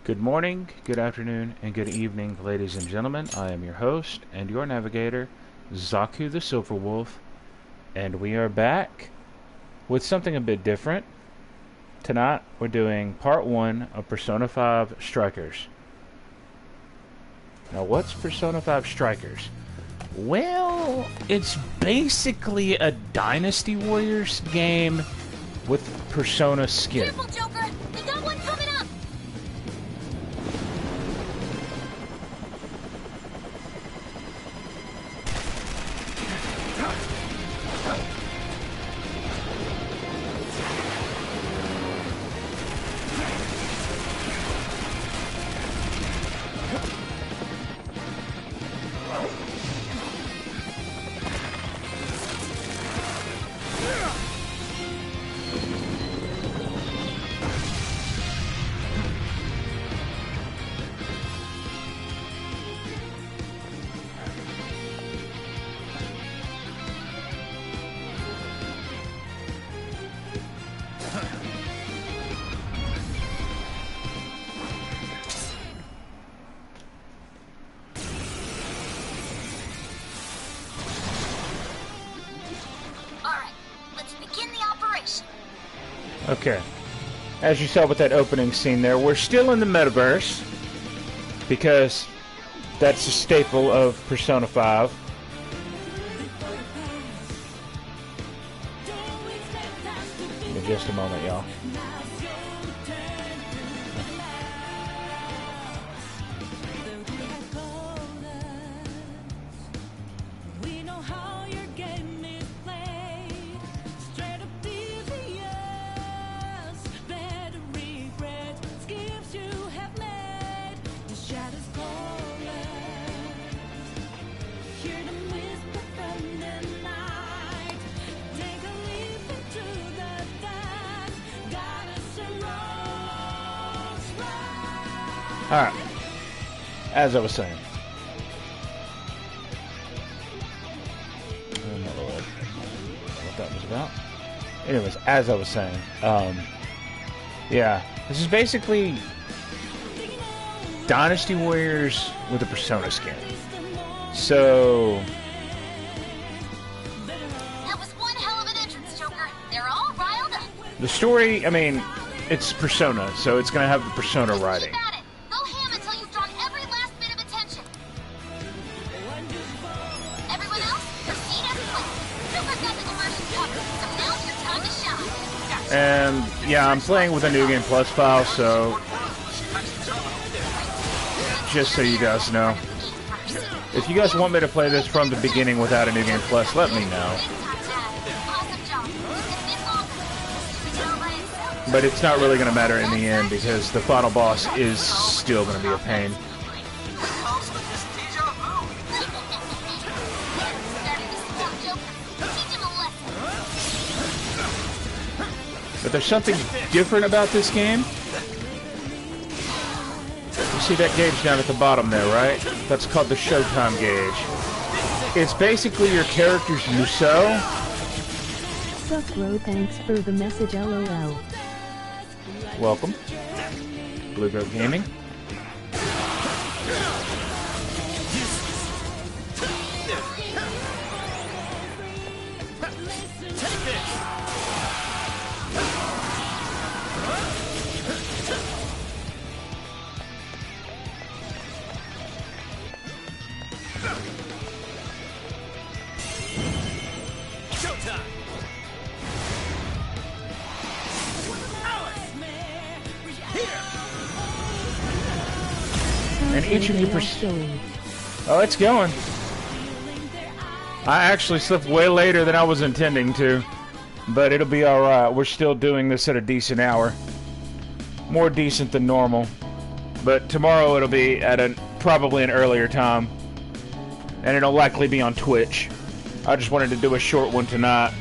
Good morning, good afternoon, and good evening, ladies and gentlemen. I am your host and your navigator, Zaku the Silver Wolf, and we are back with something a bit different. Tonight, we're doing part 1 of Persona 5 Strikers. Now, what's Persona 5 Strikers? Well, it's basically a Dynasty Warriors game with Persona skin. Careful, Joker! We got one coming up! Okay. As you saw with that opening scene there, we're still in the metaverse because that's a staple of Persona 5. Give me just a moment, y'all. Alright, as I was saying. I don't know what that was about. Anyways, as I was saying, yeah, this is basically Dynasty Warriors with a Persona skin. So... That was one hell of an entrance, Joker. They're all riled up. The story, I mean, it's Persona, so it's gonna have the Persona writing. And yeah, I'm playing with a New Game Plus file, so just so you guys know. If you guys want me to play this from the beginning without a New Game Plus, let me know. But it's not really going to matter in the end because the final boss is still going to be a pain. But there's something different about this game. You see that gauge down at the bottom there, right? That's called the Showtime gauge. It's basically your character's Musou. Sup bro, thanks for the message, LOL. Welcome. Blue Goat Gaming. And each of you oh, it's going. I actually slipped way later than I was intending to. But it'll be alright. We're still doing this at a decent hour. More decent than normal. But tomorrow it'll be at probably an earlier time. And it'll likely be on Twitch. I just wanted to do a short one tonight.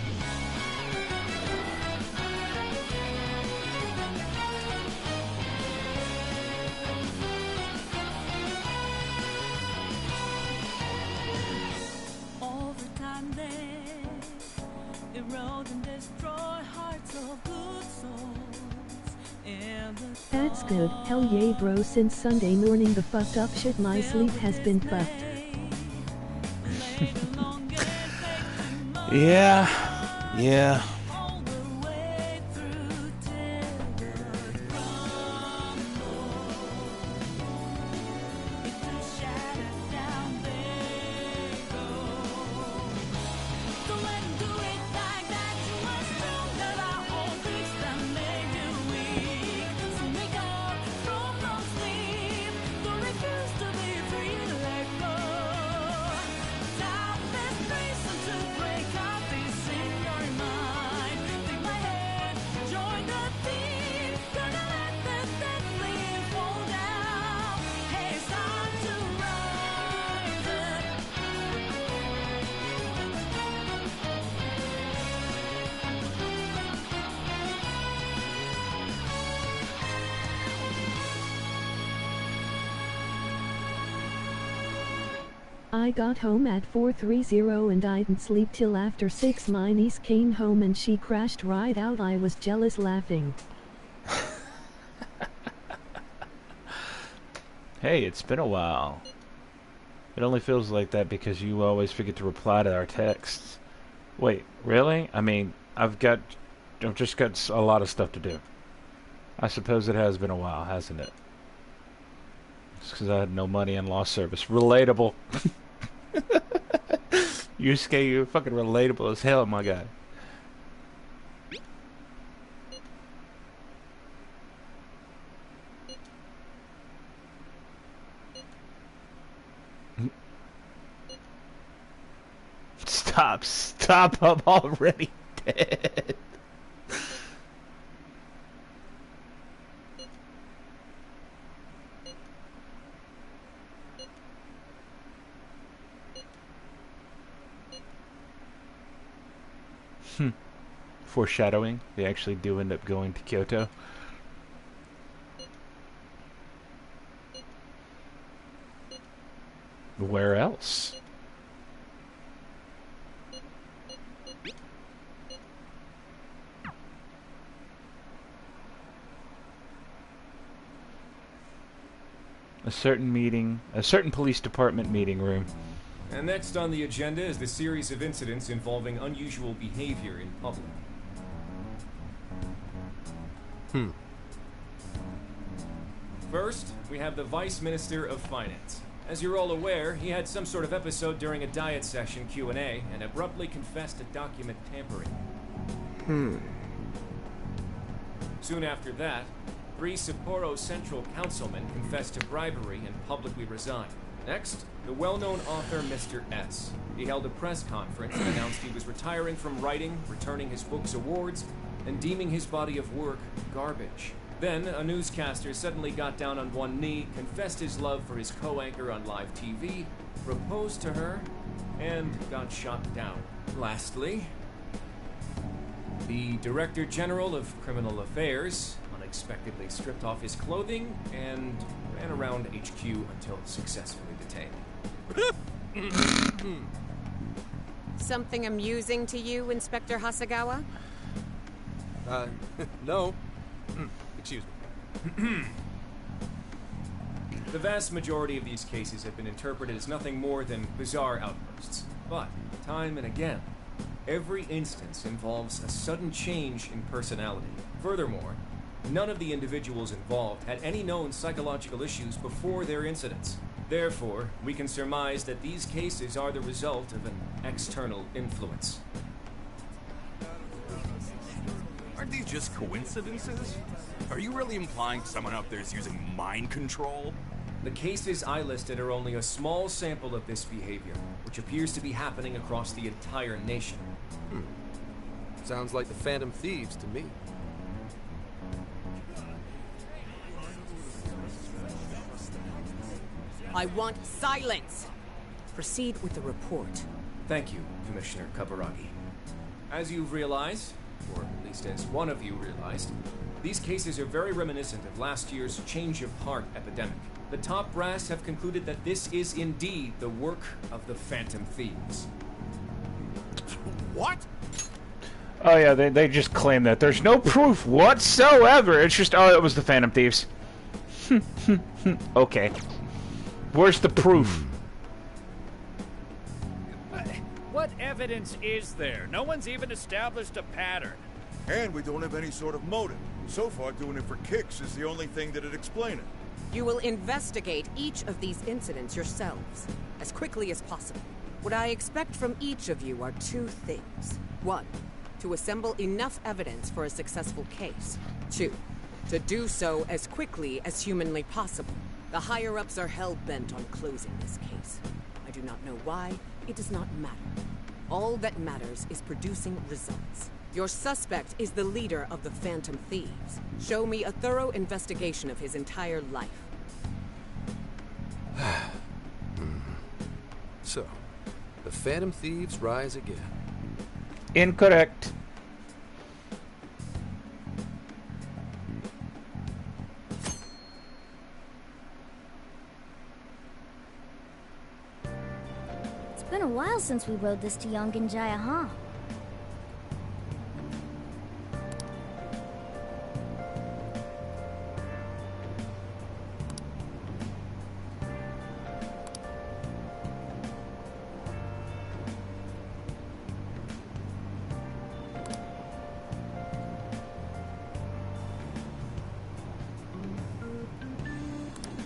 erode and destroy hearts of good souls. And the That's good. Hell yay, bro. Since Sunday morning, the fucked up shit, my sleep has been fucked. Yeah. I got home at 4:30 and I didn't sleep till after 6. My niece came home and she crashed right out. I was jealous laughing. Hey, it's been a while. It only feels like that because you always forget to reply to our texts. Wait, really? I mean, I've just got a lot of stuff to do. I suppose it has been a while, hasn't it? It's because I had no money and lost service. Relatable. Yusuke, you're fucking relatable as hell, my guy. Stop, I'm already dead. Foreshadowing, they actually do end up going to Kyoto. Where else? A certain police department meeting room. And next on the agenda is the series of incidents involving unusual behavior in public. First, we have the Vice Minister of Finance. As you're all aware, he had some sort of episode during a diet session Q&A and abruptly confessed to document tampering. Soon after that, 3 Sapporo Central councilmen confessed to bribery and publicly resigned. Next, the well-known author Mr. S. He held a press conference and announced he was retiring from writing, returning his book's awards, and deeming his body of work garbage. Then, a newscaster suddenly got down on one knee, confessed his love for his co-anchor on live TV, proposed to her, and got shot down. Lastly, the Director General of Criminal Affairs unexpectedly stripped off his clothing and ran around HQ until successfully detained. Something amusing to you, Inspector Hasegawa? No. Excuse me. The vast majority of these cases have been interpreted as nothing more than bizarre outbursts. But, time and again, every instance involves a sudden change in personality. Furthermore, none of the individuals involved had any known psychological issues before their incidents. Therefore, we can surmise that these cases are the result of an external influence. Aren't these just coincidences? Are you really implying someone out there is using mind control? The cases I listed are only a small sample of this behavior, which appears to be happening across the entire nation. Sounds like the Phantom Thieves to me. I want silence! Proceed with the report. Thank you, Commissioner Kaburagi. As you've realized, or at least as one of you realized, these cases are very reminiscent of last year's change of heart epidemic. The top brass have concluded that this is indeed the work of the Phantom Thieves. What? Oh yeah, they just claim that. There's no proof whatsoever. It's just, oh, it was the Phantom Thieves. Okay. Where's the proof? What evidence is there? No one's even established a pattern. And we don't have any sort of motive. So far, doing it for kicks is the only thing that'd explain it. You will investigate each of these incidents yourselves, as quickly as possible. What I expect from each of you are two things. 1, to assemble enough evidence for a successful case. 2, to do so as quickly as humanly possible. The higher-ups are hell-bent on closing this case. I do not know why. It does not matter. All that matters is producing results. Your suspect is the leader of the Phantom Thieves. Show me a thorough investigation of his entire life. So, the Phantom Thieves rise again. Incorrect. It's been a while since we rode this to Yongan-Jaya, huh?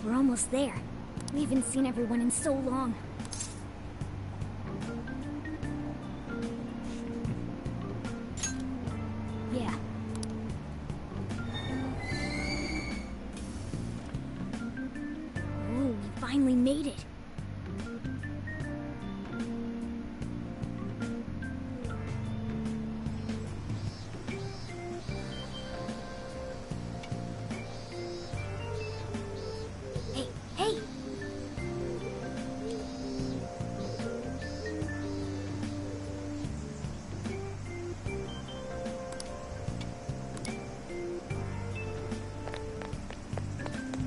We're almost there. We haven't seen everyone in so long. Yeah. Ooh, we finally made it. Hey, hey!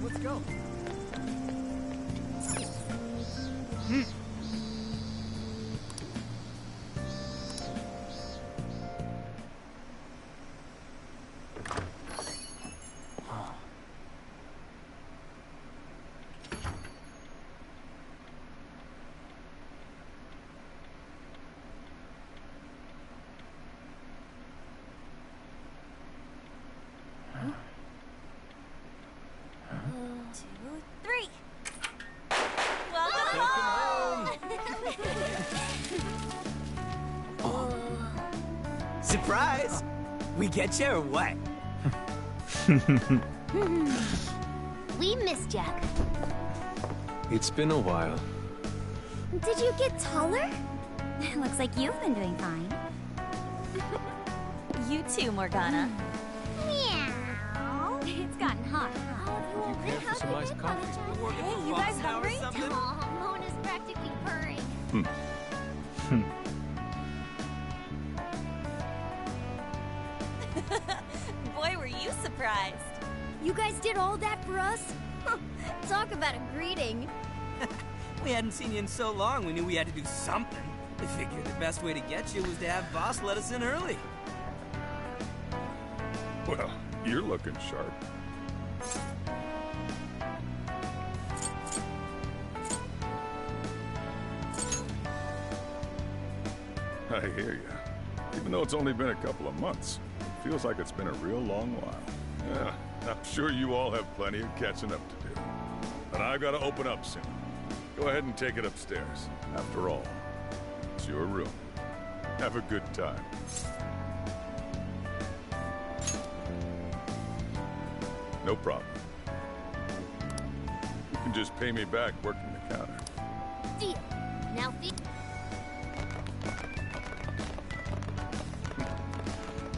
Let's go. Two, three. Surprise! We get you or what? We missed Jack. It's been a while. Did you get taller? Looks like you've been doing fine. You too, Morgana. Meow. It's gotten hot. You care for some iced coffee? Hey, you guys hungry? Aw, Mona's practically purring. Boy, were you surprised. You guys did all that for us? Talk about a greeting. We hadn't seen you in so long, we knew we had to do something. We figured the best way to get you was to have Boss let us in early. Well, you're looking sharp. I hear you. Even though it's only been a couple of months, it feels like it's been a real long while. Yeah, I'm sure you all have plenty of catching up to do. And I've got to open up soon. Go ahead and take it upstairs. After all, it's your room. Have a good time. No problem. You can just pay me back working the counter. Deal. Now feed.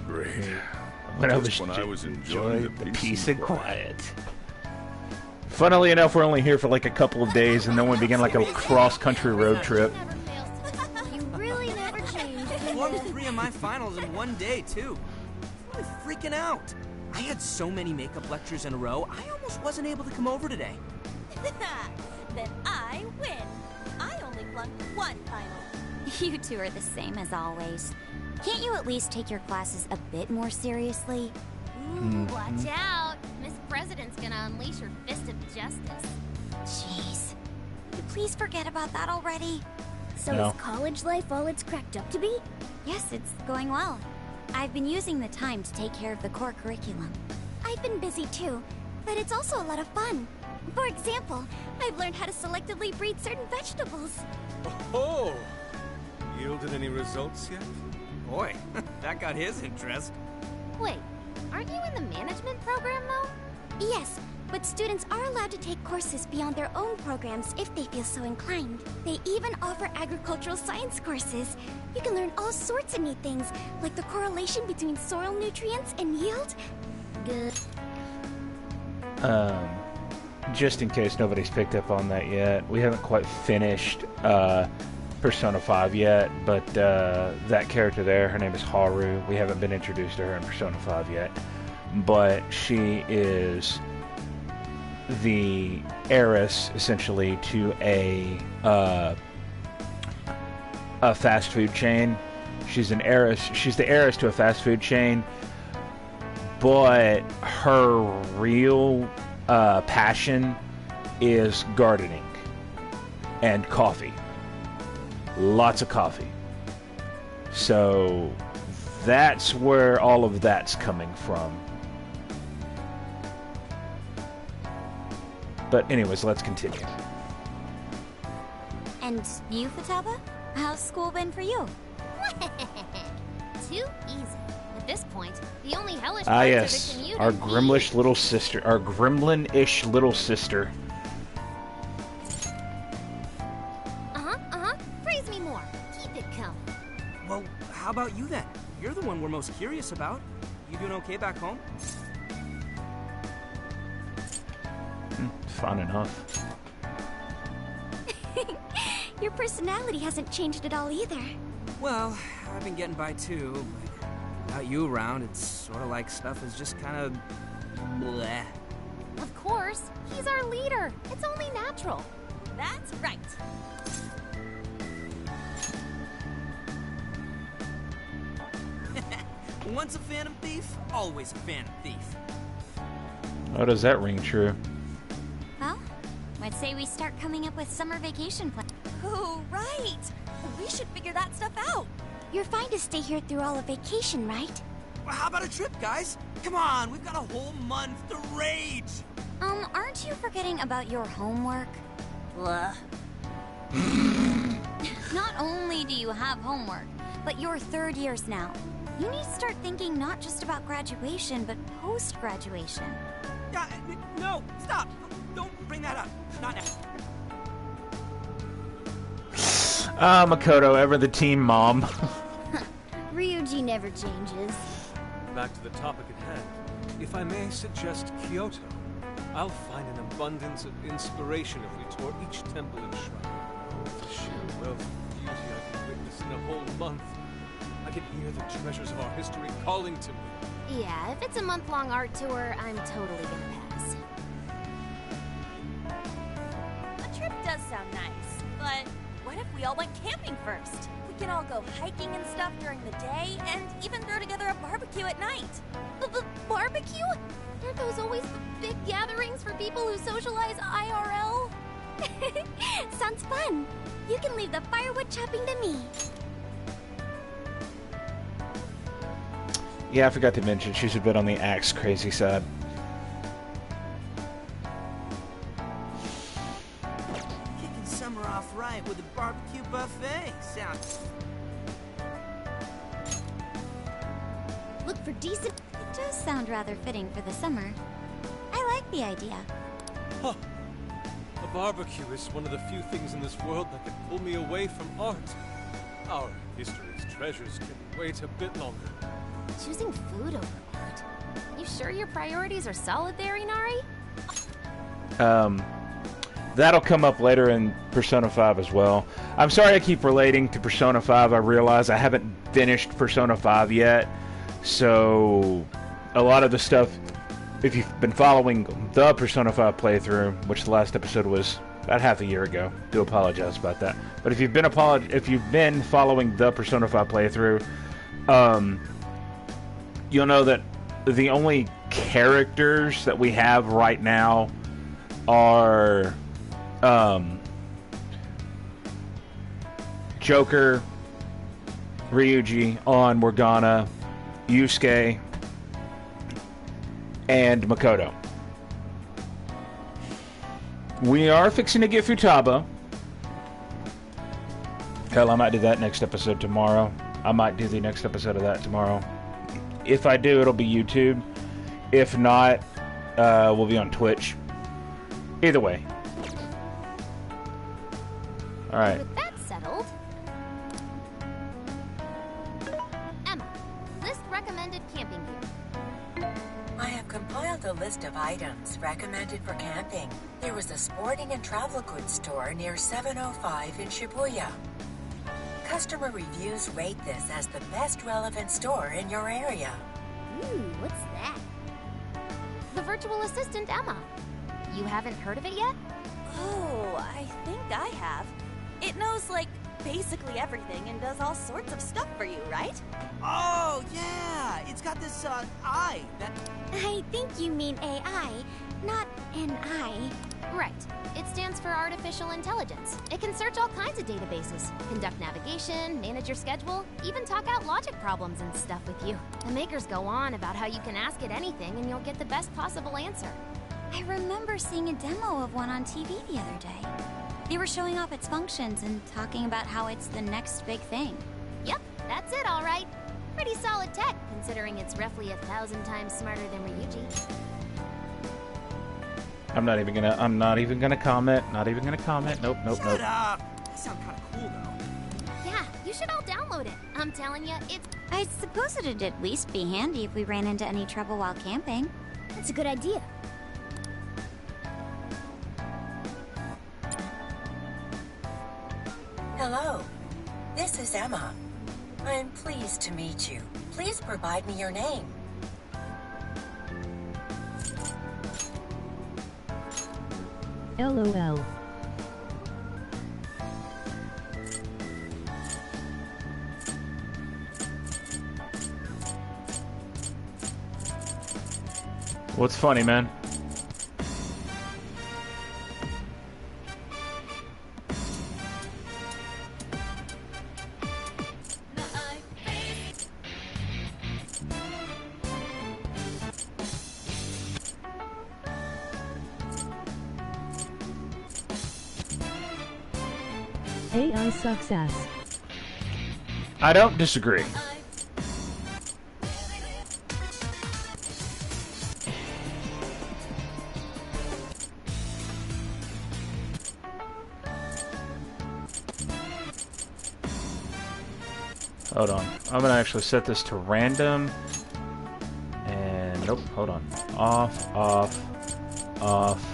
Great. When I was, Just when I was enjoying the peace and quiet. Funnily enough, we're only here for like a couple of days, and then we begin like a cross-country road trip. You really never change. Won 3 of my finals in one day, too. I'm really freaking out. I had so many makeup lectures in a row, I almost wasn't able to come over today. Then I win. I only flunked one final. You two are the same as always. Can't you at least take your classes a bit more seriously? Ooh, watch out. Miss President's gonna unleash her fist of justice. Jeez. Could you please forget about that already? So is college life all it's cracked up to be? Yes, it's going well. I've been using the time to take care of the core curriculum. I've been busy too, but it's also a lot of fun. For example, I've learned how to selectively breed certain vegetables. Oh! Yielded any results yet? Boy, that got his interest. Wait, aren't you in the management program, though? Yes, but students are allowed to take courses beyond their own programs if they feel so inclined. They even offer agricultural science courses. You can learn all sorts of neat things, like the correlation between soil nutrients and yield. Good. Just in case nobody's picked up on that yet, we haven't quite finished Persona 5 yet, but that character there, her name is Haru. We haven't been introduced to her in Persona 5 yet, but she is the heiress, essentially, to a fast food chain. She's the heiress to a fast food chain, but her real passion is gardening and coffee. Lots of coffee. So that's where all of that's coming from. But anyways, let's continue. And you, Futaba? How's school been for you? Too easy. At this point, the only hellish Ah, parts yes, of the commute our are grimlish little sister, our gremlin-ish little sister. Praise me more. Keep it coming. Well, how about you then? You're the one we're most curious about. You doing okay back home? Fun enough. Your personality hasn't changed at all either. Well, I've been getting by too, but without you around, it's sort of like stuff is just kind of bleh. Of course, he's our leader. It's only natural. That's right. Once a phantom thief, always a phantom thief. Oh, does that ring true? Well, I'd say we start coming up with summer vacation plans. Oh, right! We should figure that stuff out. You're fine to stay here through all of vacation, right? Well, how about a trip, guys? Come on, we've got a whole month to rage! Aren't you forgetting about your homework? Blah. Not only do you have homework, but you're third years now. You need to start thinking not just about graduation, but post-graduation. Yeah, no, stop! Don't bring that up. Not now. Makoto, ever the team mom. Ryuji never changes. Back to the topic at hand. If I may suggest Kyoto, I'll find an abundance of inspiration if we tour each temple and shrine. The sheer wealth of beauty I can witness in a whole month. I can hear the treasures of our history calling to me. Yeah, if it's a month-long art tour, I'm totally gonna pass. A trip does sound nice, but what if we all went camping first? We can all go hiking and stuff during the day, and even throw together a barbecue at night. Barbecue? Aren't those always the big gatherings for people who socialize IRL? Sounds fun. You can leave the firewood chopping to me. Yeah, I forgot to mention she's a bit on the axe crazy side. Kicking summer off right with a barbecue buffet. Sounds... Look for decent... It does sound rather fitting for the summer. I like the idea. Huh. A barbecue is one of the few things in this world that can pull me away from art. Our history's treasures can wait a bit longer. Choosing food over art. You sure your priorities are solid there, Inari? That'll come up later in Persona 5 as well. I'm sorry I keep relating to Persona 5. I realize I haven't finished Persona 5 yet. So, a lot of the stuff, if you've been following the Persona 5 playthrough, which the last episode was about half a year ago. Do apologize about that. But if you've been following the Persona 5 playthrough, you'll know that the only characters that we have right now are Joker, Ryuji, Ann, Morgana, Yusuke, and Makoto. We are fixing to get Futaba. Hell, I might do that next episode tomorrow. I might do the next episode of that tomorrow. If I do, it'll be YouTube. If not, we'll be on Twitch. Either way. Alright. With that settled, Emma, list recommended camping gear. I have compiled a list of items recommended for camping. There was a sporting and travel goods store near 705 in Shibuya. Customer reviews rate this as the best relevant store in your area. Ooh, what's that? The virtual assistant, Emma. You haven't heard of it yet? Oh, I think I have. It knows, like, basically everything and does all sorts of stuff for you, right? Oh, yeah! It's got this, eye that... I think you mean AI, not an eye. Right. It stands for Artificial Intelligence. It can search all kinds of databases, conduct navigation, manage your schedule, even talk out logic problems and stuff with you. The makers go on about how you can ask it anything and you'll get the best possible answer. I remember seeing a demo of one on TV the other day. They were showing off its functions and talking about how it's the next big thing. Yep, that's it, all right. Pretty solid tech, considering it's roughly 1,000 times smarter than Ryuji. I'm not even gonna comment. Not even gonna comment. Nope. Shut up! That sounds kind of cool, though. Yeah, you should all download it. I'm telling you, it's... I suppose it'd at least be handy if we ran into any trouble while camping. That's a good idea. Hello, this is Emma. I'm pleased to meet you. Please provide me your name. LOL. What's funny, man? AI sucks ass. I don't disagree. Hold on. I'm gonna actually set this to random. And nope, hold on. Off, off, off,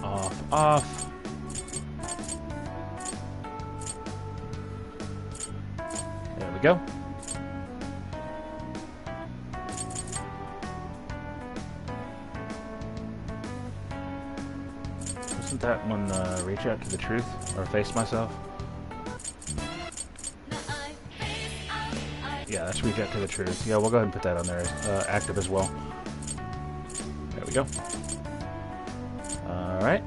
off, off. There we go. Wasn't that one Reach Out to the Truth or Face Myself? Yeah, that's Reach Out to the Truth. Yeah, we'll go ahead and put that on there as active as well. There we go. Alright.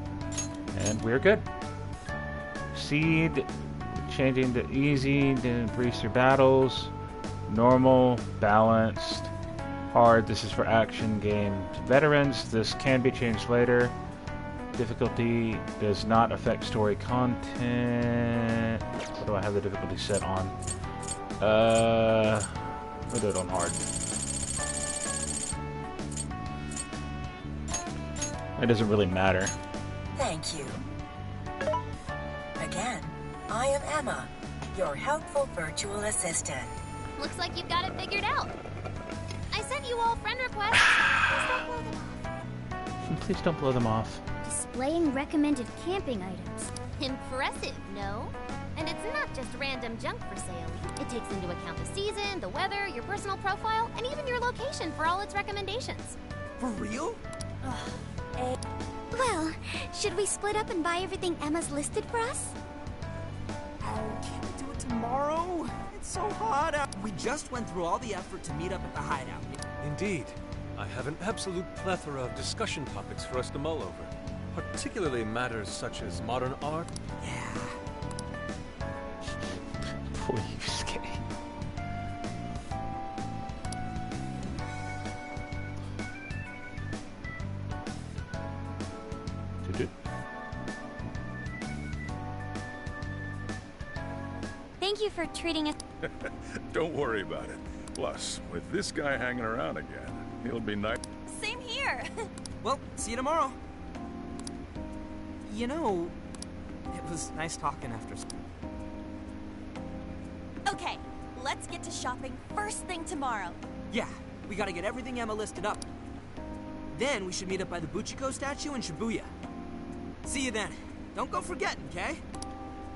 And we're good. Seed, changing to easy, then increase your battles. Normal, balanced, hard. This is for action game veterans. This can be changed later. Difficulty does not affect story content. What do I have the difficulty set on? Put it on hard. It doesn't really matter. Thank you. Again, I am Emma, your helpful virtual assistant. Looks like you've got it figured out. I sent you all friend requests. Please don't blow them off. Displaying recommended camping items. Impressive, no? And it's not just random junk for sale. It takes into account the season, the weather, your personal profile, and even your location for all its recommendations. For real? Well, should we split up and buy everything Emma's listed for us? Oh, can't we do it tomorrow? It's so hot out. We just went through all the effort to meet up at the hideout. Indeed. I have an absolute plethora of discussion topics for us to mull over, particularly matters such as modern art. Yeah. Poor Yusuke. Thank you for treating us. Don't worry about it. Plus, with this guy hanging around again, he'll be nice. Same here. Well, see you tomorrow. You know, it was nice talking after school. Okay, let's get to shopping first thing tomorrow. Yeah, we gotta get everything Emma listed up. Then we should meet up by the Buchiko statue in Shibuya. See you then. Don't go forgetting, okay?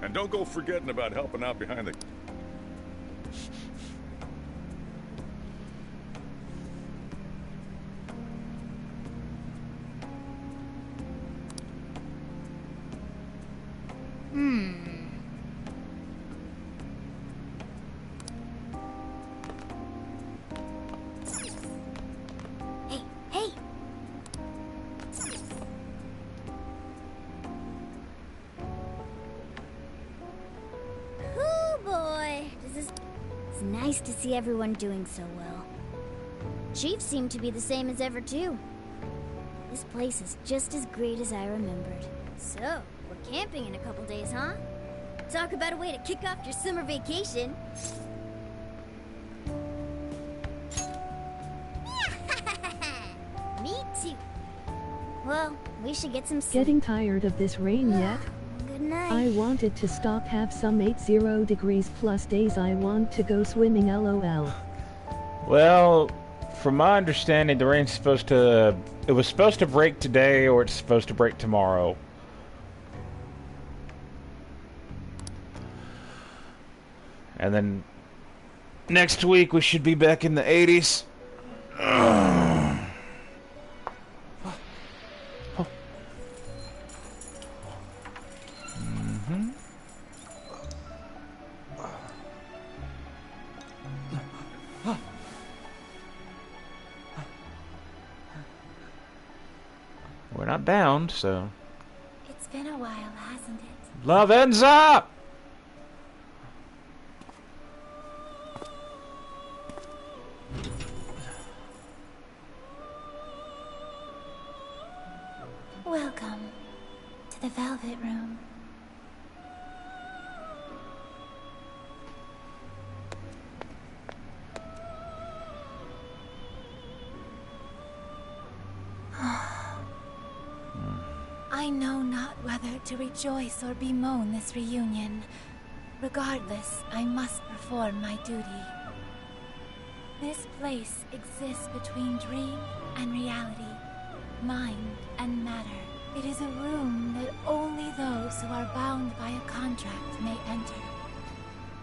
And don't go forgetting about helping out behind the... Hey! Oh boy, it's nice to see everyone doing so well. Chief seemed to be the same as ever too. This place is just as great as I remembered. So, we're camping in a couple days, huh? Talk about a way to kick off your summer vacation. Me too. Well, we should get some sleep. Getting tired of this rain yet? Good night. I wanted to stop, have some 80 degrees plus days. I want to go swimming, lol. Well, from my understanding, the rain's supposed to... It was supposed to break today, or it's supposed to break tomorrow. And then next week we should be back in the 80s. We're not bound, so... It's been a while, hasn't it? Lavenza! Welcome to the Velvet Room. I know not whether to rejoice or bemoan this reunion. Regardless, I must perform my duty. This place exists between dream and reality, mind and matter. It is a room that only those who are bound by a contract may enter.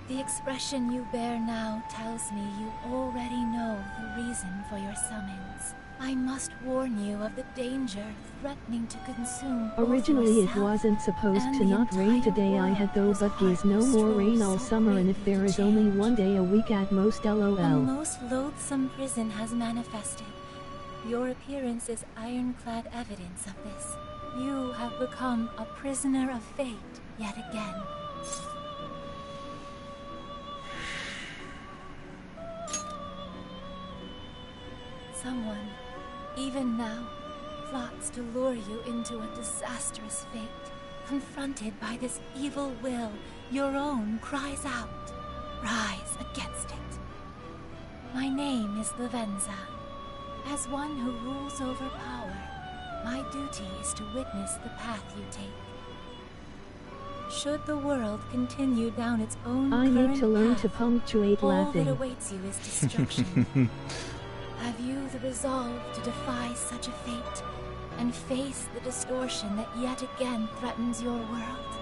The expression you bear now tells me you already know the reason for your summons. I must warn you of the danger threatening to consume Originally it wasn't supposed to not rain today. I had though, but geez, no more rain all summer, and if there is only one day a week at most, lol. A most loathsome prison has manifested. Your appearance is ironclad evidence of this. You have become a prisoner of fate yet again. Someone, even now, plots to lure you into a disastrous fate. Confronted by this evil will, your own cries out. Rise against it. My name is Lavenza. As one who rules over power, my duty is to witness the path you take. Should the world continue down its own I need current to learn path, to punctuate all laughing. that awaits you is destruction. Have you the resolve to defy such a fate and face the distortion that yet again threatens your world?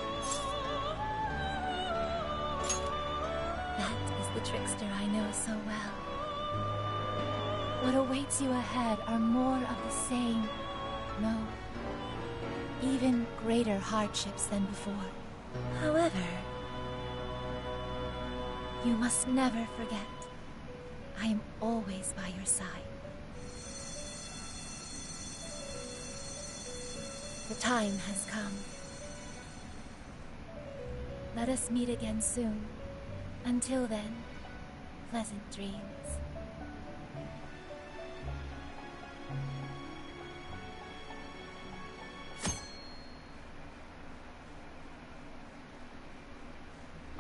That is the trickster I know so well. What awaits you ahead are more of the same. No, even greater hardships than before. However, you must never forget, I am always by your side. The time has come. Let us meet again soon. Until then, pleasant dreams.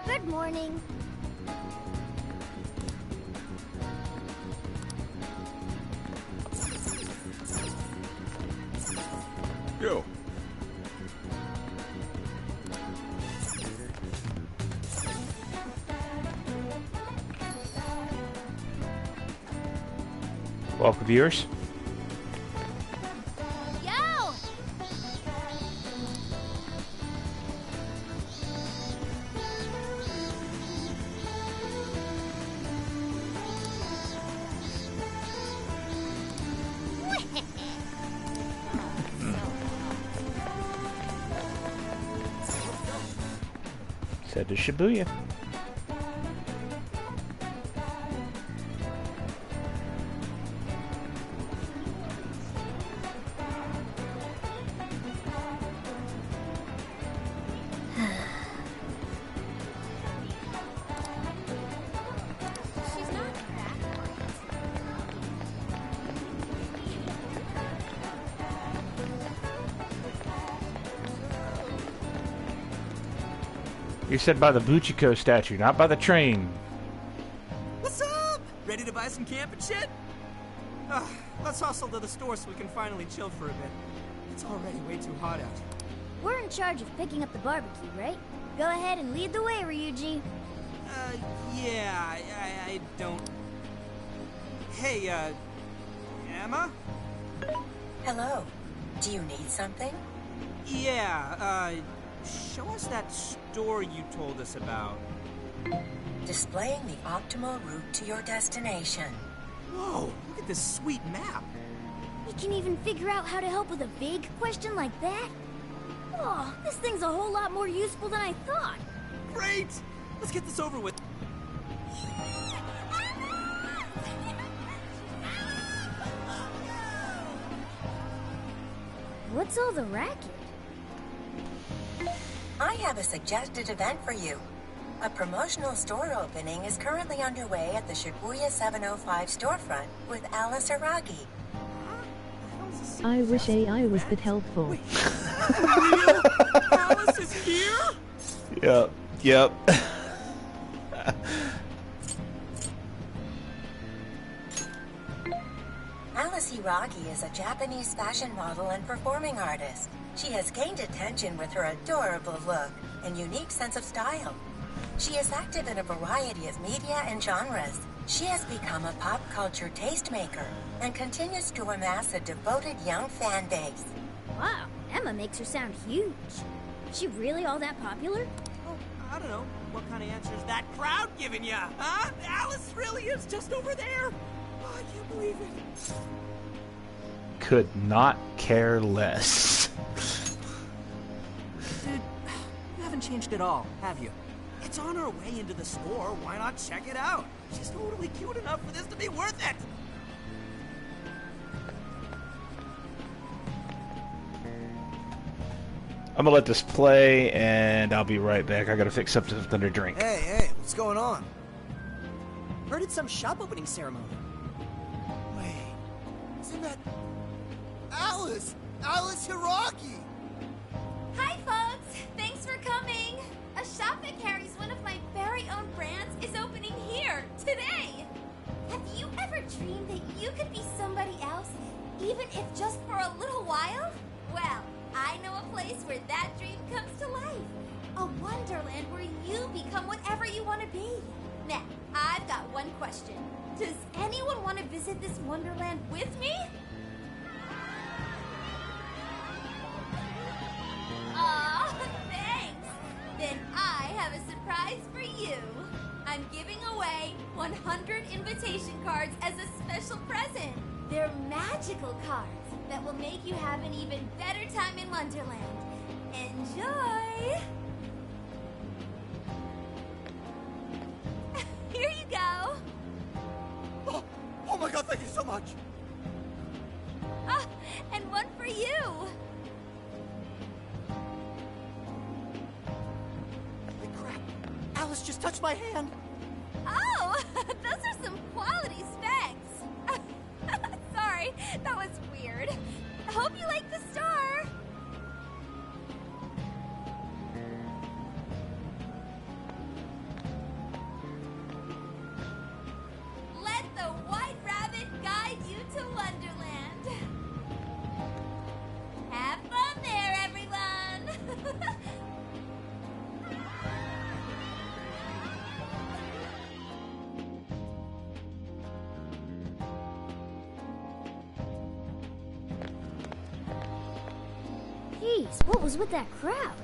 Good morning. Yo. Welcome, viewers. Yo! Said to Shibuya. You said by the Buchiko statue, not by the train. What's up? Ready to buy some camping shit? Let's hustle to the store so we can finally chill for a bit. It's already way too hot out. We're in charge of picking up the barbecue, right? Go ahead and lead the way, Ryuji. Yeah, I don't... Hey, Emma? Hello. Do you need something? Yeah, show us that store you told us about. Displaying the optimal route to your destination. Whoa, look at this sweet map. You can even figure out how to help with a vague question like that? Oh, this thing's a whole lot more useful than I thought. Great! Let's get this over with. What's all the racket? I have a suggested event for you. A promotional store opening is currently underway at the Shibuya 705 storefront with Alice Hiragi. I wish AI was that helpful. Alice is here? Yep. Alice Hiragi is a Japanese fashion model and performing artist. She has gained attention with her adorable look and unique sense of style. She is active in a variety of media and genres. She has become a pop culture tastemaker and continues to amass a devoted young fan base. Wow, Emma makes her sound huge. Is she really all that popular? Oh, I don't know. What kind of answer is that crowd giving ya? Huh? Alice really is just over there. Oh, I can't believe it. Could not care less. Dude, you haven't changed at all, have you? It's on our way into the store. Why not check it out? She's totally cute enough for this to be worth it. I'm gonna let this play, and I'll be right back. I gotta fix something to drink. Hey, what's going on? Heard it's some shop opening ceremony. Wait, isn't that Alice? Alice Hiragi! Hi, folks! Thanks for coming! A shop that carries one of my very own brands is opening here, today! Have you ever dreamed that you could be somebody else, even if just for a little while? Well, I know a place where that dream comes to life. A wonderland where you become whatever you want to be. Now, I've got one question. Does anyone want to visit this wonderland with me? Aw, thanks! Then I have a surprise for you. I'm giving away 100 invitation cards as a special present. They're magical cards. that will make you have an even better time in Wonderland. Enjoy! Here you go! Oh my god, thank you so much! Ah, and one for you! Holy crap! Alice just touched my hand! Oh, those are some quality specs! Sorry, that was weird. Hope you like the star! Let the White Rabbit guide you to Wonderland! Have fun there, everyone! Jeez, what was with that crowd?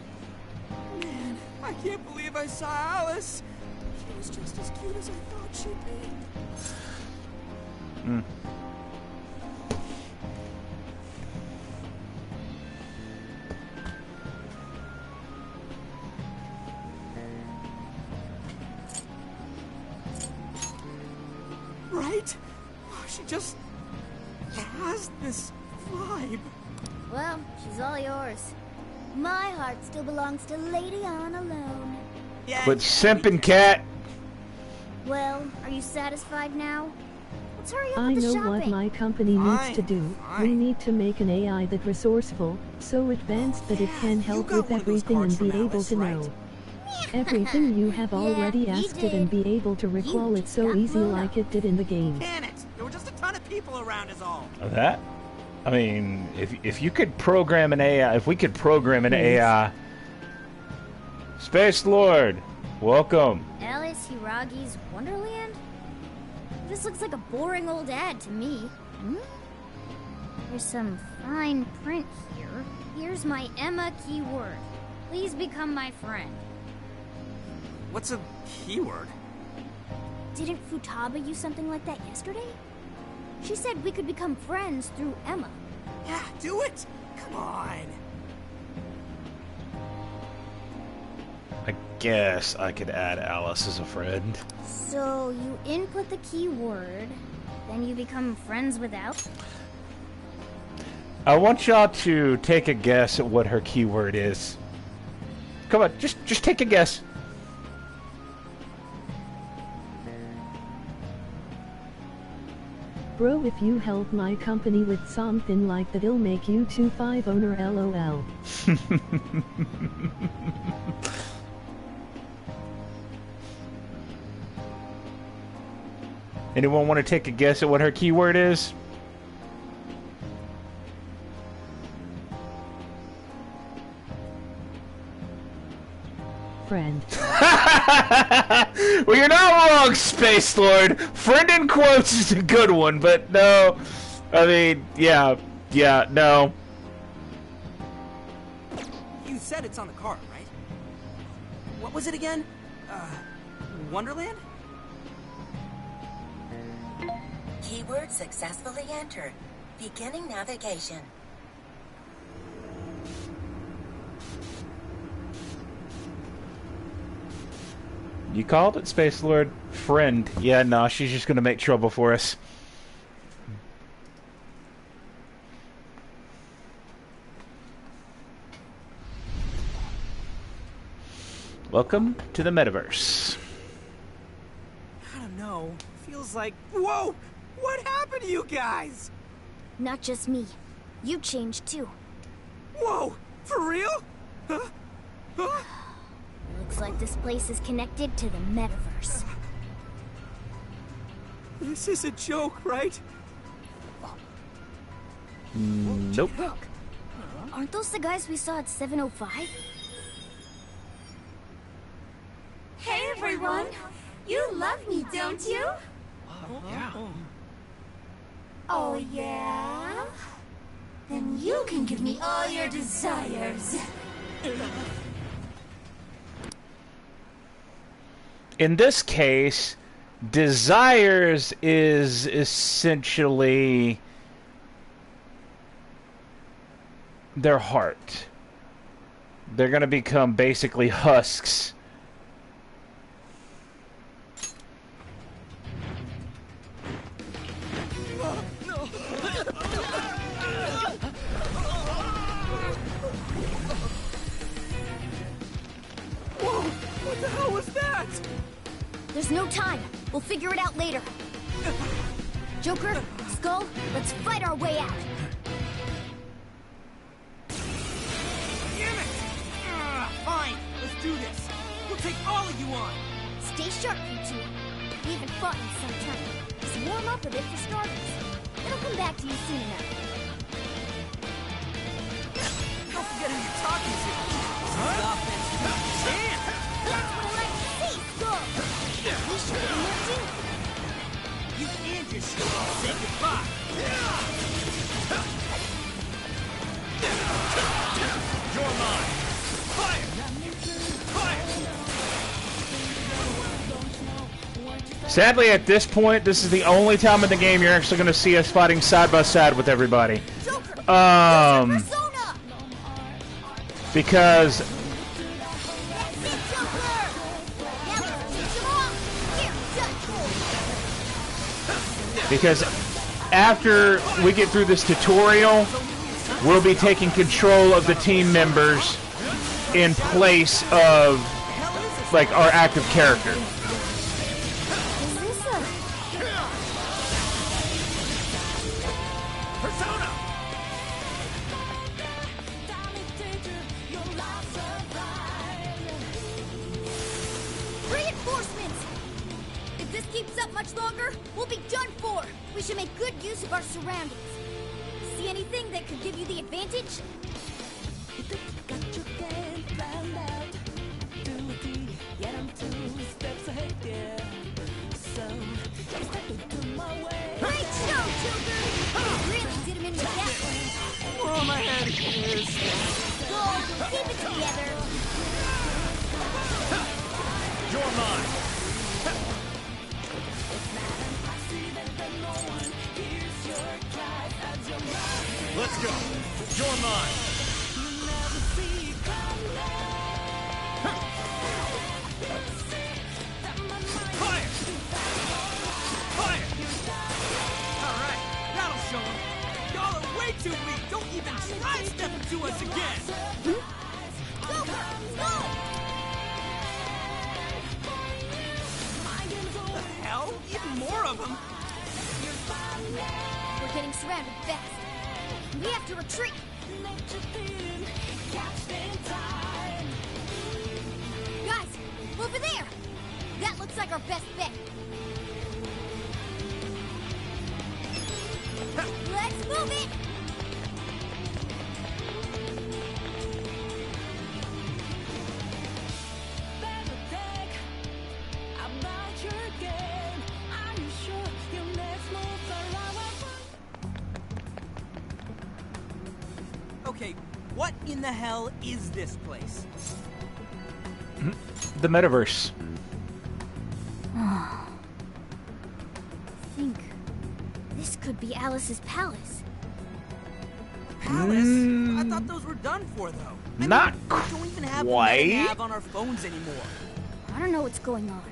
Man, I can't believe I saw Alice! She was just as cute as I thought she'd be. Right? She just has this vibe. Well, she's all yours. My heart still belongs to Lady On alone. Quit simping, cat. Well, are you satisfied now? Let's hurry up I with the know shopping. what my company needs to do. We need to make an AI that's resourceful, so advanced that it can help with everything and be able to know everything you have already asked it and be able to recall it so easy like it did in the game. Can it? There were just a ton of people around is all. That? I mean, if you could program an AI, if we could program an AI... Space Lord, welcome. Alice Hiragi's Wonderland? This looks like a boring old ad to me. There's some fine print here. Here's my Emma keyword. Please become my friend. What's a keyword? Didn't Futaba use something like that yesterday? She said we could become friends through Emma. Yeah, do it! Come on! I guess I could add Alice as a friend. So you input the keyword, then you become friends without? I want y'all to take a guess at what her keyword is. Come on, just take a guess. Bro, if you help my company with something like that, it'll make you 2-5 owner LOL. Anyone want to take a guess at what her keyword is? Friend. Well, you're not wrong, Space Lord. Friend in quotes is a good one, but no. I mean, yeah, no. You said it's on the card, right? What was it again? Wonderland? Keyword successfully entered. Beginning navigation. You called it, Space Lord? Friend. Yeah, no, she's just gonna make trouble for us. Welcome to the metaverse. I don't know. Feels like... Whoa! What happened to you guys? Not just me. You changed too. Whoa! For real? Huh? Looks like this place is connected to the metaverse. This is a joke, right? Nope. Look. Aren't those the guys we saw at 705? Hey everyone! You love me, don't you? Yeah. Oh yeah? Then you can give me all your desires. In this case, desires is essentially their heart. They're going to become basically husks. Whoa! What the hell was that? There's no time. We'll figure it out later. Joker, Skull, let's fight our way out. Damn it! Fine, let's do this. We'll take all of you on. Stay sharp, you two. We haven't fought in some time. Just warm up a bit for starters. It'll come back to you soon enough. Don't forget who you're talking to. Stop and chance. That's what I like to see, Skull. We should have been there too. You and your shit. Say goodbye. You're mine. Fire! Sadly, at this point, this is the only time in the game you're actually going to see us fighting side by side with everybody. Because after we get through this tutorial, we'll be taking control of the team members in place of, like, our active character. Reinforcements! If this keeps up much longer, we'll be done for. We should make good use of our surroundings. See anything that could give you the advantage? Great show, Joker! Really did him in with that one. Oh, my head is... Go, keep it together. You're mine. Let's go. You're mine. Fire! Fire! Alright, that'll show them. Y'all are way too weak. Don't even try stepping to us again. Joker, go! What the hell? Even more of them? We're getting surrounded fast. We have to retreat. Guys, over there! That looks like our best bet. Let's move it! Okay, what in the hell is this place? The metaverse. I think this could be Alice's palace. Palace? I thought those were done for, though. Not we don't even have the quite. we have on our phones anymore. I don't know what's going on.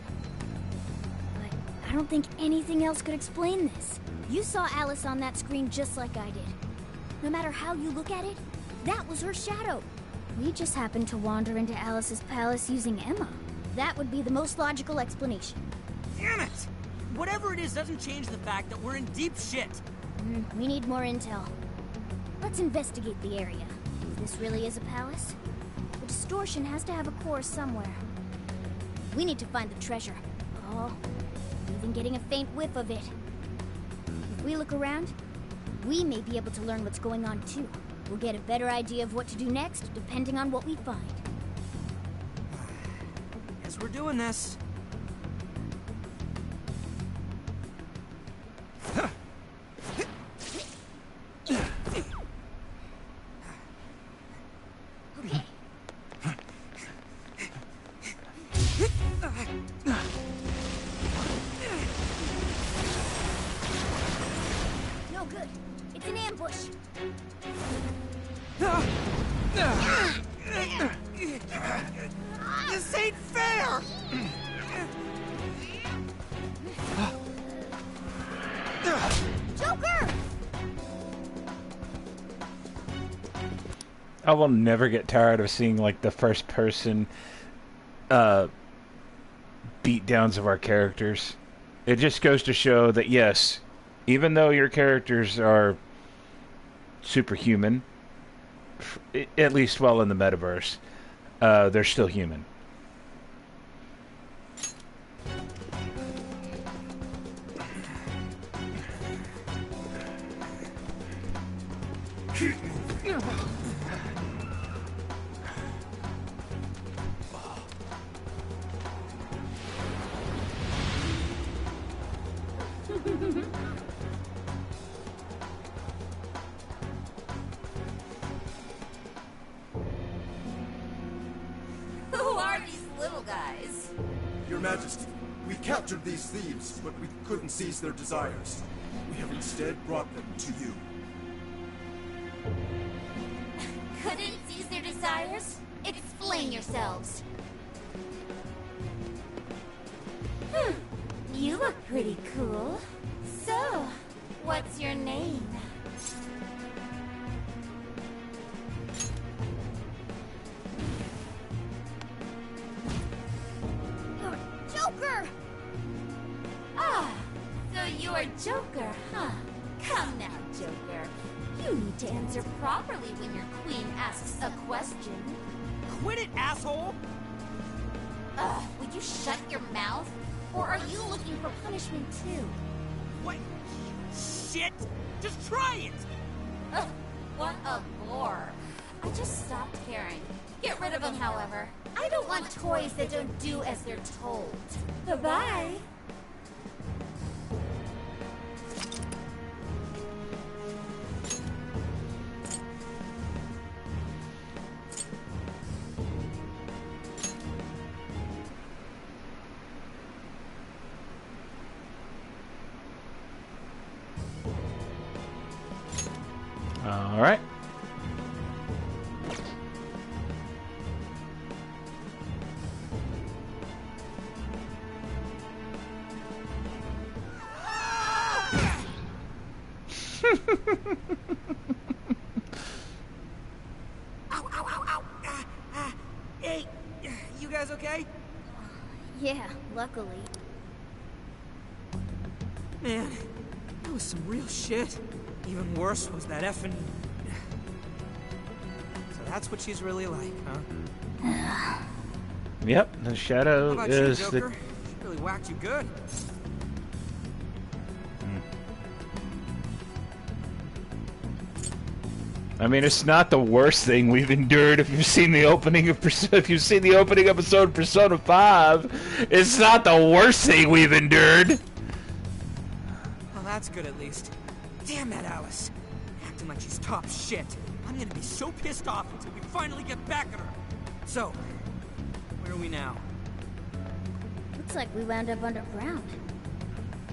But I don't think anything else could explain this. You saw Alice on that screen just like I did. No matter how you look at it, that was her shadow. We just happened to wander into Alice's palace using Emma. That would be the most logical explanation. Damn it! Whatever it is doesn't change the fact that we're in deep shit. We need more intel. Let's investigate the area. If this really is a palace, the distortion has to have a core somewhere. We need to find the treasure. Oh, even getting a faint whiff of it. If we look around, we may be able to learn what's going on too. We'll get a better idea of what to do next, depending on what we find. Guess we're doing this. No good. It's an ambush. This ain't fair! Joker! I will never get tired of seeing like the first person beatdowns of our characters. It just goes to show that yes, even though your characters are superhuman, at least while in the metaverse, they're still human. Who are these little guys? Your Majesty, we captured these thieves, but we couldn't seize their desires. We have instead brought them to you. Couldn't seize their desires? Explain yourselves. You look pretty cool. So, what's your name? Joker! Ah, so you're Joker, huh? Come now, Joker. You need to answer properly when your queen asks a question. Quit it, asshole! Ugh, would you shut your mouth? Or are you looking for punishment too? What? Shit! Just try it! Ugh, what a bore. I just stopped caring. Get rid of them, however. I don't want toys that don't do as they're told. Bye-bye. All right. Hey, you guys okay? Yeah, luckily. Man, that was some real shit. Even worse was that effing... So that's what she's really like, huh? Yep, the shadow How about is you, Joker? She really whacked you good. I mean, it's not the worst thing we've endured. If you've seen the opening of if you've seen the opening episode of Persona 5, it's not the worst thing we've endured. Well, that's good at least. Damn that Alice. Acting like she's top shit. I'm gonna be so pissed off until we finally get back at her. So, where are we now? Looks like we wound up underground.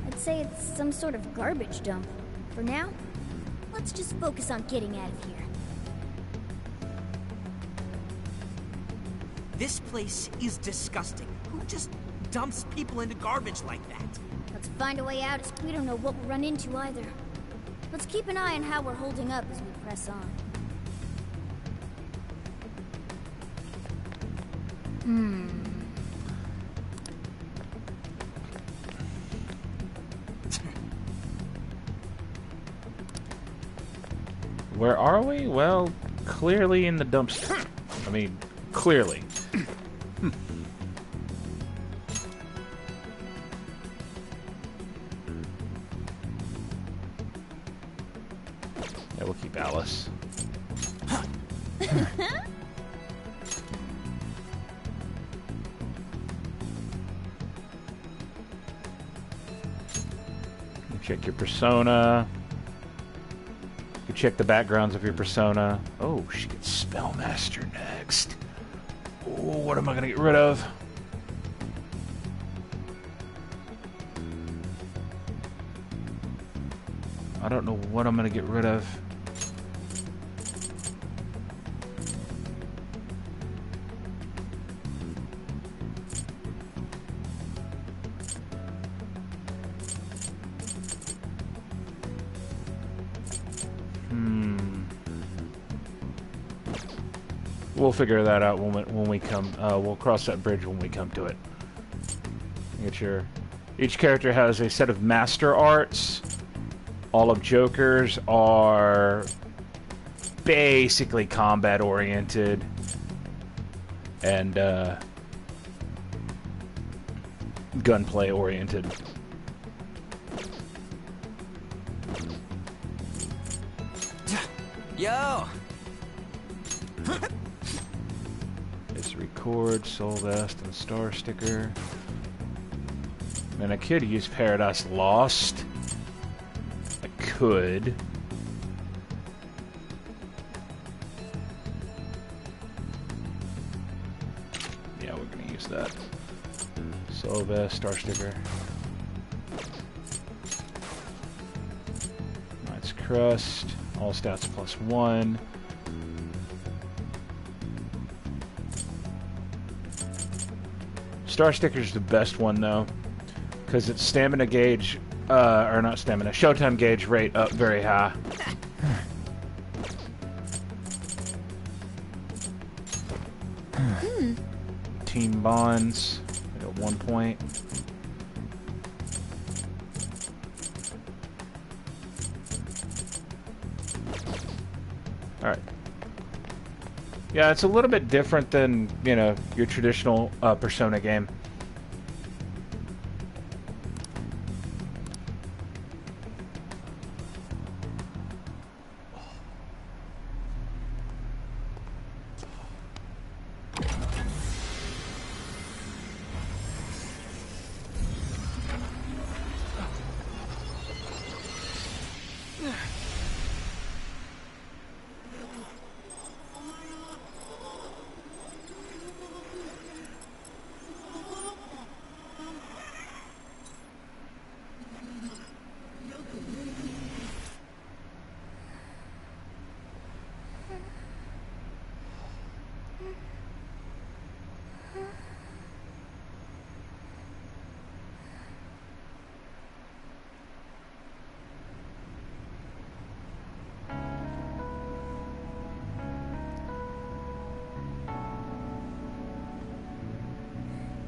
I'd say it's some sort of garbage dump. For now, let's just focus on getting out of here. This place is disgusting. Who just dumps people into garbage like that? Let's find a way out, as we don't know what we'll run into either. Let's keep an eye on how we're holding up as we press on. Where are we? Well, clearly in the dumpster. I mean, clearly. Yeah, we'll keep Alice. Check your persona. You check the backgrounds of your persona. Oh, she gets Spellmaster next. Oh, what am I gonna get rid of? I don't know what I'm gonna get rid of. We'll figure that out when we come. We'll cross that bridge when we come to it. Get your. Each character has a set of master arts. All of Joker's are basically combat oriented, and gunplay oriented. Yo. It's record, soul vest, and star sticker. And I could use Paradise Lost. I could. Yeah, we're gonna use that. Soul vest, star sticker. Knight's Crust. All stats +1. Star Sticker's the best one though, because it's stamina gauge, or not stamina, showtime gauge rate up very high. Team bonds, I got 1 point. Alright. Yeah, it's a little bit different than, you know, your traditional Persona game.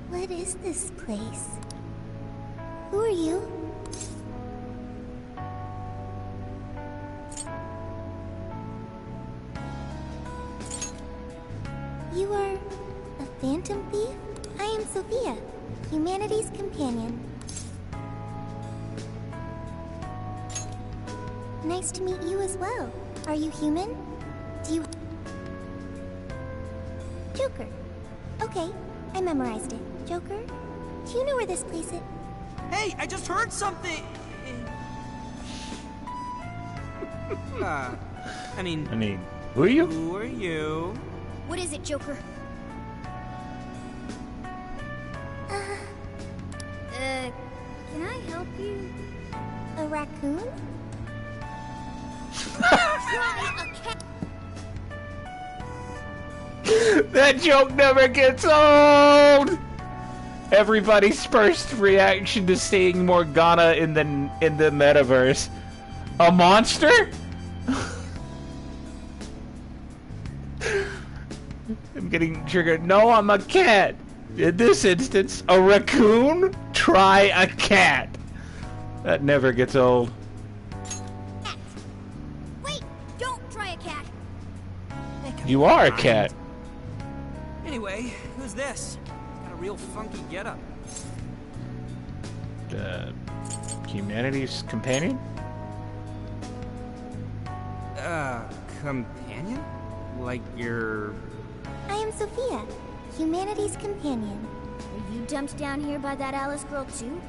What is this place? Who are you? You are a phantom thief? I am Sophia, humanity's companion. Nice to meet you as well. Are you human? Do you... Joker. Okay, I memorized it. Joker, do you know where this place is? Hey, I just heard something! I mean, who are you? Who are you? What is it, Joker? Can I help you? A raccoon? That joke never gets old! Everybody's first reaction to seeing Morgana in the metaverse. A monster? I'm getting triggered. No, I'm a cat. In this instance, a raccoon? Try a cat. That never gets old. Wait, don't try a cat. You are a cat. Anyway, who's this? Got a real funky getup. Humanity's companion? Companion? Like you're... I am Sophia, humanity's companion. Were you dumped down here by that Alice girl too?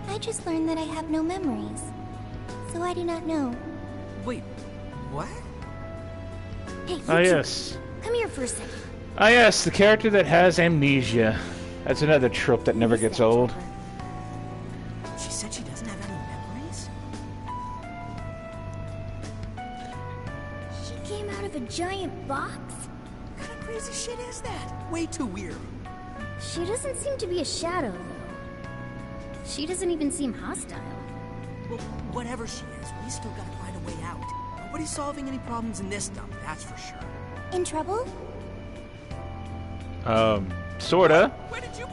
I just learned that I have no memories, so I do not know. Wait, what? Hey, Ah, yes. Come here for a second. Ah, yes, the character that has amnesia. That's another trope that never gets old. She said she doesn't have any memories? She came out of a giant box? What kind of crazy shit is that? Way too weird. She doesn't seem to be a shadow, though. She doesn't even seem hostile. Well, whatever she is, we still gotta find a way out. Nobody's solving any problems in this dump, that's for sure. In trouble? Sorta. Where did you...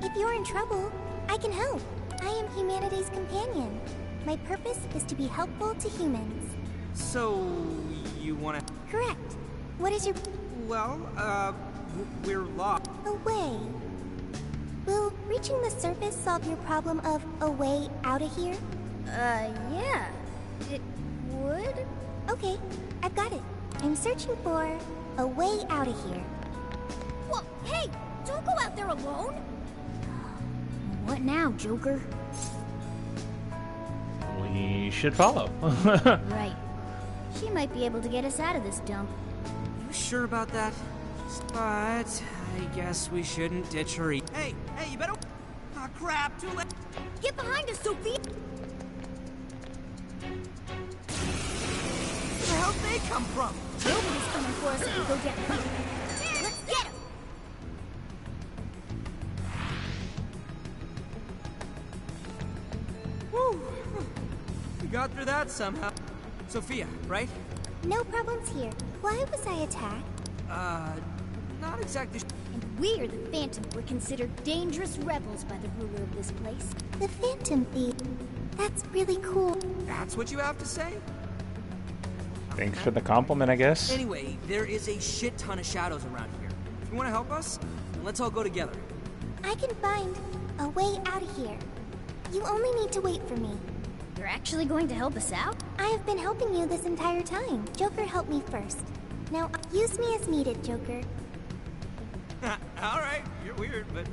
If you're in trouble, I can help. I am humanity's companion. My purpose is to be helpful to humans. So, you wanna... Correct. What is your... Well, we're lost. Away. Will reaching the surface solve your problem of a way out of here? Yeah. It would? Okay, I've got it. I'm searching for a way out of here. Well, hey! Don't go out there alone! What now, Joker? We should follow. Right. She might be able to get us out of this dump. You sure about that? But I guess we shouldn't ditch her. Hey, you better... Ah, crap, too late. Get behind us, Sophia! Where the hell did they come from? Nobody's coming for us if we go down here. Let's get him! Whew. We got through that somehow. Sophia, right? No problems here. Why was I attacked? Not exactly. And we're the Phantom. We're considered dangerous rebels by the ruler of this place. The Phantom Thief. That's really cool. That's what you have to say? Thanks for the compliment, I guess. Anyway, there is a shit ton of shadows around here. If you want to help us, then let's all go together. I can find a way out of here. You only need to wait for me. You're actually going to help us out? I have been helping you this entire time. Joker helped me first. Now, use me as needed, Joker. Alright, you're weird, but...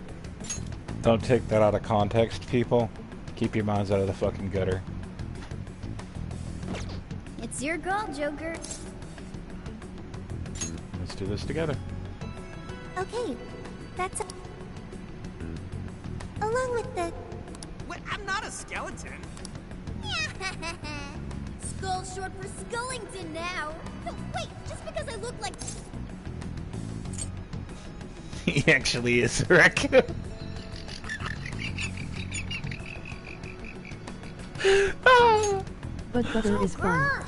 Don't take that out of context, people. Keep your minds out of the fucking gutter. It's your call, Joker. Let's do this together. Okay, that's... Along with the... Wait, I'm not a skeleton. Skull short for Skullington now. No, wait, just because I look like... He actually is a raccoon. But butter is fun.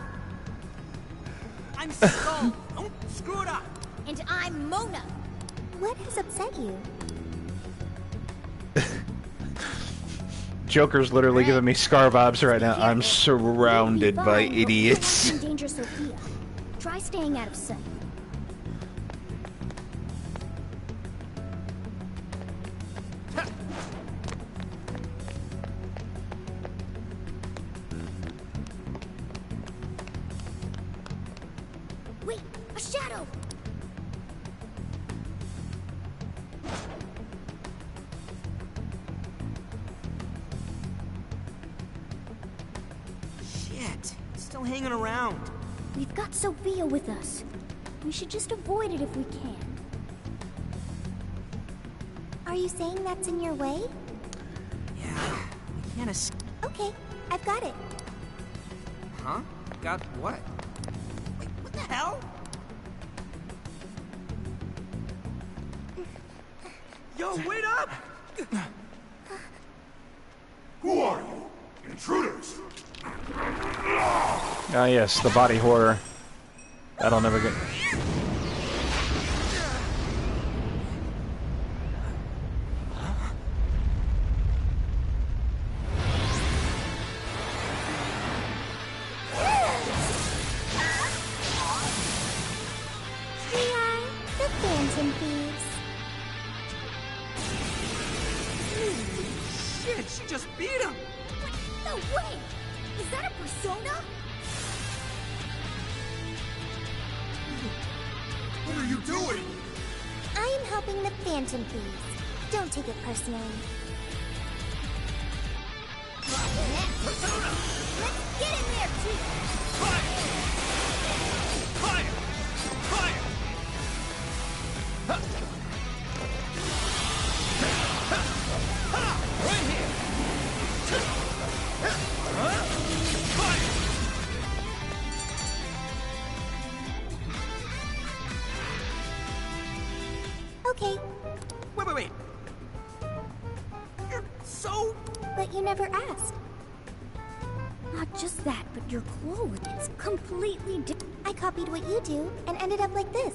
I'm Skull. Don't screw it up. And I'm Mona. What has upset you? Joker's literally giving me Scar vibes right now. I'm surrounded by idiots. Endanger Sophia. Try staying out of sight. Wait, a shadow! Shit, still hanging around. We've got Sophia with us. We should just avoid it if we can. Are you saying that's in your way? Yeah, we can't escape. Okay, I've got it. Huh? Got what? Wait, what the hell? Yo, wait up! Who are you? Intruders! Ah, yes, the body horror. That'll never get... We are the Phantom Thieves. Shit, she just beat him! No way! Is that a persona? What are you doing? I am helping the Phantom Thieves. Don't take it personally. Let's get in there, Chief! Okay, Wait. You're so... but you never asked. Ah, just that, but your clothes, it's completely different. I copied what you do and ended up like this.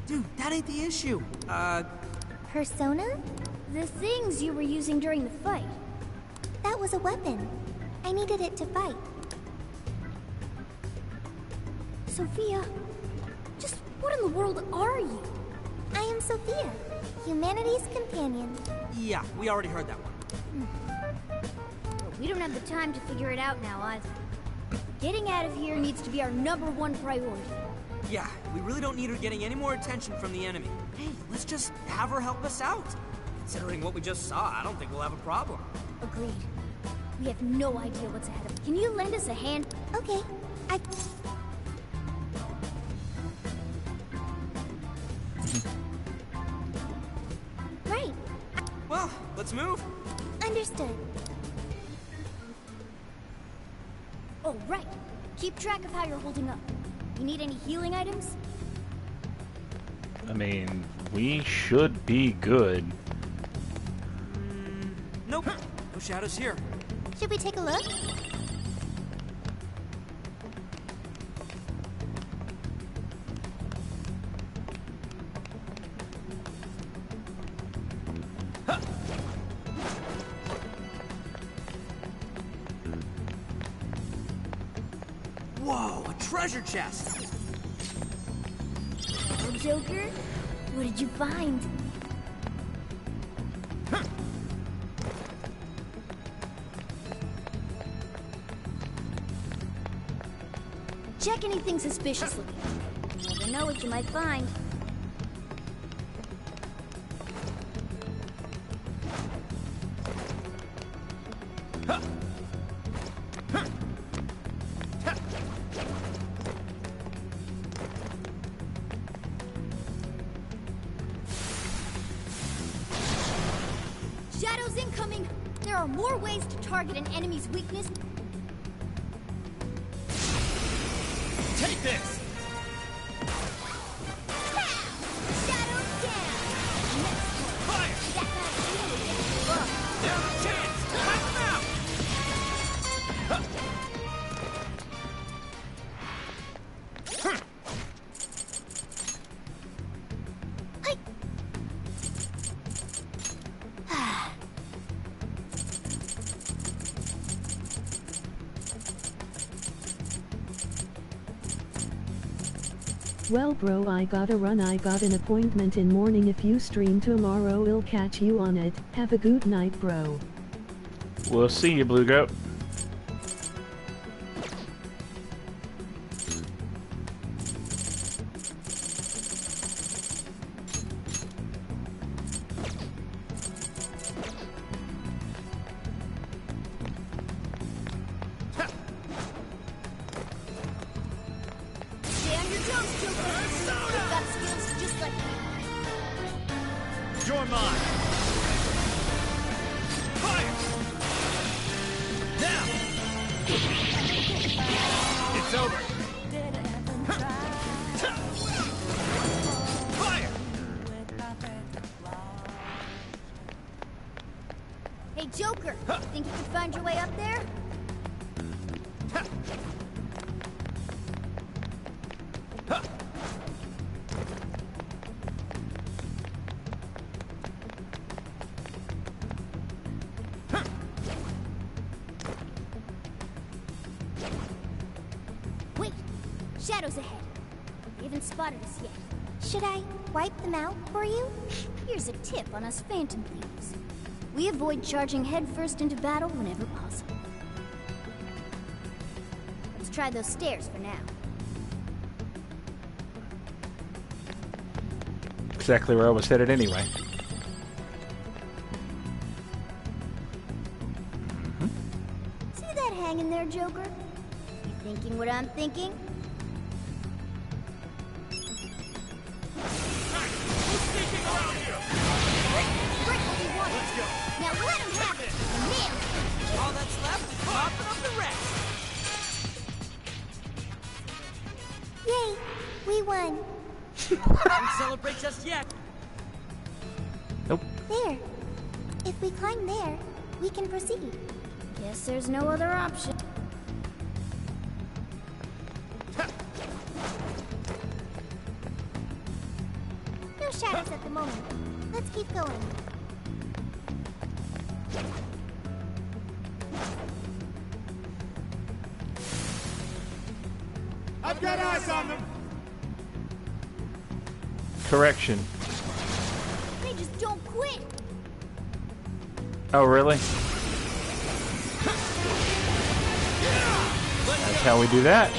Dude, that ain't the issue. Persona? The things you were using during the fight. That was a weapon. I needed it to fight. Sophia, just what in the world are you? I am Sophia, humanity's companion. Yeah, we already heard that one. But we don't have the time to figure it out now either. Getting out of here needs to be our #1 priority. Yeah, we really don't need her getting any more attention from the enemy. Hey, let's just have her help us out. Considering what we just saw, I don't think we'll have a problem. Agreed. We have no idea what's ahead of us. Can you lend us a hand? Okay, Right. Well, let's move. Understood. Oh, right. Keep track of how you're holding up. You need any healing items? I mean, we should be good. Nope. No shadows here. Should we take a look? Whoa, a treasure chest! Oh, Joker? What did you find? Check anything suspicious looking. You never know what you might find. Shadows incoming! There are more ways to target an enemy's weakness. Take this! Shadows down! Fire! Down a chance! Knock him out! Well bro, I gotta run, I got an appointment in morning. If you stream tomorrow, I'll catch you on it. Have a good night, bro. We'll see you, Blue Goat. Stay on your toes, Joker! You've got skills just like you. You're mine! Fire! Now! It's over! Fire! Hey, Joker! Think you could find your way up there? Wait! Shadows ahead. They haven't spotted us yet. Should I wipe them out for you? Here's a tip on us Phantom Thieves. We avoid charging headfirst into battle whenever possible. Let's try those stairs for now. Exactly where I was headed anyway. See that hanging there, Joker? You thinking what I'm thinking? Break what we want. Let's go. Now let him have it. Nail it. All that's left is mopping up the rest! Yay! We won. Don't celebrate just yet! Nope. There. If we climb there, we can proceed. Guess there's no other option. No shadows at the moment. Let's keep going. I've got eyes on them! Correction. They just don't quit. Oh, really? That's how we do that.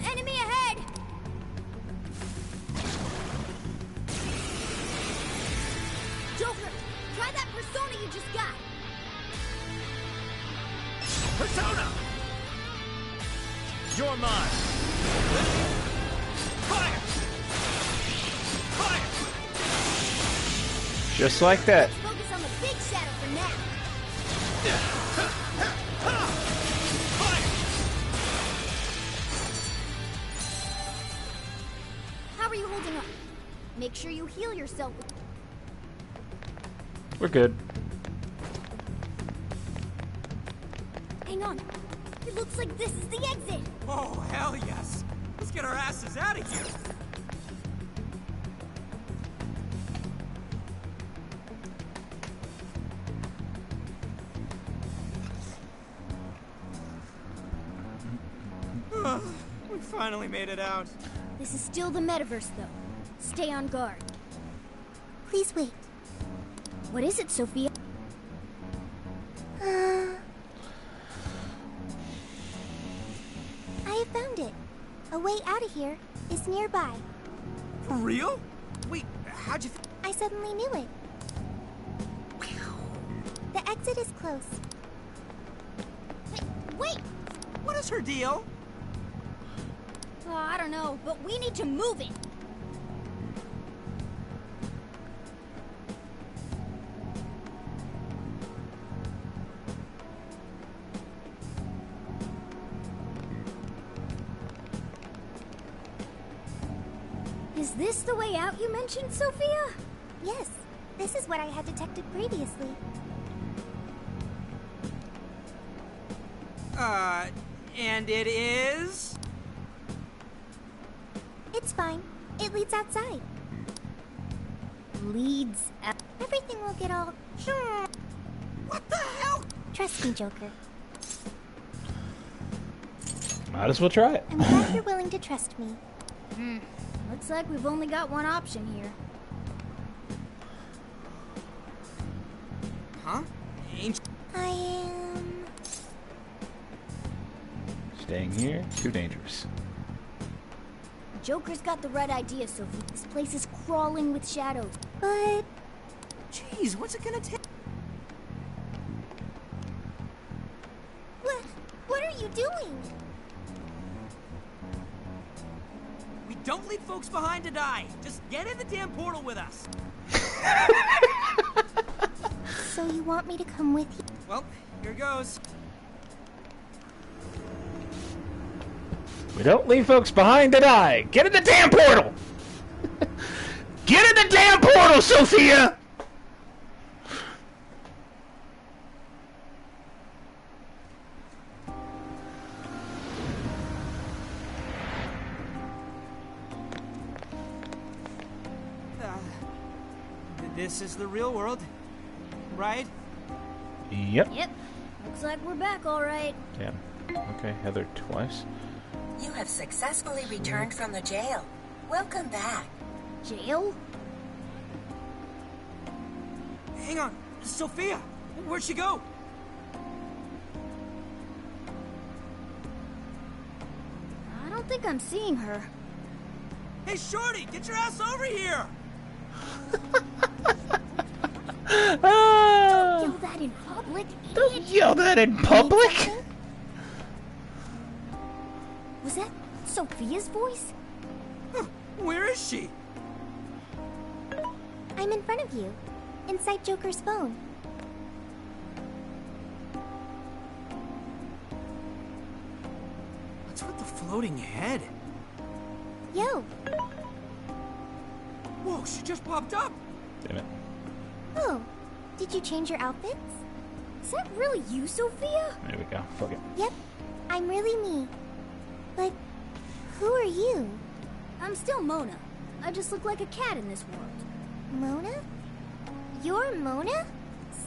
Enemy ahead! Joker, try that persona you just got. Persona! You're mine! Fire! Fire! Just like that. Focus on the big shadow for now. How are you holding up? Make sure you heal yourself. We're good. Hang on. It looks like this is the exit. Oh, hell yes! Let's get our asses out of here! We finally made it out. This is still the metaverse, though. Stay on guard. Please wait. What is it, Sophia? I have found it. A way out of here is nearby. For real? Wait, how'd you... I suddenly knew it. The exit is close. Wait! What is her deal? I don't know, but we need to move it. Is this the way out you mentioned, Sophia? Yes, this is what I had detected previously. And it is? It's fine. It leads outside. Leads out? Everything will get all... What the hell? Trust me, Joker. Might as well try it. I'm glad you're willing to trust me. Looks like we've only got one option here. Huh? I am... Staying here, too dangerous. Joker's got the right idea, Sophie. This place is crawling with shadows. But... Jeez, what's it gonna take? What are you doing? We don't leave folks behind to die. Just get in the damn portal with us. So you want me to come with you? Well, here goes. We don't leave folks behind to die. Get in the damn portal! Get in the damn portal, Sophia! This is the real world, right? Yep. Yep. Looks like we're back, all right. Damn. Okay, Heather twice. You have successfully returned from the jail. Welcome back. Jail? Hang on. Sophia! Where'd she go? think I'm seeing her. Hey, Shorty, get your ass over here! Don't yell that in public, idiot. Don't yell that in public! Was that Sophia's voice? Where is she? I'm in front of you, inside Joker's phone. What's with the floating head? Yo! Whoa, she just popped up! Damn it. Oh, did you change your outfits? Is that really you, Sophia? There we go. Fuck it. Yep, I'm really me. But who are you? I'm still Mona. I just look like a cat in this world. Mona? You're Mona?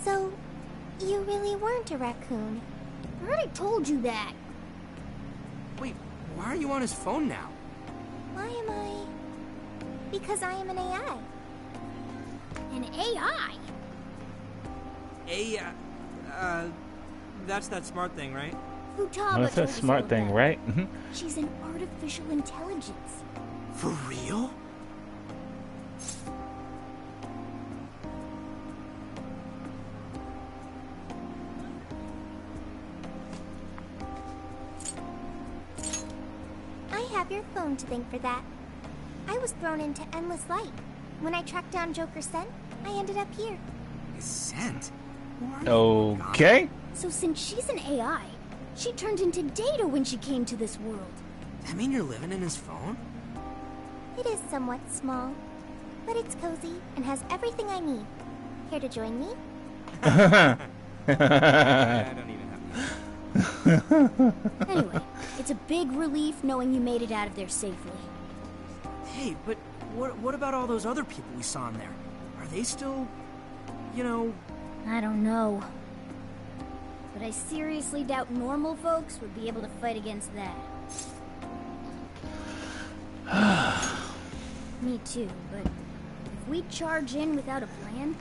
So, you really weren't a raccoon. I already told you that. Wait, why are you on his phone now? Why am I? Because I am an AI. An AI? That's that smart thing, right? Futaba That's a told us smart all thing, that. right? She's an artificial intelligence. For real? I have your phone to thank for that. I was thrown into endless light. When I tracked down Joker's scent, I ended up here. His scent? Okay. So since she's an AI, she turned into Data when she came to this world. Does that mean you're living in his phone? It is somewhat small, but it's cozy and has everything I need. Here to join me? I don't even have Anyway, it's a big relief knowing you made it out of there safely. Hey, but what about all those other people we saw in there? Are they still, you know... I don't know. But I seriously doubt normal folks would be able to fight against that. Me too, but if we charge in without a plan,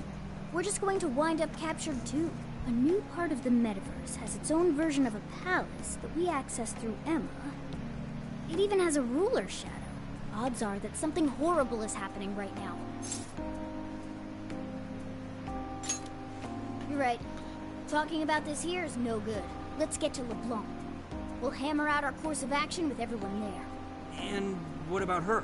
we're just going to wind up captured too. A new part of the metaverse has its own version of a palace that we access through Emma. It even has a ruler shadow. Odds are that something horrible is happening right now. You're right. Talking about this here is no good. Let's get to LeBlanc. We'll hammer out our course of action with everyone there. And what about her?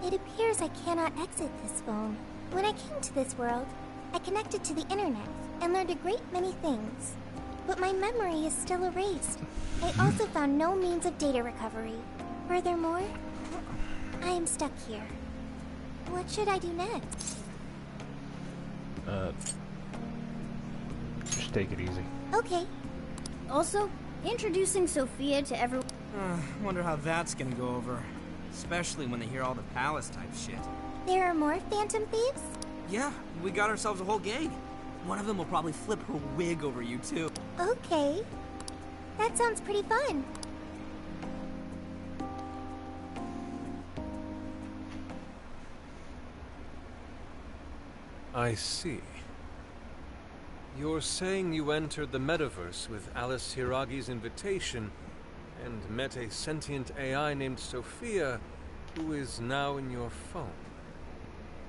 It appears I cannot exit this phone. When I came to this world, I connected to the internet and learned a great many things. But my memory is still erased. I also found no means of data recovery. Furthermore, I am stuck here. What should I do next? Just take it easy. Okay. Also, introducing Sophia to everyone. Wonder how that's gonna go over. Especially when they hear all the palace type shit. There are more Phantom Thieves? Yeah, we got ourselves a whole gang. One of them will probably flip her wig over you too. Okay. That sounds pretty fun. I see. You're saying you entered the metaverse with Alice Hiragi's invitation and met a sentient AI named Sophia, who is now in your phone.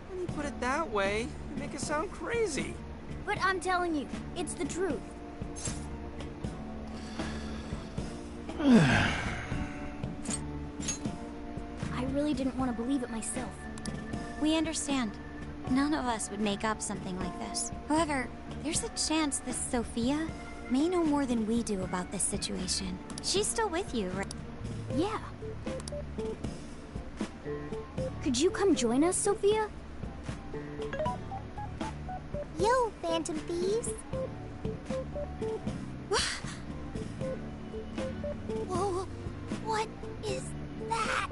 When you put it that way, you make it sound crazy. But I'm telling you, it's the truth. I really didn't want to believe it myself. We understand. None of us would make up something like this. However, there's a chance this Sophia may know more than we do about this situation. She's still with you, right? Yeah. Could you come join us, Sophia? Yo, Phantom Thieves. Whoa, what is that?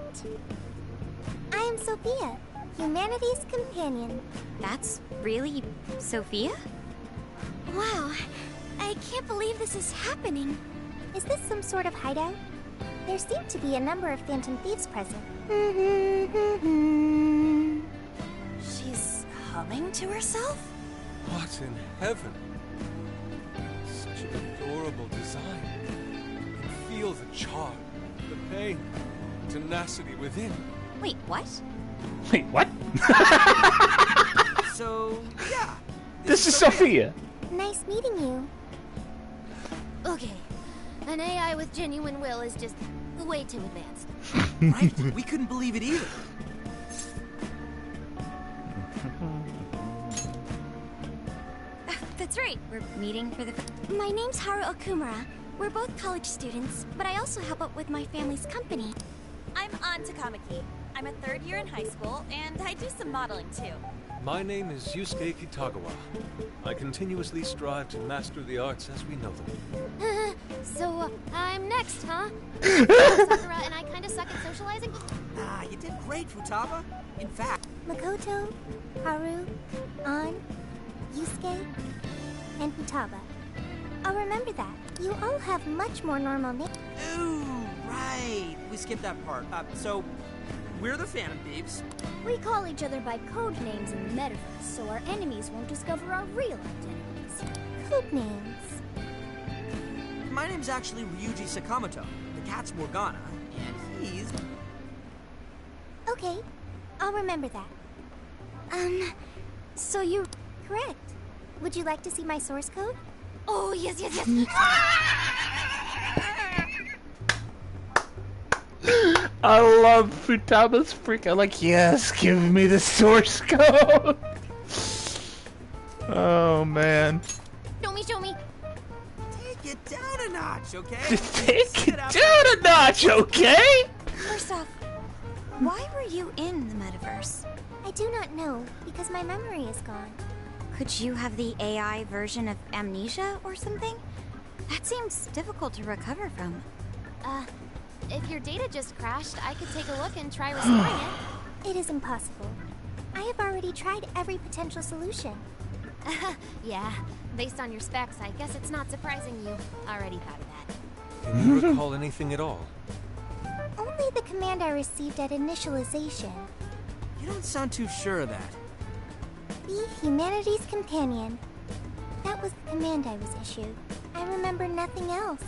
I am Sophia, humanity's companion. That's really Sophia? Wow, I can't believe this is happening. Is this some sort of hideout? There seem to be a number of Phantom Thieves present. She's humming to herself? What in heaven? Such an adorable design. You can feel the charm, the pain, tenacity within. Wait, what? Wait, what? So, yeah. This is Sophia. Nice meeting you. Okay. An AI with genuine will is just way too advanced. Right? We couldn't believe it either. That's right. We're meeting for the... My name's Haru Okumura. We're both college students, but I also help out with my family's company. I'm An Takamaki. I'm a third year in high school, and I do some modeling too. My name is Yusuke Kitagawa. I continuously strive to master the arts as we know them. So, I'm next, huh? Sakura and I kind of suck at socializing. Nah, you did great, Futaba. In fact... Makoto, Haru, An, Yusuke, and Futaba. I'll remember that. You all have much more normal names. Ooh, right. We skipped that part. So, we're the Phantom Thieves. We call each other by code names in the metaverse, so our enemies won't discover our real identities. Code names. My name's actually Ryuji Sakamoto. The cat's Morgana, and he's... Okay, I'll remember that. So you're correct. Would you like to see my source code? Oh, yes. I love Futaba's freak. I'm like, yes, give me the source code. Oh, man. Show me. Take it down a notch, okay? Take it down a notch, okay? First off, why were you in the metaverse? I do not know, because my memory is gone. Could you have the AI version of amnesia or something? That seems difficult to recover from. If your data just crashed, I could take a look and try restoring it. It is impossible. I have already tried every potential solution. Yeah, based on your specs, I guess it's not surprising you already thought of that. Can you recall anything at all? Only the command I received at initialization. You don't sound too sure of that. Be humanity's companion. That was the command I was issued. I remember nothing else.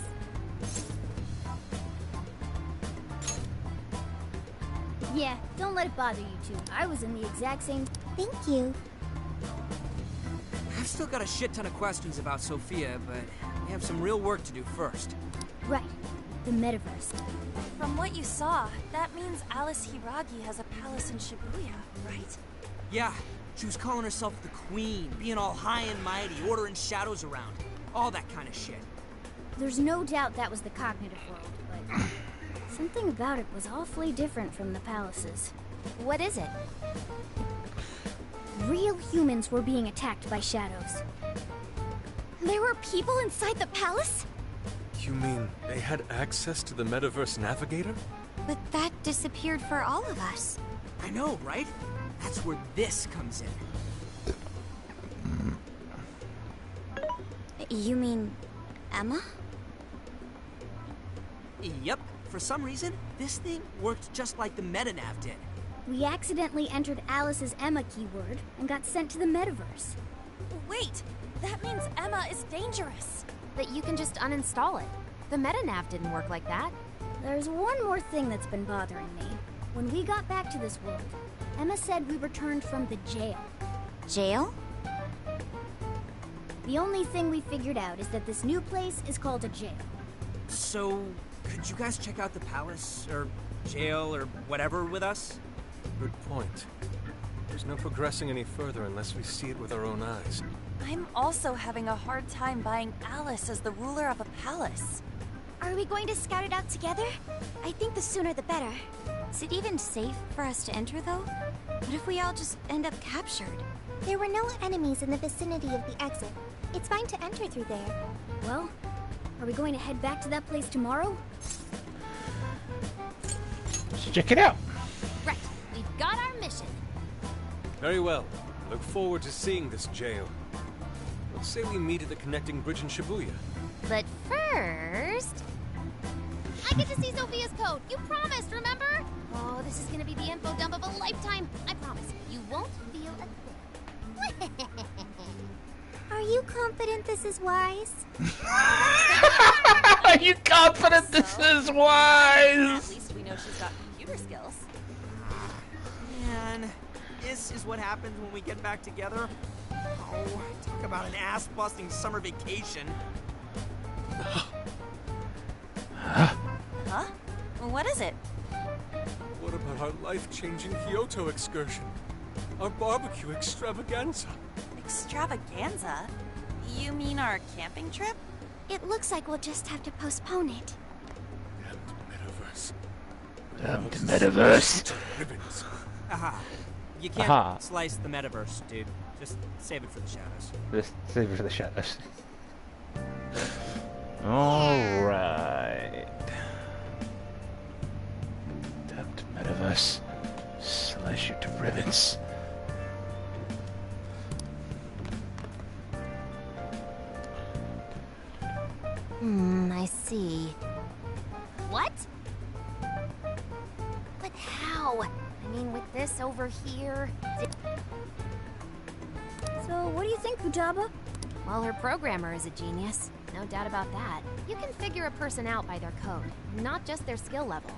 Yeah, don't let it bother you two. I was in the exact same... Thank you. I've still got a shit ton of questions about Sophia, but we have some real work to do first. Right. The metaverse. From what you saw, that means Alice Hiragi has a palace in Shibuya, right? Yeah, she was calling herself the Queen, being all high and mighty, ordering shadows around. All that kind of shit. There's no doubt that was the cognitive world, but... something about it was awfully different from the palaces. What is it? Real humans were being attacked by shadows. There were people inside the palace? You mean they had access to the Metaverse Navigator? But that disappeared for all of us. I know, right? That's where this comes in. You mean Emma? Yep. For some reason, this thing worked just like the MetaNav did. We accidentally entered Alice's Emma keyword and got sent to the metaverse. Wait, that means Emma is dangerous. But you can just uninstall it. The MetaNav didn't work like that. There's one more thing that's been bothering me. When we got back to this world, Emma said we returned from the jail. Jail? The only thing we figured out is that this new place is called a jail. So, could you guys check out the palace, or jail, or whatever with us? Good point. There's no progressing any further unless we see it with our own eyes. I'm also having a hard time buying Alice as the ruler of a palace. Are we going to scout it out together? I think the sooner the better. Is it even safe for us to enter, though? What if we all just end up captured? There were no enemies in the vicinity of the exit. It's fine to enter through there. Well, are we going to head back to that place tomorrow? Let's check it out. Right. We've got our mission. Very well. Look forward to seeing this jail. Let's say we meet at the connecting bridge in Shibuya. But first... I get to see Sophia's code. You promised, remember? Oh, this is gonna be the info dump of a lifetime. I promise. You won't feel a thing. Are you confident this is wise? Are you confident this is wise? At least we know she's got computer skills. Man, this is what happens when we get back together. Oh, talk about an ass-busting summer vacation. Huh? Well, what is it? What about our life-changing Kyoto excursion? Our barbecue extravaganza? Extravaganza? You mean our camping trip? It looks like we'll just have to postpone it. Damned metaverse. Aha. You can't slice the metaverse, dude. Just save it for the shadows. Just save it for the shadows. Alright. Damned metaverse. Slice you to ribbons. I see. What? But how? I mean, with this over here... So, what do you think, Futaba? Well, her programmer is a genius. No doubt about that. You can figure a person out by their code, not just their skill level.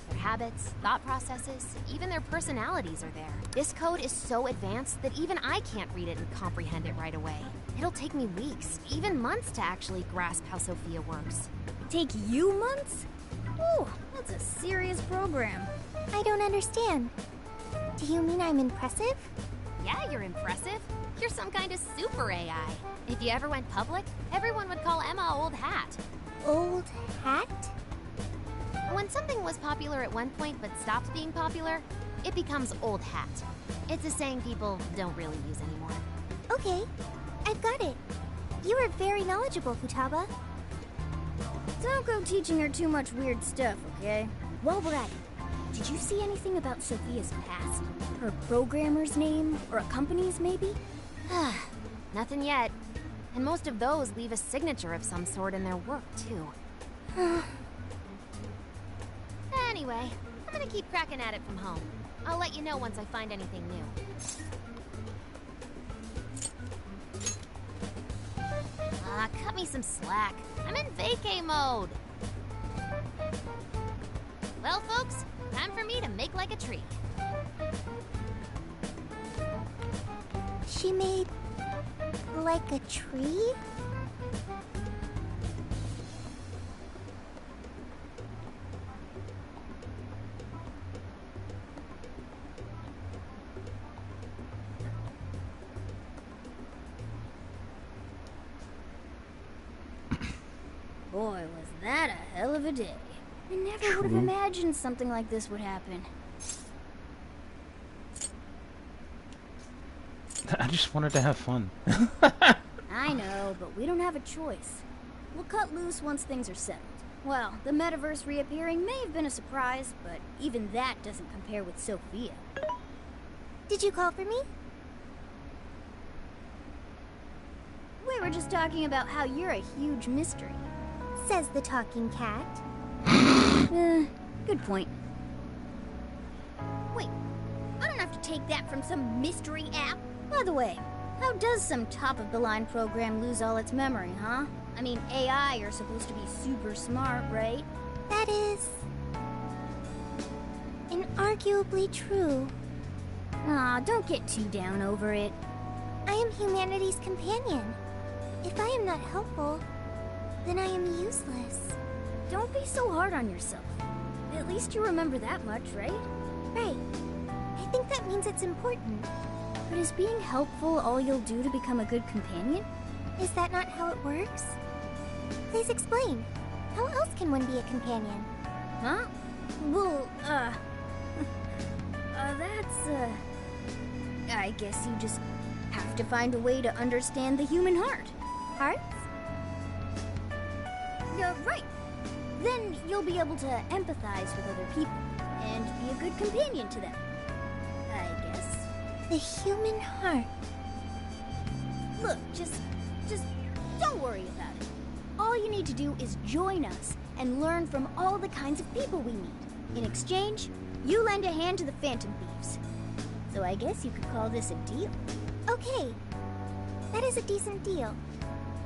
Their habits, thought processes, even their personalities are there. This code is so advanced that even I can't read it and comprehend it right away. It'll take me weeks, even months to actually grasp how Sophia works. Take you months? Ooh, that's a serious program. I don't understand. Do you mean I'm impressive? Yeah, you're impressive. You're some kind of super AI. If you ever went public, everyone would call Emma Old Hat. Old Hat? When something was popular at one point but stops being popular, it becomes Old Hat. It's a saying people don't really use anymore. Okay, I've got it. You are very knowledgeable, Futaba. Don't go teaching her too much weird stuff, okay? While we're at it, did you see anything about Sophia's past? Her programmer's name? Or a company's, maybe? Nothing yet. And most of those leave a signature of some sort in their work, too. Anyway, I'm gonna keep cracking at it from home. I'll let you know once I find anything new. Cut me some slack. I'm in vacay mode. Well, folks, time for me to make like a tree. She made... like a tree? Boy, was that a hell of a day. I never would have imagined something like this would happen. I just wanted to have fun. I know, but we don't have a choice. We'll cut loose once things are settled. Well, the metaverse reappearing may have been a surprise, but even that doesn't compare with Sophia. Did you call for me? We were just talking about how you're a huge mystery. Says the talking cat. Good point. Wait, I don't have to take that from some mystery app. By the way, how does some top-of-the-line program lose all its memory, huh? I mean, AI are supposed to be super smart, right? That is... inarguably true. Aw, don't get too down over it. I am humanity's companion. If I am not helpful, then I am useless. Don't be so hard on yourself. At least you remember that much, right? Right. I think that means it's important. But is being helpful all you'll do to become a good companion? Is that not how it works? Please explain. How else can one be a companion? Huh? Well, that's, I guess you just have to find a way to understand the human heart. Hearts? Right. Then you'll be able to empathize with other people and be a good companion to them. I guess. The human heart. Look, just don't worry about it. All you need to do is join us and learn from all the kinds of people we meet. In exchange, you lend a hand to the Phantom Thieves. So I guess you could call this a deal. Okay. That is a decent deal.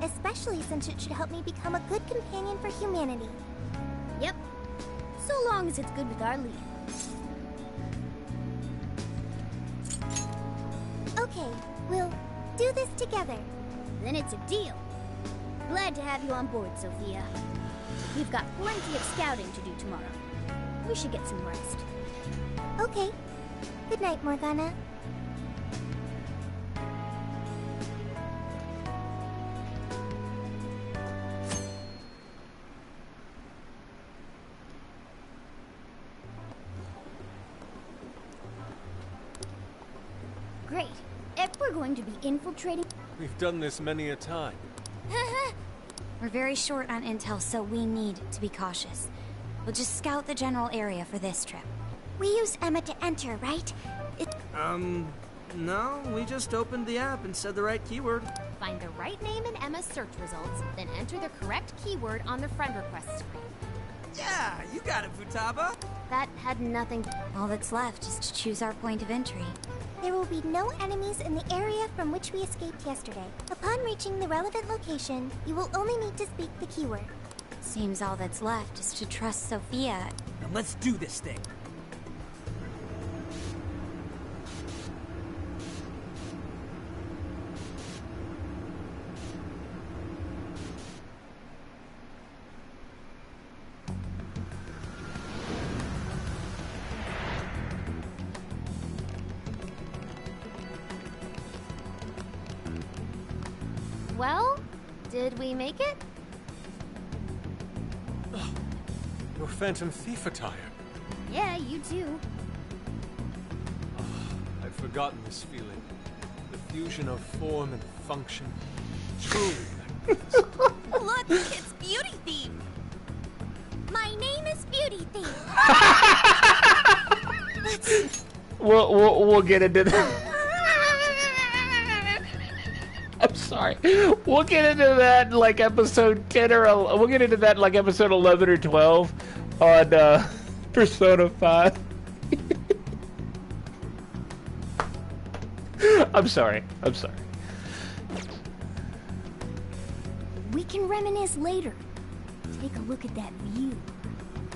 Especially since it should help me become a good companion for humanity. Yep. So long as it's good with our lead. Okay, we'll do this together. Then it's a deal. Glad to have you on board, Sophia. We've got plenty of scouting to do tomorrow. We should get some rest. Okay. Good night, Morgana. Great. If we're going to be infiltrating... We've done this many a time. We're very short on intel, so we need to be cautious. We'll just scout the general area for this trip. We used Emma to enter, right? No, we just opened the app and said the right keyword. Find the right name in Emma's search results, then enter the correct keyword on the friend request screen. Yeah, you got it, Futaba. That had nothing... All that's left is to choose our point of entry. There will be no enemies in the area from which we escaped yesterday. Upon reaching the relevant location, you will only need to speak the keyword. Seems all that's left is to trust Sophia. Now let's do this thing. Well, did we make it? Your Phantom Thief attire. Yeah, you too. I've forgotten this feeling. The fusion of form and function. Truly magnificent. Look, it's Beauty Thief. My name is Beauty Thief. We'll get into that. I'm sorry. We'll get into that in like episode 10 or we'll get into that in like episode 11 or 12 on Persona 5. I'm sorry. We can reminisce later. Take a look at that view.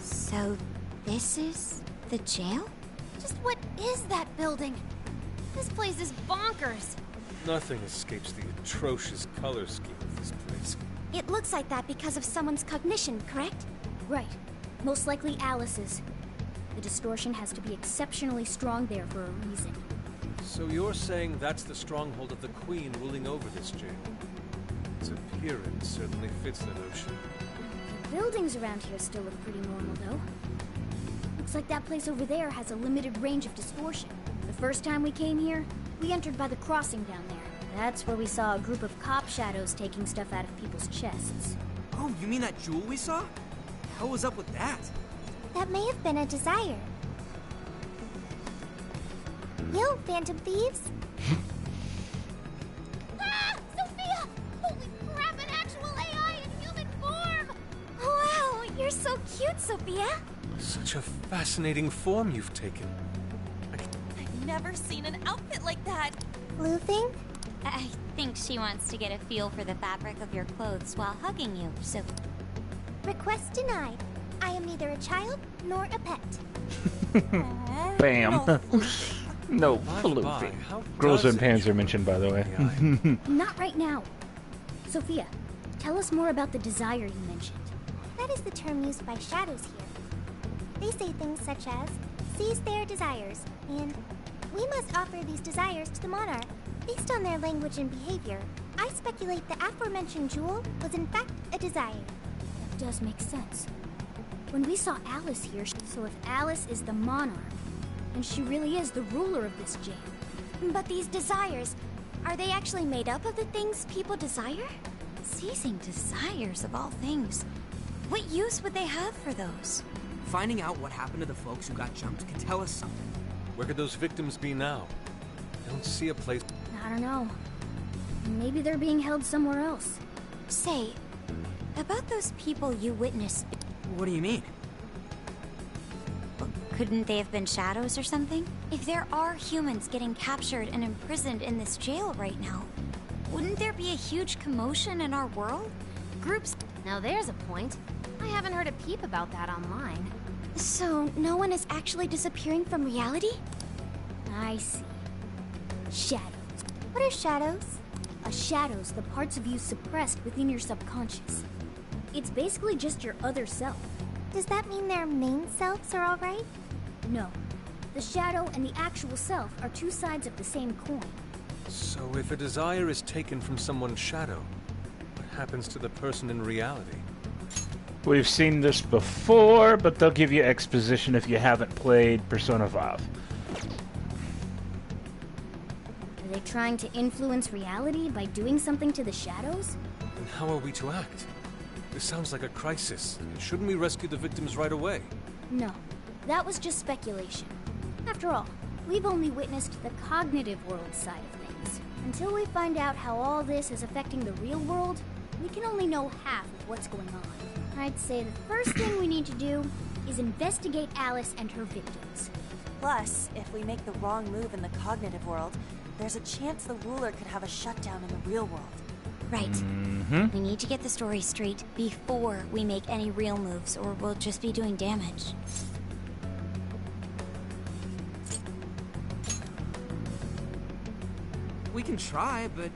So, this is the jail? Just what is that building? This place is bonkers. Nothing escapes the atrocious color scheme of this place. It looks like that because of someone's cognition, correct? Right. Most likely Alice's. The distortion has to be exceptionally strong there for a reason. So you're saying that's the stronghold of the Queen ruling over this jail? Its appearance certainly fits the notion. The buildings around here still look pretty normal, though. Looks like that place over there has a limited range of distortion. The first time we came here, we entered by the crossing down there. That's where we saw a group of cop shadows taking stuff out of people's chests. Oh, you mean that jewel we saw? The hell was up with that? That may have been a desire. Yo, Phantom Thieves! Ah! Sophia! Holy crap, an actual AI in human form! Wow, you're so cute, Sophia! Such a fascinating form you've taken. I've never seen an outfit like that. Blue thing? I think she wants to get a feel for the fabric of your clothes while hugging you, so... Request denied. I am neither a child nor a pet. Bam. No, Floofy. Girls and pants are mentioned, by the way. Not right now. Sophia, tell us more about the desire you mentioned. That is the term used by shadows here. They say things such as, seize their desires, and we must offer these desires to the monarch. Based on their language and behavior, I speculate the aforementioned jewel was in fact a desire. That does make sense. When we saw Alice here, so if Alice is the monarch, and she really is the ruler of this jail. But these desires, are they actually made up of the things people desire? Seizing desires of all things. What use would they have for those? Finding out what happened to the folks who got jumped can tell us something. Where could those victims be now? I don't see a place... I don't know. Maybe they're being held somewhere else. Say, about those people you witnessed... What do you mean? Couldn't they have been shadows or something? If there are humans getting captured and imprisoned in this jail right now, wouldn't there be a huge commotion in our world? Groups... Now there's a point. I haven't heard a peep about that online. So, no one is actually disappearing from reality? I see. Shadows. What are shadows? A shadow's the parts of you suppressed within your subconscious. It's basically just your other self. Does that mean their main selves are alright? No. The shadow and the actual self are two sides of the same coin. So if a desire is taken from someone's shadow, what happens to the person in reality? We've seen this before, but they'll give you exposition if you haven't played Persona 5. Are they trying to influence reality by doing something to the shadows? Then how are we to act? This sounds like a crisis. Shouldn't we rescue the victims right away? No. That was just speculation. After all, we've only witnessed the cognitive world side of things. Until we find out how all this is affecting the real world, we can only know half of what's going on. I'd say the first thing we need to do is investigate Alice and her victims. Plus, if we make the wrong move in the cognitive world, there's a chance the ruler could have a shutdown in the real world. Right. We need to get the story straight before we make any real moves, or we'll just be doing damage. We can try, but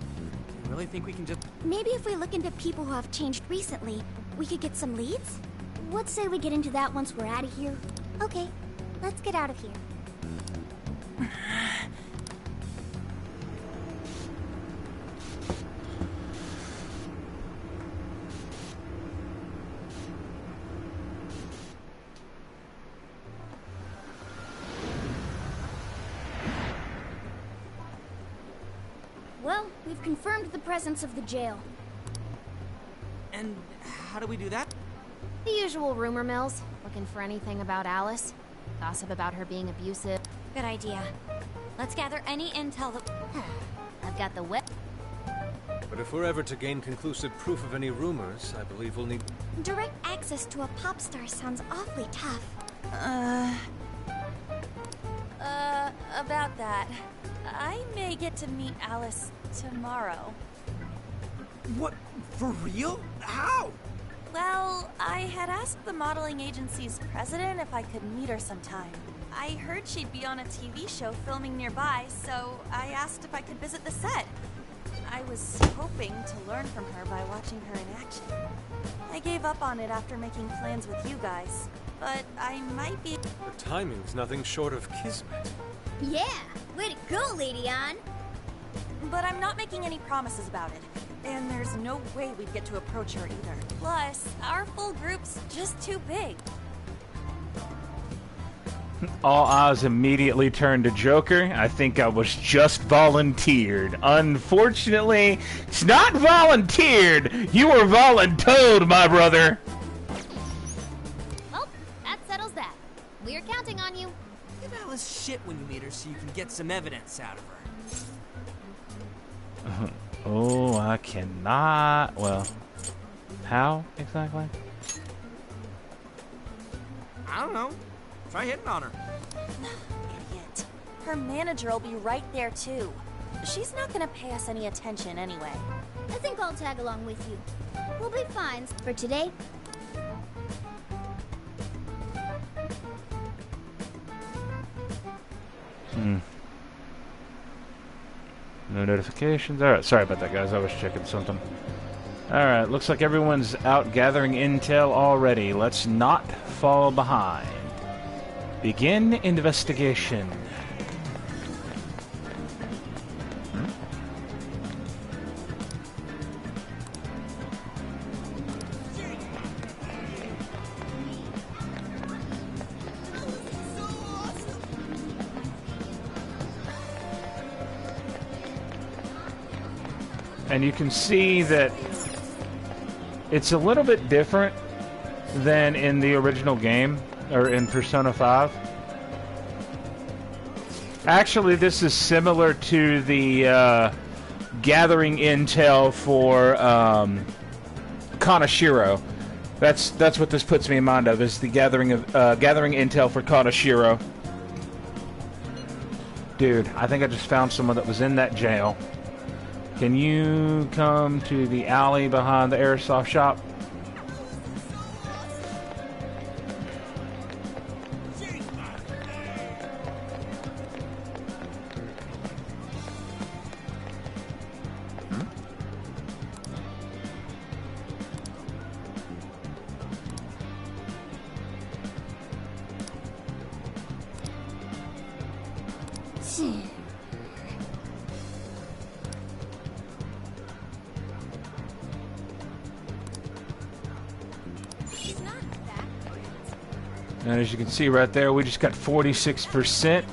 I really think we can just... Maybe if we look into people who have changed recently, we could get some leads? Let's say we get into that once we're out of here. Okay, let's get out of here. Well, we've confirmed the presence of the jail. And how do we do that? The usual rumor mills. Looking for anything about Alice. Gossip about her being abusive. Good idea. Let's gather any intel that... I've got the web. But if we're ever to gain conclusive proof of any rumors, I believe we'll need... Direct access to a pop star sounds awfully tough. About that. I may get to meet Alice tomorrow. What? For real? How? Well, I had asked the modeling agency's president if I could meet her sometime. I heard she'd be on a TV show filming nearby, so I asked if I could visit the set. I was hoping to learn from her by watching her in action. I gave up on it after making plans with you guys, but I might be... The timing's nothing short of kismet. Yeah! Way to go, Lady Ann! But I'm not making any promises about it. And there's no way we'd get to approach her either. Plus, our full group's just too big. All eyes immediately turned to Joker. I think I was just volunteered. Unfortunately, it's not volunteered. You were voluntold, my brother. Well, that settles that. We're counting on you. Give Alice shit when you meet her so you can get some evidence out of her. Oh, I cannot. Well, how exactly? I don't know. Try hitting on her. Idiot. Her manager will be right there too. She's not gonna pay us any attention anyway. I think I'll tag along with you. We'll be fine for today. No notifications. Alright, sorry about that, guys. I was checking something. Alright, looks like everyone's out gathering intel already. Let's not fall behind. Begin investigation. And you can see that it's a little bit different than in the original game, or in Persona 5. Actually, this is similar to the gathering intel for Kaneshiro. That's what this puts me in mind of, is the gathering intel for Kaneshiro. Dude, I think I just found someone that was in that jail. Can you come to the alley behind the airsoft shop? And as you can see right there, we just got 46%.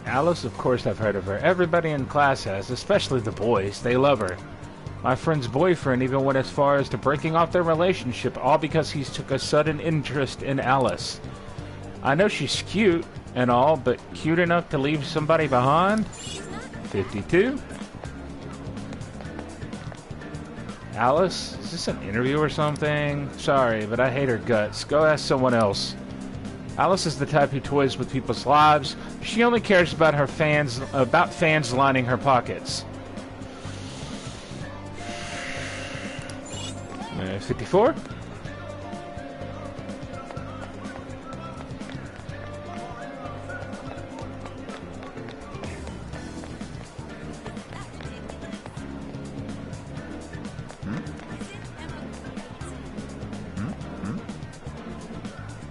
Alice, of course, I've heard of her. Everybody in class has, especially the boys. They love her. My friend's boyfriend even went as far as to breaking off their relationship, all because he took a sudden interest in Alice. I know she's cute and all, but cute enough to leave somebody behind? 52. Alice? Is this an interview or something? Sorry, but I hate her guts. Go ask someone else. Alice is the type who toys with people's lives. She only cares about her fans, fans lining her pockets. 54?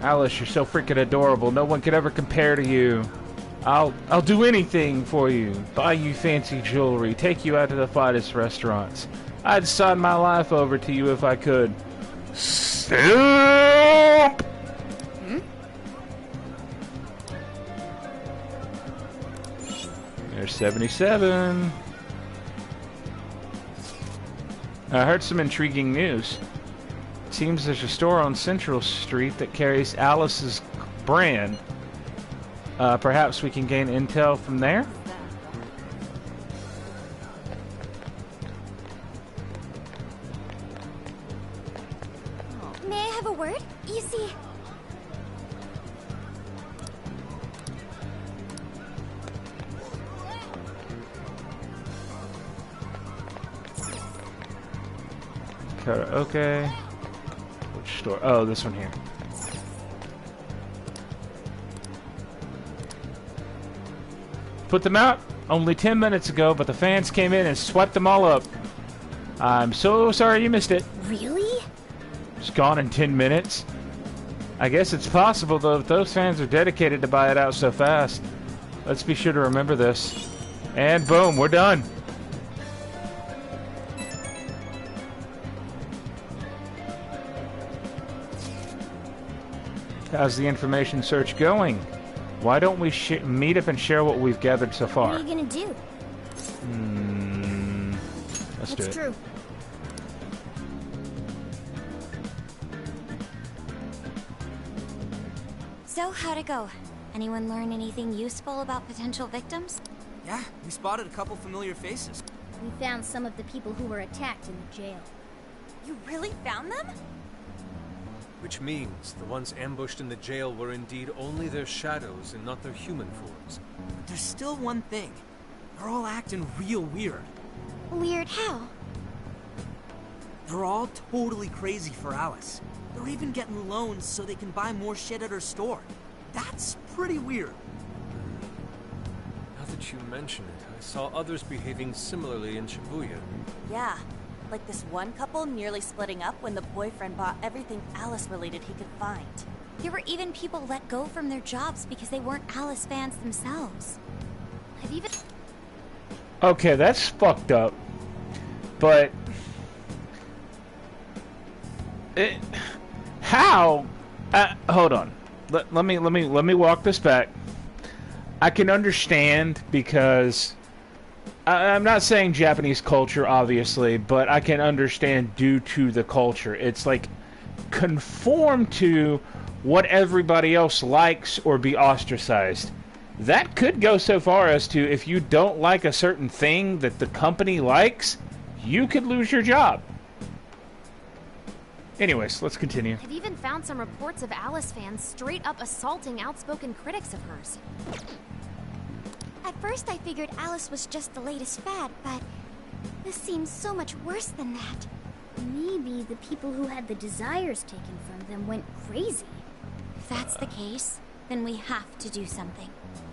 Alice, you're so freaking adorable. No one could ever compare to you. I'll do anything for you. Buy you fancy jewelry. Take you out to the finest restaurants. I'd sign my life over to you if I could. Stop! There's 77. I heard some intriguing news. Seems there's a store on Central Street that carries Alice's brand. Perhaps we can gain intel from there? May I have a word? You see... Okay. Which store? Oh, this one here. Put them out only 10 minutes ago, but the fans came in and swept them all up. I'm so sorry you missed it. Really? It's gone in 10 minutes. I guess it's possible, though, if those fans are dedicated to buy it out so fast. Let's be sure to remember this. And boom, we're done. How's the information search going? Why don't we meet up and share what we've gathered so far? What are you gonna do? Let's do it. That's true. So, how'd it go? Anyone learn anything useful about potential victims? Yeah, we spotted a couple familiar faces. We found some of the people who were attacked in the jail. You really found them? Which means the ones ambushed in the jail were indeed only their shadows and not their human forms. But there's still one thing. They're all acting real weird. Weird how? They're all totally crazy for Alice. They're even getting loans so they can buy more shit at her store. That's pretty weird. Now that you mention it, I saw others behaving similarly in Shibuya. Yeah. Like this one couple nearly splitting up when the boyfriend bought everything Alice-related he could find. There were even people let go from their jobs because they weren't Alice fans themselves. I've even... Okay, that's fucked up. But... how? Hold on. Let me walk this back. I can understand because... I'm not saying Japanese culture, obviously, but I can understand due to the culture. It's like conform to what everybody else likes or be ostracized. That could go so far as to if you don't like a certain thing that the company likes, you could lose your job. Anyways, let's continue. I've even found some reports of Alice fans straight up assaulting outspoken critics of hers. At first I figured Alice was just the latest fad, but this seems so much worse than that. Maybe the people who had the desires taken from them went crazy. If that's the case, then we have to do something.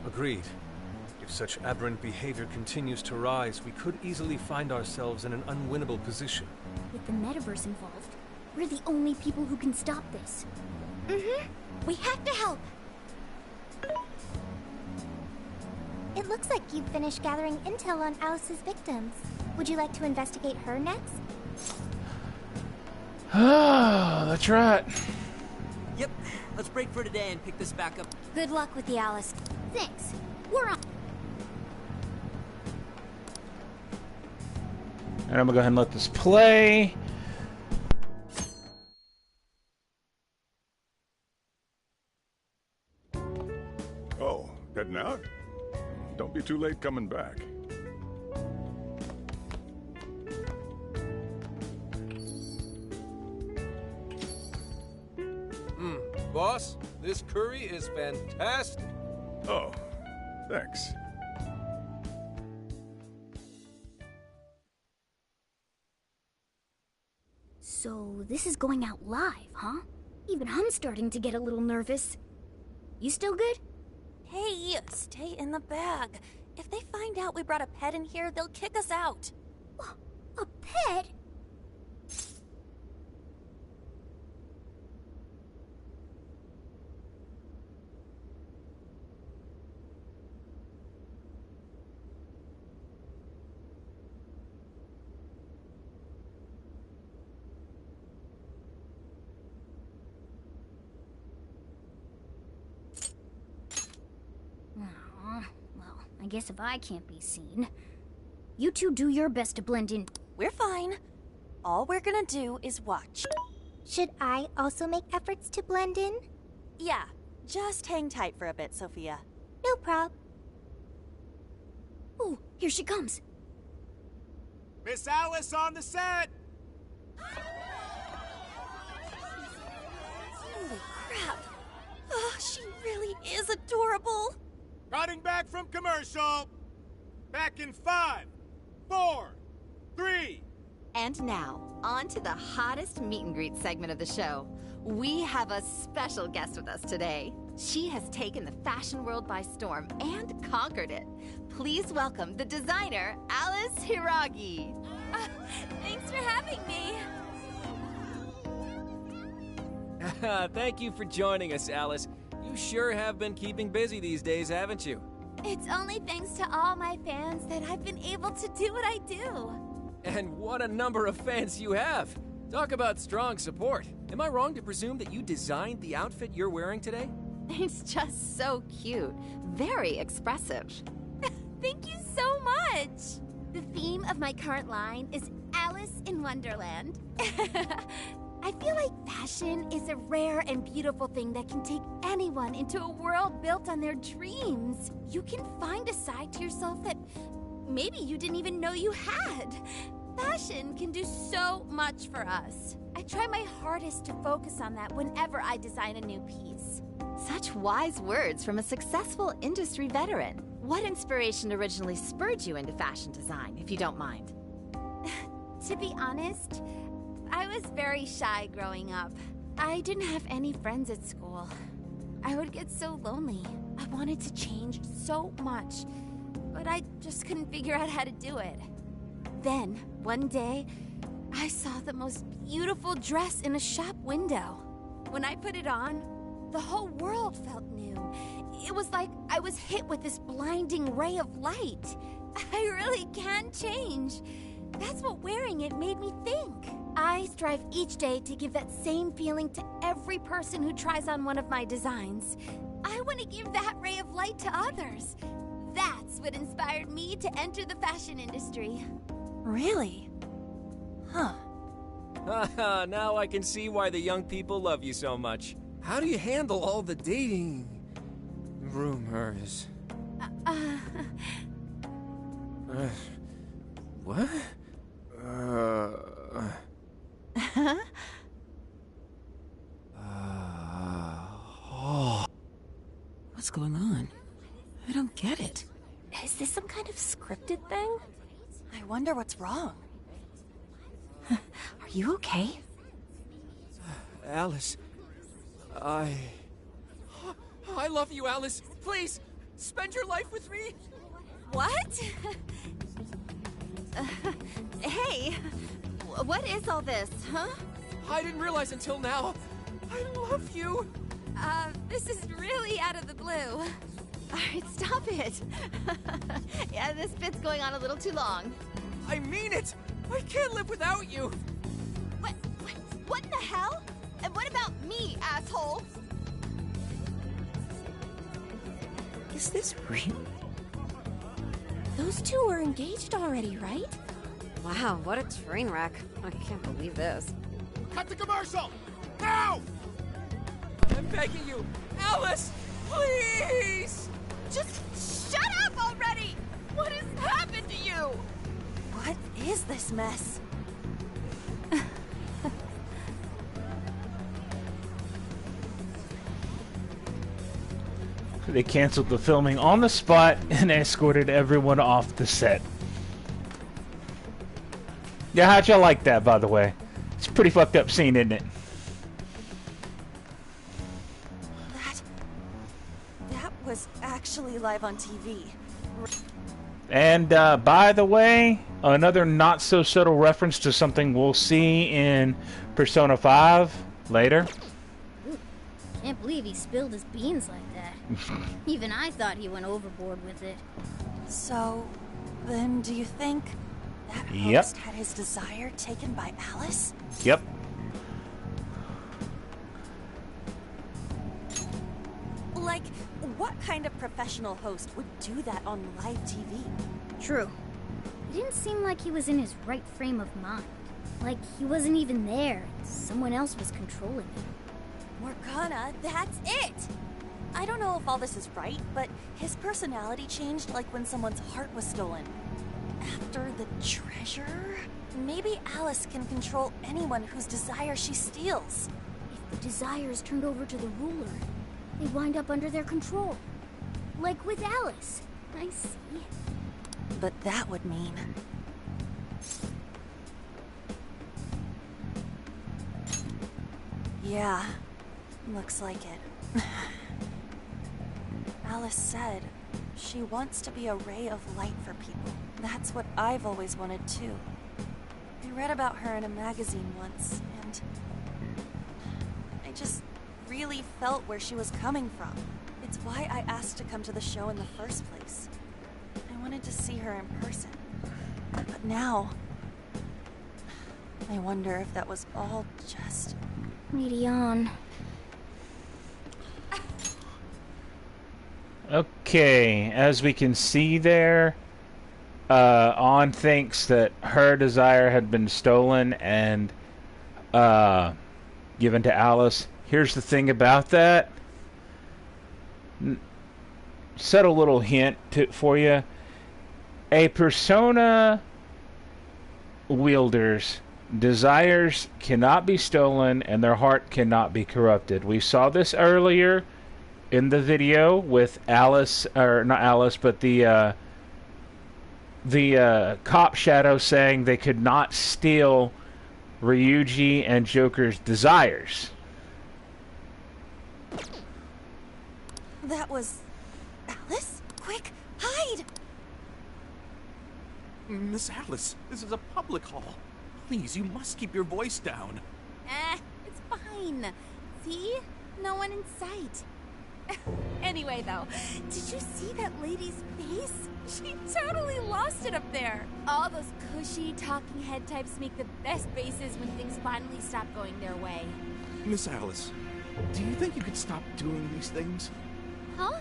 Agreed. If such aberrant behavior continues to rise, we could easily find ourselves in an unwinnable position. With the metaverse involved, we're the only people who can stop this. We have to help. It looks like you've finished gathering intel on Alice's victims. Would you like to investigate her next? Oh, that's right. Yep, let's break for today and pick this back up. Good luck with the Alice. Thanks. We're on. And I'm gonna go ahead and let this play. Oh, heading out? Don't be too late coming back. Boss, this curry is fantastic. Oh, thanks. So this is going out live, huh? Even I'm starting to get a little nervous. You still good? Hey, stay in the bag. If they find out we brought a pet in here, they'll kick us out. A pet? Well, I guess if I can't be seen, you two do your best to blend in. We're fine. All we're gonna do is watch. Should I also make efforts to blend in? Yeah, just hang tight for a bit, Sophia. No prob. Oh, here she comes. Miss Alice on the set! Holy crap. Oh, she really is adorable. Cutting back from commercial. Back in 5, 4, 3. And now, on to the hottest meet and greet segment of the show. We have a special guest with us today. She has taken the fashion world by storm and conquered it. Please welcome the designer, Alice Hiiragi. Thanks for having me. Thank you for joining us, Alice. You sure have been keeping busy these days, haven't you? It's only thanks to all my fans that I've been able to do what I do. And what a number of fans you have. Talk about strong support. Am I wrong to presume that you designed the outfit you're wearing today? It's just so cute. Very expressive. Thank you so much. The theme of my current line is Alice in Wonderland. I feel like fashion is a rare and beautiful thing that can take anyone into a world built on their dreams. You can find a side to yourself that maybe you didn't even know you had. Fashion can do so much for us. I try my hardest to focus on that whenever I design a new piece. Such wise words from a successful industry veteran. What inspiration originally spurred you into fashion design, if you don't mind? To be honest, I was very shy growing up. I didn't have any friends at school. I would get so lonely. I wanted to change so much, but I just couldn't figure out how to do it. Then, one day, I saw the most beautiful dress in a shop window. When I put it on, the whole world felt new. It was like I was hit with this blinding ray of light. I really can change. That's what wearing it made me think. I strive each day to give that same feeling to every person who tries on one of my designs. I want to give that ray of light to others. That's what inspired me to enter the fashion industry. Really? Huh. Now I can see why the young people love you so much. How do you handle all the dating rumors? What? What's going on? I don't get it. Is this some kind of scripted thing? I wonder what's wrong. Are you okay? Alice, I love you, Alice. Please, spend your life with me. What? Hey, what is all this, huh? I didn't realize until now. I love you. This is really out of the blue. All right, stop it. Yeah, this bit's going on a little too long. I mean it. I can't live without you. What in the hell? And what about me, asshole? Is this real? Those two were engaged already, right? Wow, what a train wreck. I can't believe this. Cut the commercial! Now! I'm begging you. Alice, please! Just shut up already! What has happened to you? What is this mess? They canceled the filming on the spot and escorted everyone off the set. Yeah, how'd y'all like that, by the way? It's a pretty fucked up scene, isn't it? That was actually live on TV. And by the way, another not so subtle reference to something we'll see in Persona 5 later. Ooh, can't believe he spilled his beans like that. Even I thought he went overboard with it. So, then do you think that host had his desire taken by Alice? Yep. Like, what kind of professional host would do that on live TV? True. It didn't seem like he was in his right frame of mind. Like he wasn't even there. Someone else was controlling him. Morgana, that's it! I don't know if all this is right, but his personality changed like when someone's heart was stolen. After the treasure? Maybe Alice can control anyone whose desire she steals. If the desire is turned over to the ruler, they wind up under their control. Like with Alice. I see. But that would mean... Yeah, looks like it. Alice said she wants to be a ray of light for people. That's what I've always wanted too. I read about her in a magazine once, and I just really felt where she was coming from. It's why I asked to come to the show in the first place. I wanted to see her in person. But now, I wonder if that was all just... Medion. Okay, as we can see there, Ann thinks that her desire had been stolen and given to Alice. Here's the thing about that. Subtle little hint for you. A persona wielder's desires cannot be stolen and their heart cannot be corrupted. We saw this earlier in the video with Alice, or not Alice, but the cop shadow saying they could not steal Ryuji and Joker's desires. That was... Alice? Quick, hide! Miss Alice, this is a public hall. Please, you must keep your voice down. It's fine. See? No one in sight. Anyway, though, did you see that lady's face? She totally lost it up there. All those cushy, talking head types make the best bases when things finally stop going their way. Miss Alice, do you think you could stop doing these things? Huh?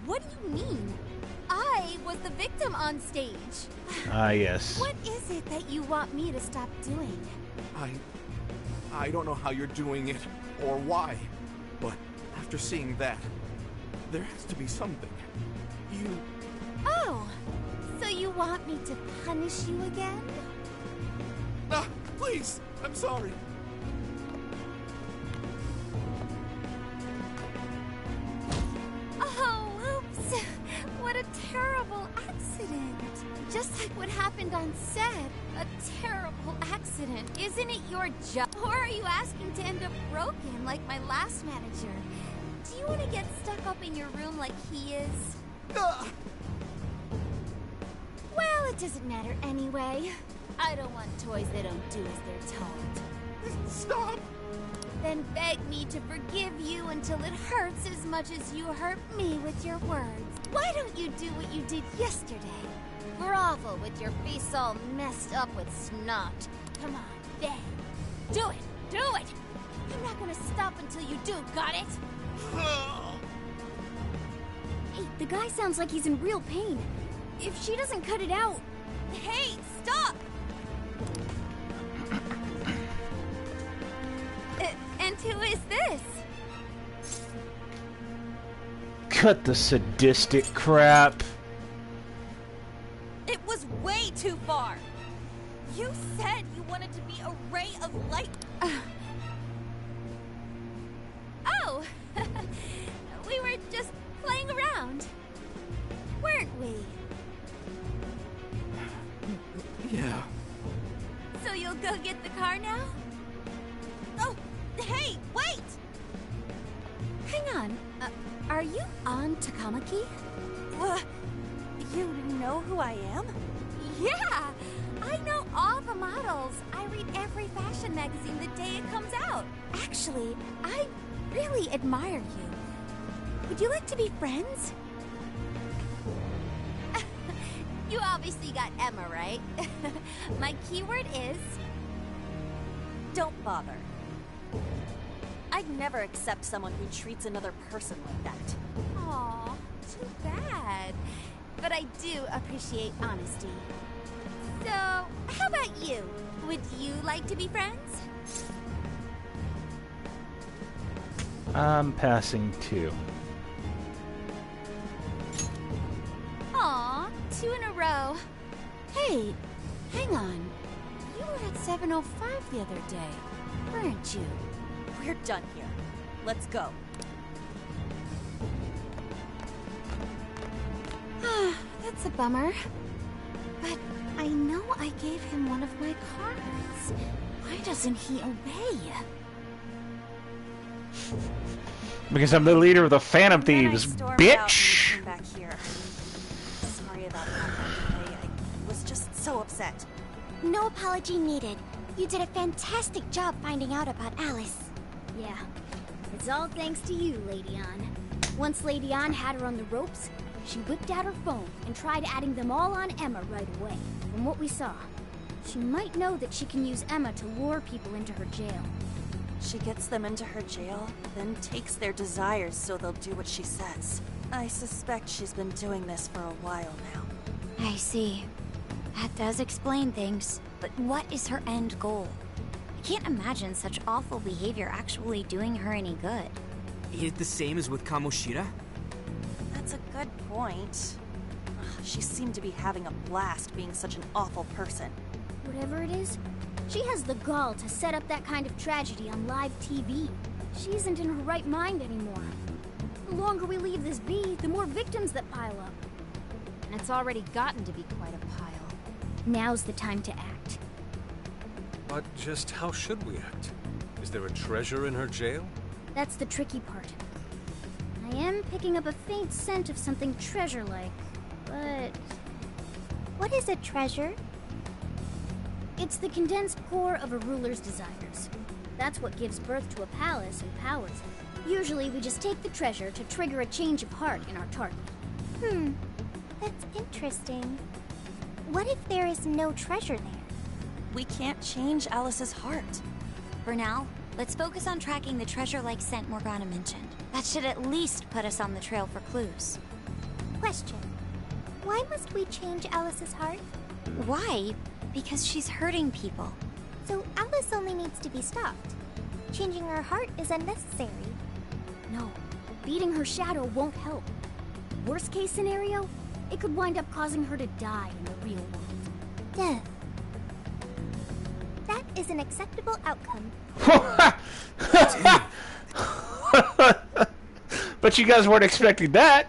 What do you mean? I was the victim on stage. Yes. What is it that you want me to stop doing? I don't know how you're doing it or why, but after seeing that, there has to be something. Oh, so you want me to punish you again? Please, I'm sorry. Oh, oops. What a terrible happened on set. A terrible accident. Isn't it your job? Or are you asking to end up broken like my last manager? Do you want to get stuck up in your room like he is? Well, it doesn't matter anyway. I don't want toys that don't do as they're told. Stop! Then beg me to forgive you until it hurts as much as you hurt me with your words. Why don't you do what you did yesterday? Grovel with your face all messed up with snot. Come on, beg. Do it! Do it! I'm not gonna stop until you do, got it? Hey, the guy sounds like he's in real pain. If she doesn't cut it out... Hey, stop! And who is this? Cut the sadistic crap. It was way too far. You said you wanted to be a ray of light. Oh! We were just playing around. Weren't we? Yeah. So you'll go get the car now? Oh, hey, wait! Hang on. Are you on Takamaki? You know who I am? Yeah! I know all the models. I read every fashion magazine the day it comes out. Actually, I really admire you. Would you like to be friends? You obviously got Emma, right? My keyword is... Don't bother. I'd never accept someone who treats another person like that. Aw, too bad. But I do appreciate honesty. So, how about you? Would you like to be friends? I'm passing 2. Aw, 2 in a row. Hey, hang on. You were at 7:05 the other day, weren't you? We're done here. Let's go. That's a bummer. But I know I gave him one of my cards. Why doesn't he obey? Because I'm the leader of the Phantom Thieves, bitch! Back here. Sorry about that. I was just so upset. No apology needed. You did a fantastic job finding out about Alice. Yeah. It's all thanks to you, Lady Ann. Once Lady Ann had her on the ropes, she whipped out her phone and tried adding them all on Emma right away. From what we saw, she might know that she can use Emma to lure people into her jail. She gets them into her jail, then takes their desires so they'll do what she says. I suspect she's been doing this for a while now. I see. That does explain things. But what is her end goal? I can't imagine such awful behavior actually doing her any good. Ain't it the same as with Kamoshida? That's a good point. She seemed to be having a blast being such an awful person. Whatever it is, she has the gall to set up that kind of tragedy on live TV. She isn't in her right mind anymore. The longer we leave this be, the more victims that pile up. And it's already gotten to be quite a pile. Now's the time to act. But just how should we act? Is there a treasure in her jail? That's the tricky part. I am picking up a faint scent of something treasure-like, but... What is a treasure? It's the condensed core of a ruler's desires. That's what gives birth to a palace and powers it. Usually we just take the treasure to trigger a change of heart in our target. That's interesting. What if there is no treasure there? We can't change Alice's heart. For now, let's focus on tracking the treasure-like scent Morgana mentioned. That should at least put us on the trail for clues. Question. Why must we change Alice's heart? Why? Because she's hurting people. So Alice only needs to be stopped. Changing her heart is unnecessary. No, beating her shadow won't help. Worst case scenario, it could wind up causing her to die in the real world. Death. That is an acceptable outcome. But you guys weren't expecting that.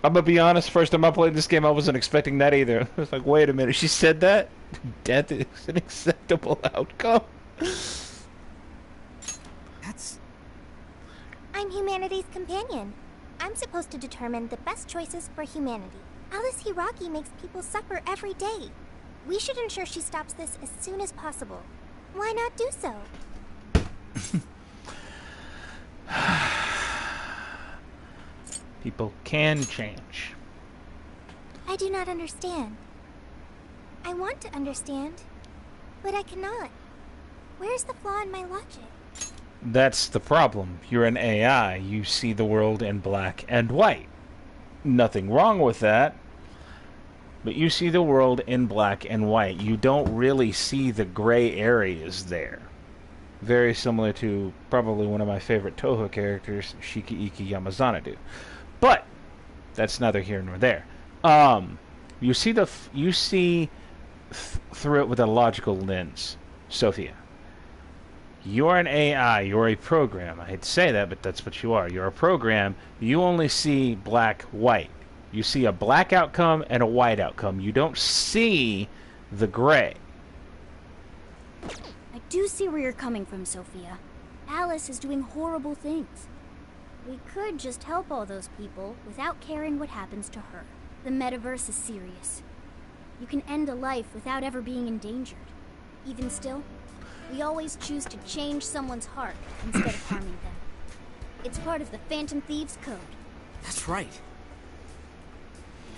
I'm gonna be honest, first time I played this game, I wasn't expecting that either. I was like, wait a minute, she said that? Death is an acceptable outcome? I'm humanity's companion. I'm supposed to determine the best choices for humanity. Alice Hiraki makes people suffer every day. We should ensure she stops this as soon as possible. Why not do so? People can change. I do not understand. I want to understand, but I cannot. Where's the flaw in my logic? That's the problem. You're an AI. You see the world in black and white. Nothing wrong with that. But you see the world in black and white. You don't really see the gray areas there. Very similar to probably one of my favorite Touhou characters, Shiki-Iki Yamazana. But that's neither here nor there. You see through it with a logical lens, Sophia. You're an AI. You're a program. I hate to say that, but that's what you are. You're a program. You only see black, white. You see a black outcome and a white outcome. You don't see the gray. I do see where you're coming from, Sophia. Alice is doing horrible things. We could just help all those people without caring what happens to her. The metaverse is serious. You can end a life without ever being endangered. Even still, we always choose to change someone's heart instead of harming them. It's part of the Phantom Thieves Code. That's right.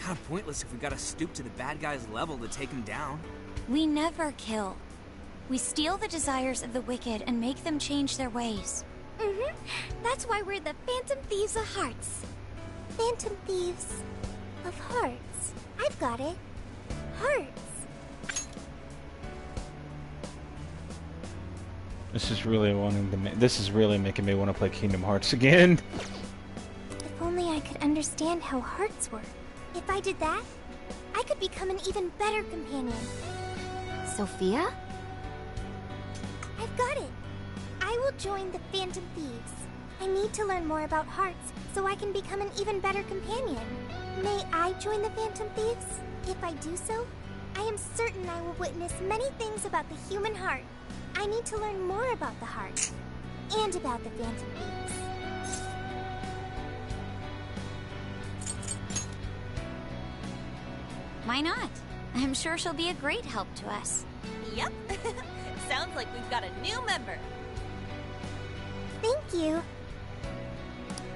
Kinda pointless if we gotta stoop to the bad guy's level to take him down. We never kill. We steal the desires of the wicked and make them change their ways. That's why we're the Phantom Thieves of Hearts. Phantom Thieves of Hearts. I've got it. Hearts. This is really making me want to play Kingdom Hearts again. If only I could understand how hearts work. If I did that, I could become an even better companion. Sophia? I've got it. I will join the Phantom Thieves. I need to learn more about hearts so I can become an even better companion. May I join the Phantom Thieves? If I do so, I am certain I will witness many things about the human heart. I need to learn more about the heart and about the Phantom Thieves. Why not? I'm sure she'll be a great help to us. Yep. Sounds like we've got a new member. Thank you.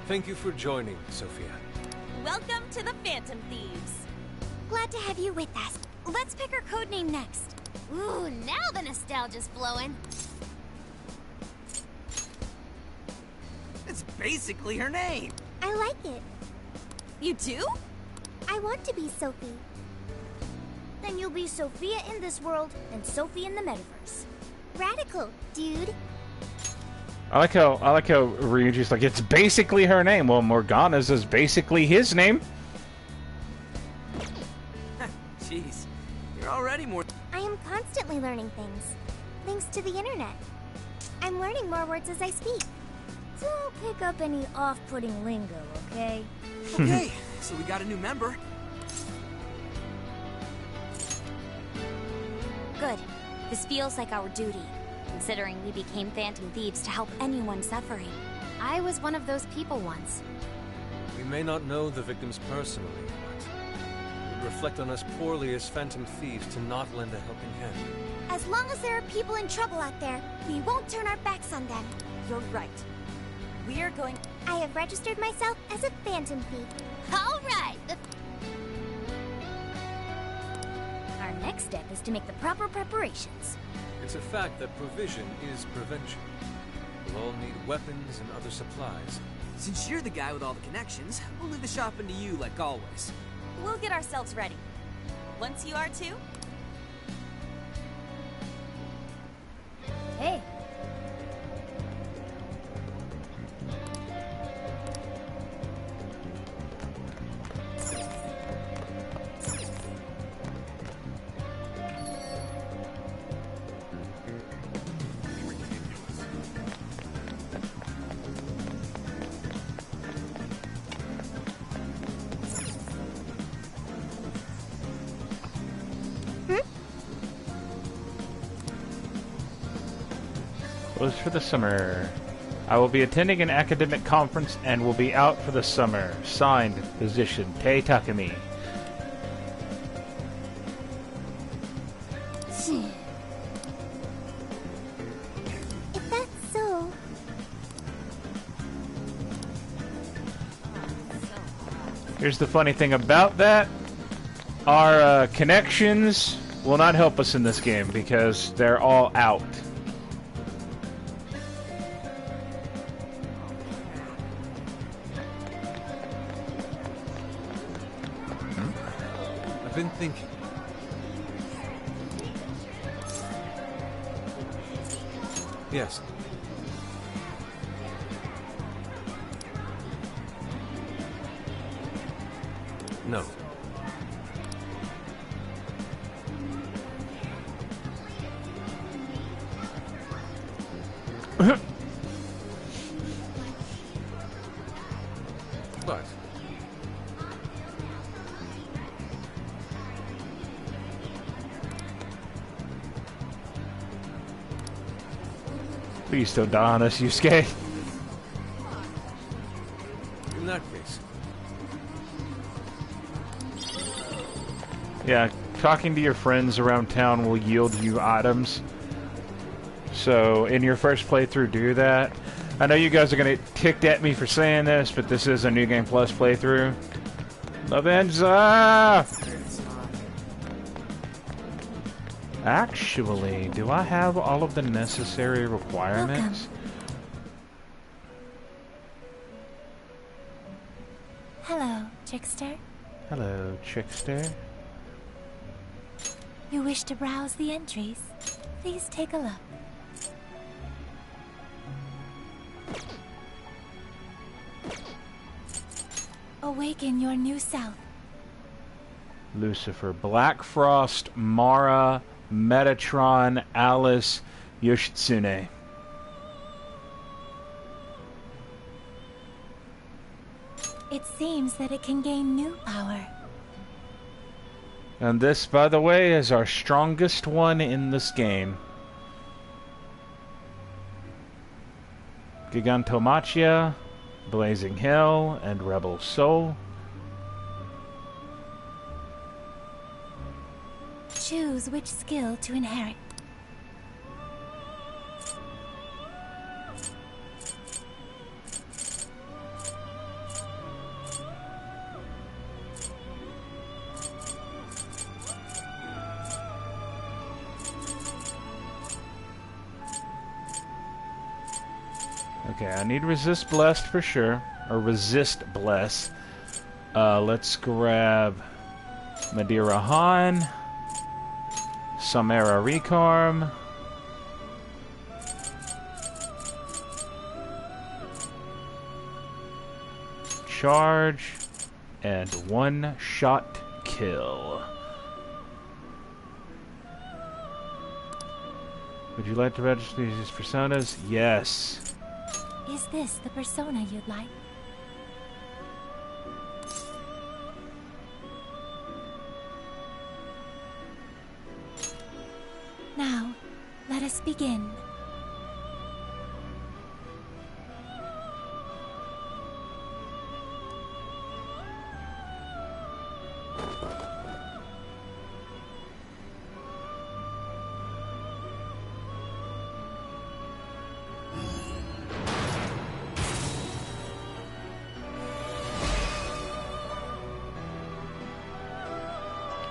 Thank you for joining, Sophia. Welcome to the Phantom Thieves. Glad to have you with us. Let's pick our codename next. Ooh, now the nostalgia's flowing. It's basically her name. I like it. You do? I want to be Sophie. Then you'll be Sophia in this world and Sophie in the metaverse. Radical, dude. I like how Ryuji's like, it's basically her name. Well, Morgana's is basically his name. Jeez, you're already more. I am constantly learning things, thanks to the internet. I'm learning more words as I speak. Don't pick up any off-putting lingo, okay? Okay, so we got a new member. Good. This feels like our duty, considering we became Phantom Thieves to help anyone suffering. I was one of those people once. We may not know the victims personally, but it would reflect on us poorly as Phantom Thieves to not lend a helping hand. As long as there are people in trouble out there, we won't turn our backs on them. You're right. We're going... I have registered myself as a Phantom Thief. All right. Our next step is to make the proper preparations. It's a fact that provision is prevention. We'll all need weapons and other supplies. Since you're the guy with all the connections, we'll leave the shopping to you like always. We'll get ourselves ready. Once you are too. Hey. Closed for the summer. I will be attending an academic conference and will be out for the summer. Signed, physician Tei Takumi. If that's so... Here's the funny thing about that. Our connections will not help us in this game because they're all out. I've been thinking. Yes. No. But Please don't die on us, Yusuke. in that case, Yeah, talking to your friends around town will yield you items. So, in your first playthrough, do that. I know you guys are going to get ticked at me for saying this, but this is a New Game Plus playthrough. Lavenza! Actually, do I have all of the necessary requirements? Hello, Trickster. Hello, Trickster. You wish to browse the entries? Please take a look. Awaken your new self. Lucifer, Black Frost, Mara, Metatron, Alice, Yoshitsune. It seems that it can gain new power. And this, by the way, is our strongest one in this game. Gigantomachia, Blazing Hell, and Rebel Soul. Choose which skill to inherit. Okay, I need Resist Blessed for sure. Or Resist Bless. Let's grab Madeira Han. Samara Recarm. Charge. And one-shot kill. Would you like to register these personas? Yes. Is this the persona you'd like? Now, let us begin.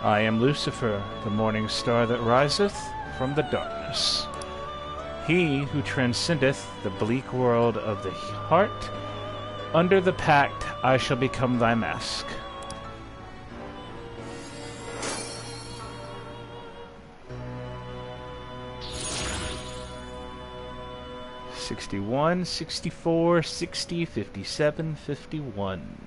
I am Lucifer, the morning star that riseth from the darkness. He who transcendeth the bleak world of the heart, under the pact I shall become thy mask. "61, 64, 60, 57, 51.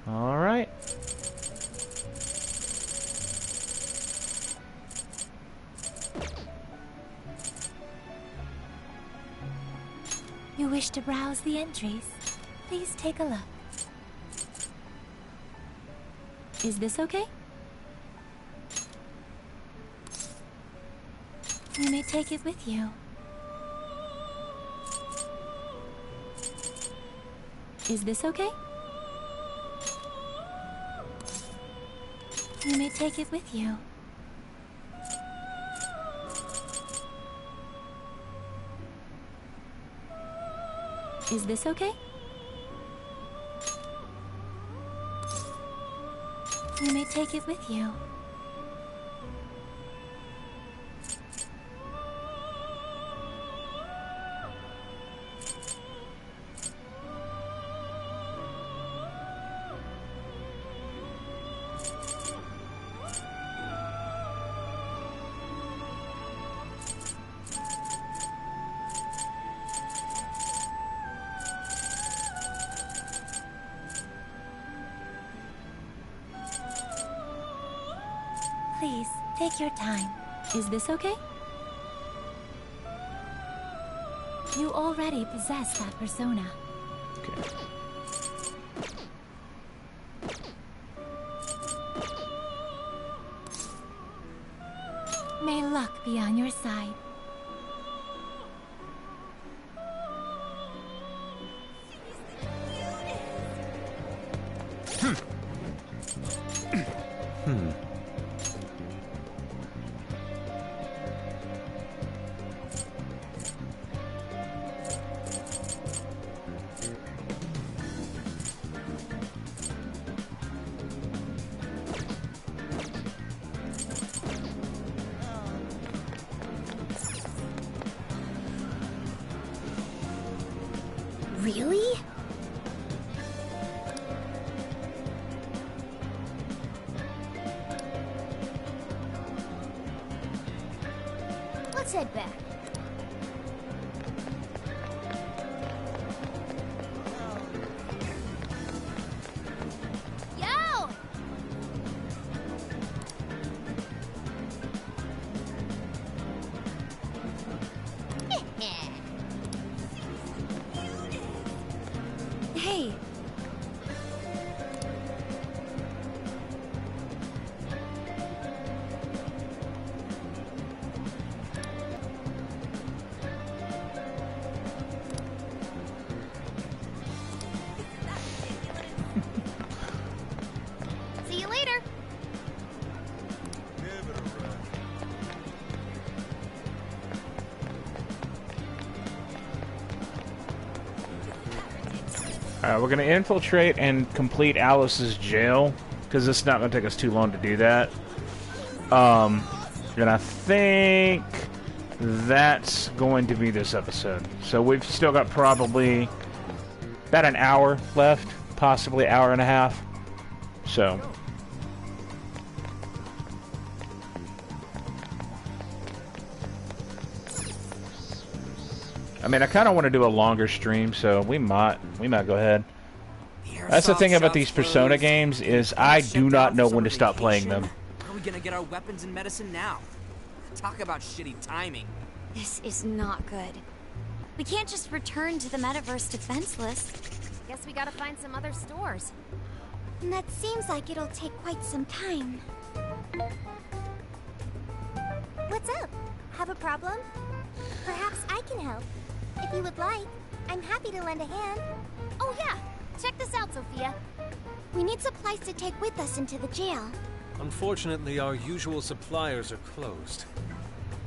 All right. You wish to browse the entries? Please take a look. Is this okay? You may take it with you. Is this okay? You may take it with you. Is this okay? You may take it with you. Please, take your time. Is this okay? You already possess that persona. Okay. May luck be on your side. Really? Let's head back. Yo! Hey! See you later. Alright, we're gonna infiltrate and complete Alice's jail, because it's not gonna take us too long to do that. And I think that's going to be this episode. So we've still got probably about an hour left, possibly hour and a half. So I mean, I kind of want to do a longer stream, so we might go ahead. That's the thing about these Persona games is I do not know when to stop playing them. How are we gonna get our weapons and medicine now? Talk about shitty timing. This is not good. We can't just return to the metaverse defenseless. Guess we gotta find some other stores. And that seems like it'll take quite some time. What's up? Have a problem? Perhaps I can help. If you would like, I'm happy to lend a hand. Oh yeah, check this out, Sophia. We need supplies to take with us into the jail. Unfortunately, our usual suppliers are closed.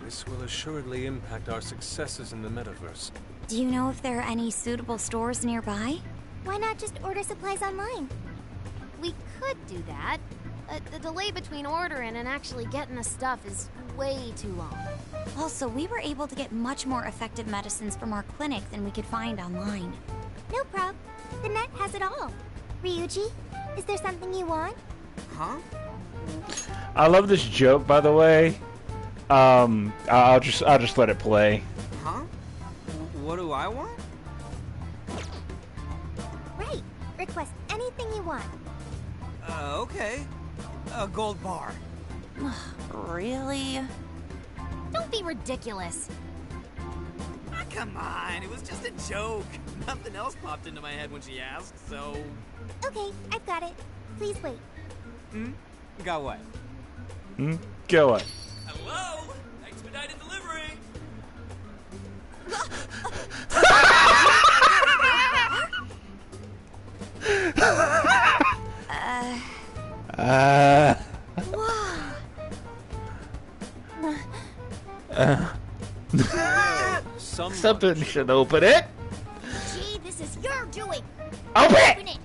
This will assuredly impact our successes in the metaverse. Do you know if there are any suitable stores nearby? Why not just order supplies online? We could do that. The delay between ordering and actually getting the stuff is way too long. Also, we were able to get much more effective medicines from our clinic than we could find online. No prob. The net has it all. Ryuji, is there something you want? Huh? I love this joke, by the way. I'll just let it play. Huh? What do I want? Right. Request anything you want. Okay. A gold bar. Really? Don't be ridiculous. Ah, come on, it was just a joke. Nothing else popped into my head when she asked, so... Okay, I've got it. Please wait. Got what? Go on. Hello? Expedited delivery! Something should open it. Gee, this is your doing. Open it!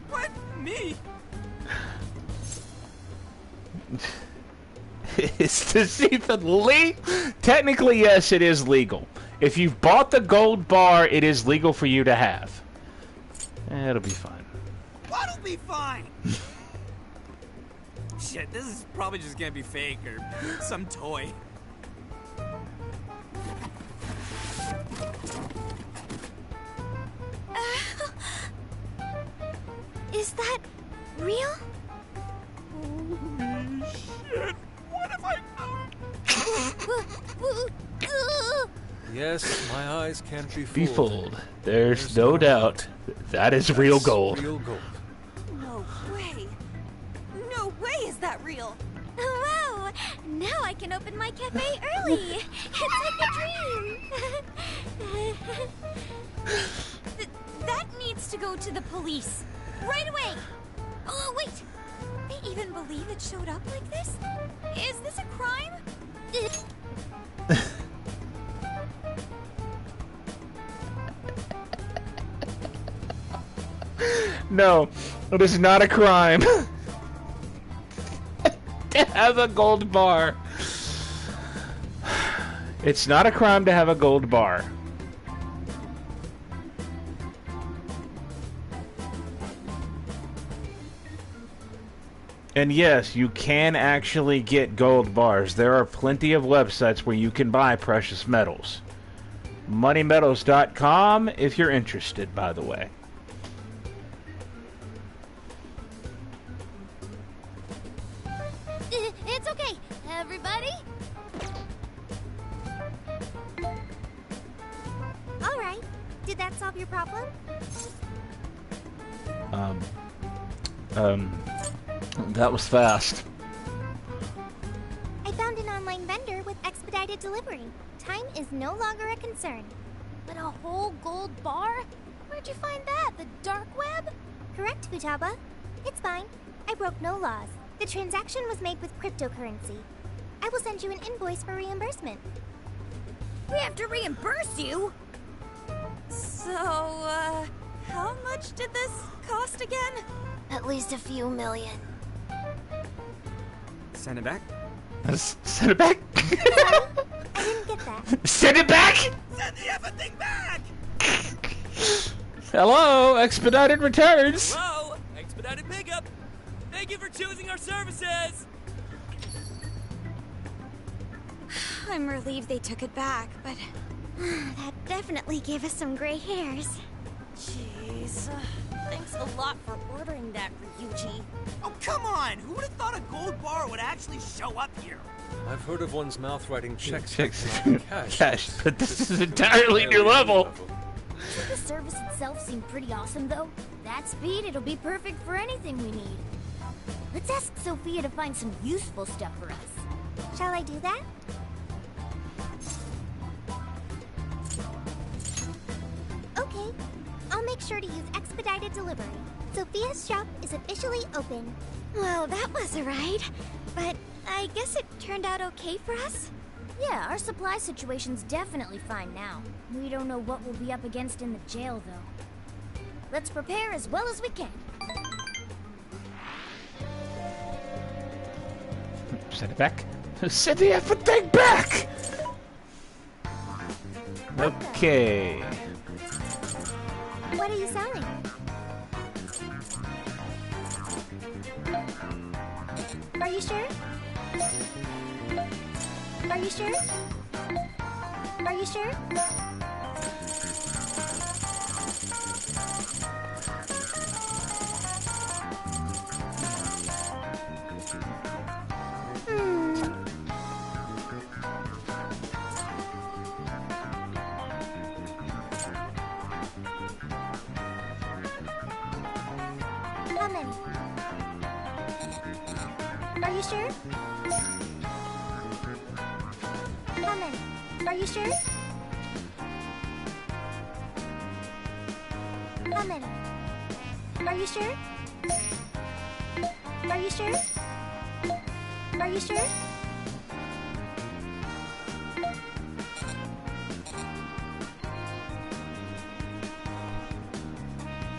What? Me? Is this even legal? Technically, yes, it is legal. If you've bought the gold bar, it is legal for you to have. It'll be fine. What'll be fine? Shit, this is probably just gonna be fake or some toy. Is that real? Holy shit, what have I done? Yes, my eyes can't be fooled. Be fooled. There's no doubt that is real gold. Real gold. No way. No way is that real. Wow! Now I can open my cafe early. It's like a dream. That needs to go to the police. Right away! Oh, wait! They even believe it showed up like this? Is this a crime? No, it is not a crime to have a gold bar. It's not a crime to have a gold bar. And yes, you can actually get gold bars. There are plenty of websites where you can buy precious metals. Moneymetals.com if you're interested, by the way. It's okay, everybody. All right. Did that solve your problem? That was fast. I found an online vendor with expedited delivery. Time is no longer a concern. But a whole gold bar? Where'd you find that? The dark web? Correct, Futaba. It's fine. I broke no laws. The transaction was made with cryptocurrency. I will send you an invoice for reimbursement. We have to reimburse you? So, how much did this cost again? At least a few million. Send it back? Send it back? I didn't get that. Send it back? Send the effing thing back! Hello, expedited returns. Hello, expedited pickup. Thank you for choosing our services. I'm relieved they took it back, but That definitely gave us some gray hairs. Jeez. Thanks a lot for ordering that, Ryuji. Oh, come on! Who would have thought a gold bar would actually show up here? I've heard of one's mouth writing checks. Cash, but this is entirely new level. Doesn't the service itself seem pretty awesome, though? That speed, it'll be perfect for anything we need. Let's ask Sophia to find some useful stuff for us. Shall I do that? Okay. I'll make sure to use expedited delivery. Sophia's shop is officially open. well, that was a ride. But I guess it turned out okay for us? Yeah, our supply situation's definitely fine now. We don't know what we'll be up against in the jail, though. Let's prepare as well as we can. Send it back. Send the effing thing back! Okay. What are you selling? Are you sure? Are you sure? Are you sure? How many? Are you sure? How many? Are you sure? How many? Are you sure? Are you sure? Are you sure?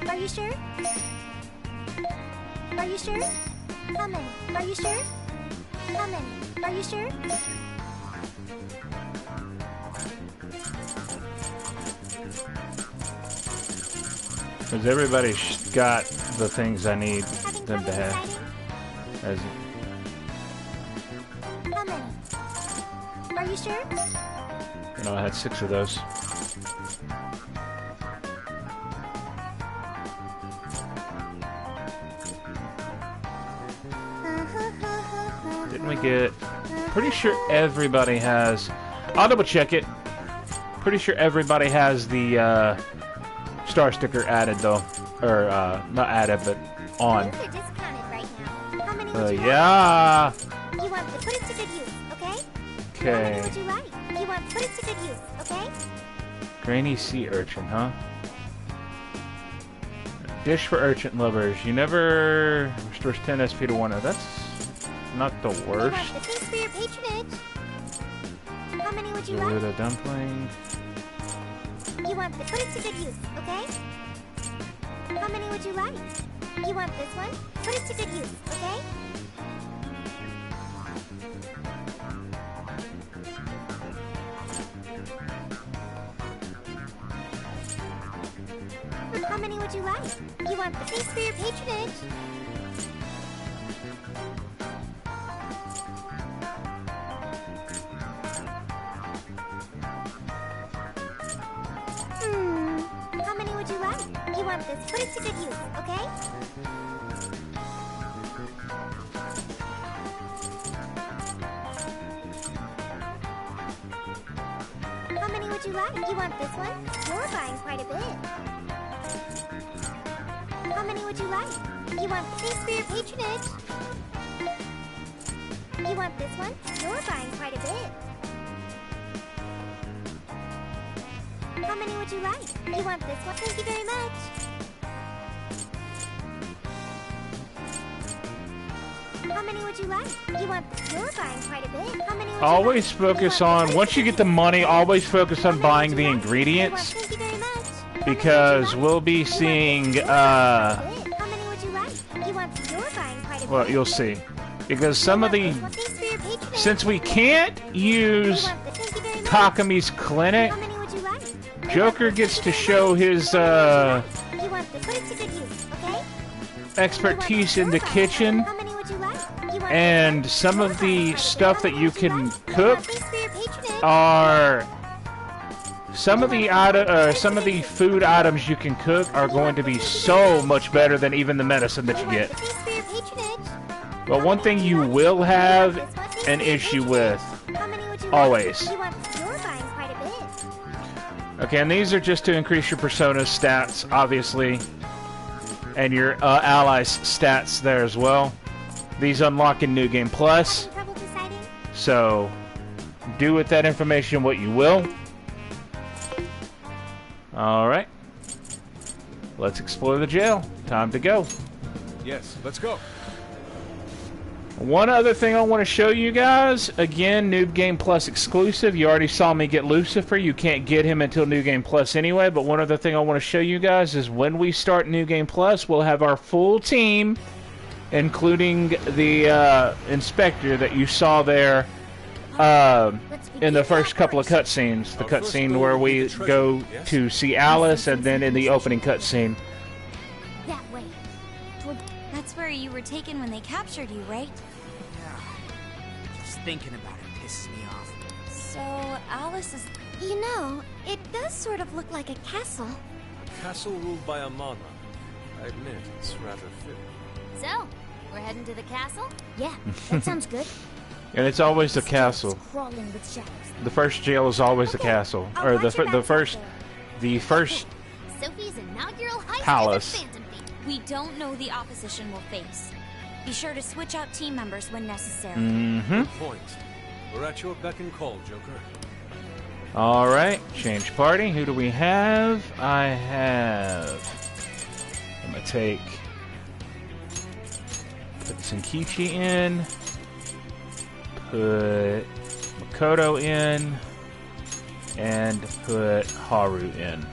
Are you sure? Are you sure? How many? Are you sure? How many? Are you sure? Because everybody's got the things I need them to have. As How many? Are you sure? you know, I had 6 of those. Didn't we get... Pretty sure everybody has... I'll double check it. Pretty sure everybody has the star sticker added though. Or, not added, but on. They're discounted right now. How many Uh, would you yeah. like? You want to put it to good use, okay? How Okay. many would you like? You want to put it to good use, okay? Grainy sea urchin, huh? Dish for urchin lovers. You never restores 10 SP to 1. That's not the You worst. want the feast for your patronage. How many would you Give it like? a dumpling. You want to put it to good use, okay? How many would you like? You want this one? Put it to good use, okay? How many would you like? You want the feast for your patronage. How many would you like? You want this? Put it to good use, okay? How many would you like? You want this one? You're buying quite a bit. How many would you like? You want the feast for your patronage. You want this one? You're buying quite a bit. How many would you like? You want this one? Thank you very much. How many would you like? You want this? You're buying quite a bit. How many would you Always like? focus on, once you get the money, always focus on buying the ingredients. Thank you very much. Because we'll be seeing, How many would you like? You want this? You're buying quite a bit. well, you'll see. Because some of the, Feast for your patronage. since we can't use Thank you very much. Takami's clinic, How many would you like? Joker gets to show his You want this? Put it to good use, okay? expertise in the kitchen, How many would you like? You want and some of the stuff that you can cook feast for your patronage. are some of the food items you can cook are going to be so much better than even the medicine that you get. Feast for your patronage. But one thing you will have an issue with, How many would you always. like? You want this? You're buying quite a bit. Okay, and these are just to increase your persona's stats, obviously, and your allies' stats there as well. These unlock in New Game Plus, Trouble deciding? so do with that information what you will. Alright, let's explore the jail. Time to go. Yes, let's go. One other thing I want to show you guys, again, New Game Plus exclusive. You already saw me get Lucifer. You can't get him until New Game Plus anyway, but one other thing I want to show you guys is when we start New Game Plus, we'll have our full team, including the inspector that you saw there in the first couple of cutscenes. The cutscene where we go to see Alice, and then in the opening cutscene. That way. That's where you were taken when they captured you, right? Just thinking about it pisses me off. So, Alice is... You know, it does sort of look like a castle. A castle ruled by a monarch. I admit, it's rather fitting. So, we're heading to the castle? Yeah, that sounds good. And it's always the castle. Crawling with shadows. The first jail is always the castle, or the first Sophie's inaugural heist Palace. is a Phantom Thief. We don't know the opposition will face. Be sure to switch out team members when necessary. Mm-hmm. Good point. We're at your beck and call, Joker. All right, change party. Who do we have? I have I'm gonna take, put Senkichi in, put Makoto in, and put Haru in.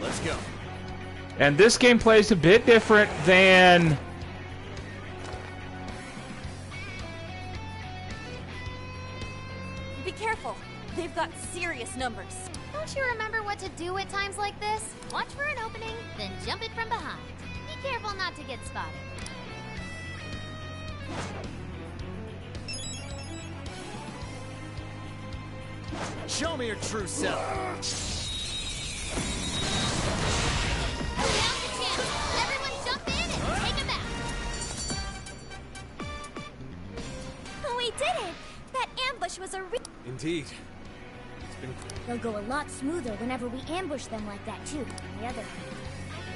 Let's go. And this game plays a bit different than... Be careful. They've got serious numbers. Don't you remember what to do at times like this? Watch for an opening, then jump it from behind. Be careful not to get spotted. Show me your true self. We did it! That ambush was a Indeed. It's been... They'll go a lot smoother whenever we ambush them like that, too. On the other hand,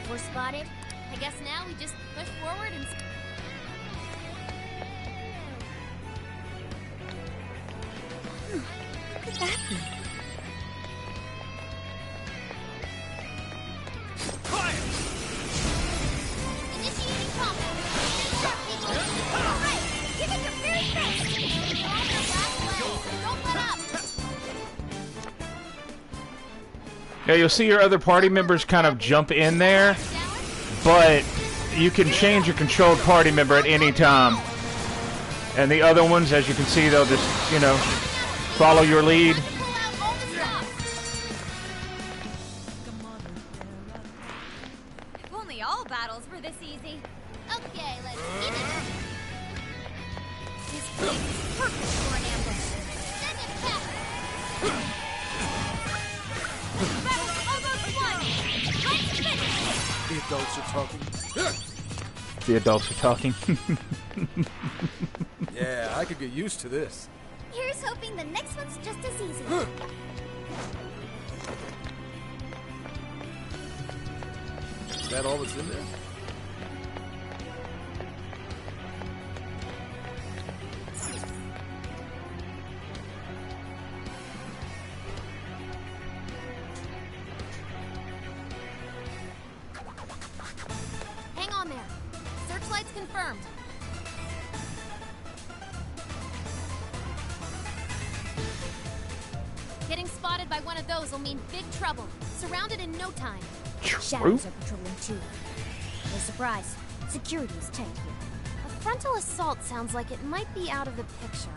if we're spotted, I guess now we just push forward and... What could that be? Initiating combat. All right, give it your very best. You're on your last leg. Don't let up. Yeah, you'll see your other party members kind of jump in there, but you can change your controlled party member at any time. And the other ones, as you can see, they'll just, you know, follow your lead. If only all battles were this easy. Okay, let's get it. This place is perfect for an ambush. Send it back. Battle almost won. Let's finish. The adults are talking. The adults are talking. Yeah, I could get used to this. Here's hoping the next one's just as easy. Is that all that's in there? Hang on there. Searchlight's confirmed. Getting spotted by one of those will mean big trouble. Surrounded in no time. Shadows are patrolling too. No surprise. Security is tight here. A frontal assault sounds like it might be out of the picture.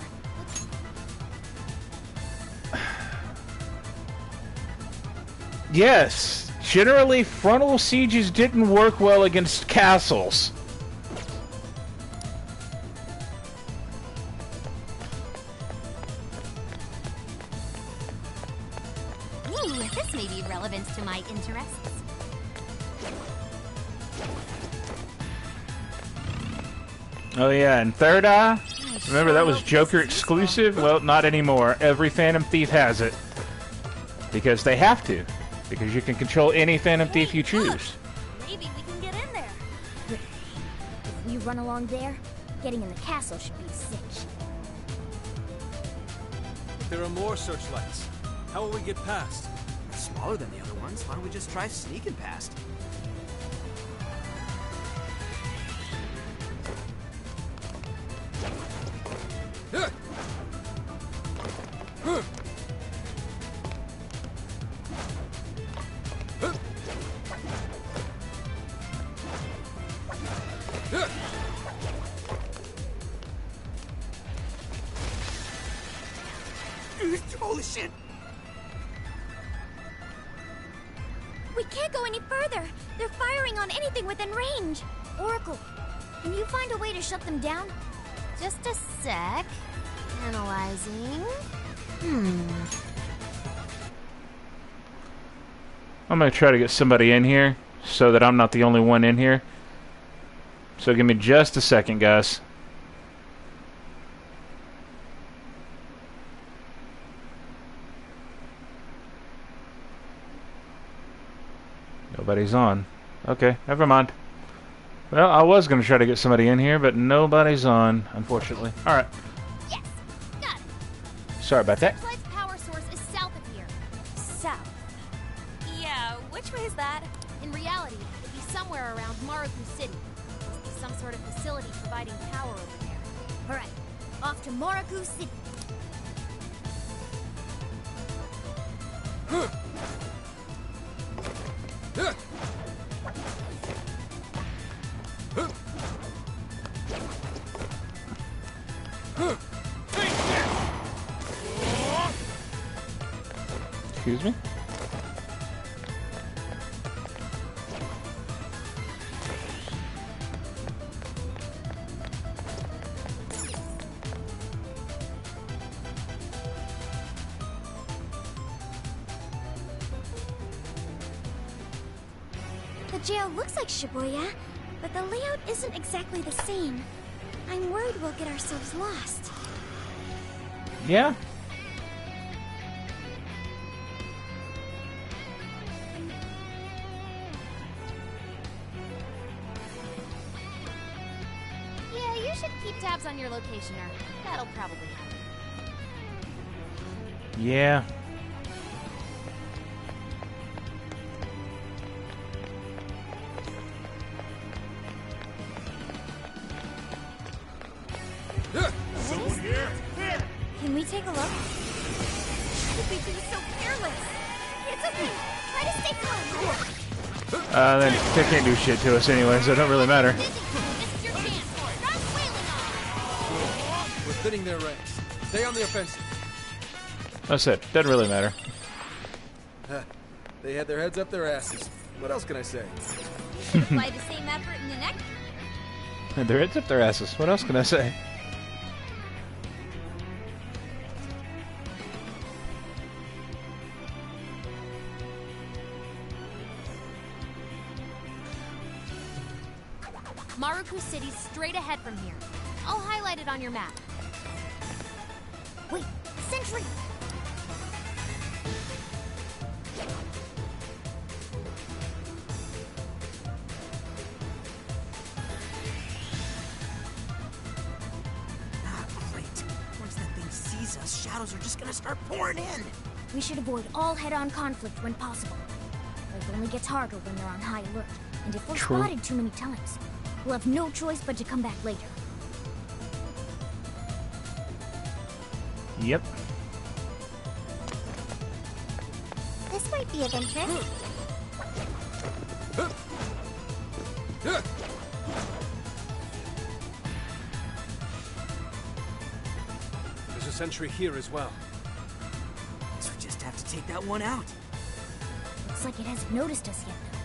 Yes, generally frontal sieges didn't work well against castles. Ooh, this may be relevant to my interests. Oh yeah, and Third Eye? Remember that was Joker exclusive? Well, not anymore. Every Phantom Thief has it. Because they have to. Because you can control any Phantom Thief you choose. Maybe we can get in there. If we run along there, getting in the castle should be a cinch. There are more searchlights. How will we get past? They're smaller than the other ones. Why don't we just try sneaking past? Holy shit! We can't go any further. They're firing on anything within range. Oracle, can you find a way to shut them down? Just a sec. Analyzing. I'm gonna try to get somebody in here so that I'm not the only one in here. So give me just a second, guys. Nobody's on. Okay, never mind. Well, I was going to try to get somebody in here, but nobody's on, unfortunately. Alright. Yes! Got it! Sorry about that. Searchlight's power source is south of here. South. Yeah, which way is that? In reality, it'd be somewhere around Maruku City. Must be some sort of facility providing power over there. Alright, off to Maruku City. Excuse me? The jail looks like Shibuya, but the layout isn't exactly the same. I'm worried we'll get ourselves lost. Yeah? Yeah, you should keep tabs on your locationer. That'll probably help. Yeah. Someone here? Can we take a look? How could we be so careless? It's okay. Try to stay calm. Then they can't do shit to us anyway, so it don't really matter. We're thinning their ranks. Stay on the offensive. That's it. Doesn't really matter. They had their heads up their asses. What else can I say? Apply the same effort in the next. Their heads up their asses. What else can I say? Maruku City's straight ahead from here. I'll highlight it on your map. Wait, sentry! Great. Once that thing sees us, shadows are just gonna start pouring in. We should avoid all head-on conflict when possible. Life only gets harder when they're on high alert. And if we're True. spotted too many times, we'll have no choice but to come back later. Yep. This might be of interest. There's a sentry here as well. So we just have to take that one out. Looks like it hasn't noticed us yet, though.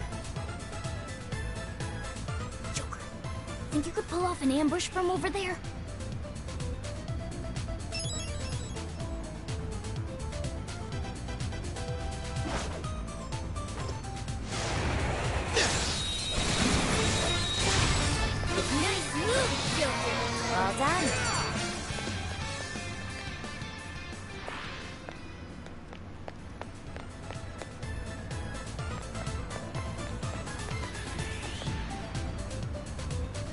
Joker, think you could pull off an ambush from over there? Nice move, Joker. Well done.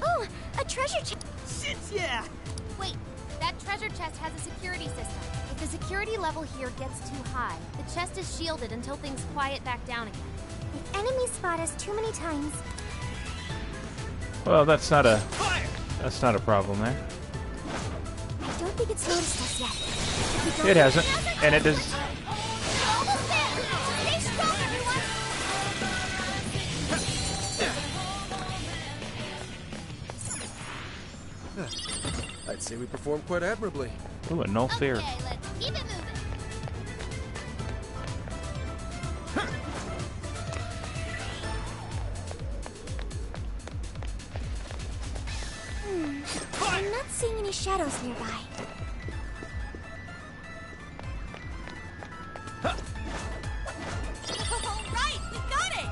Oh, a treasure chest! Shit, yeah! Wait, that treasure chest has a security system. If the security level here gets too high, the chest is shielded until things quiet back down again. If enemies spot us too many times, Well, that's not a problem there. I don't think it's noticed us yet. It hasn't, and it does. Almost there! Stay strong, everyone! I'd say we performed quite admirably. Ooh, a null sphere. Okay, let's keep it moving. I'm not seeing any shadows nearby. All right, we got it!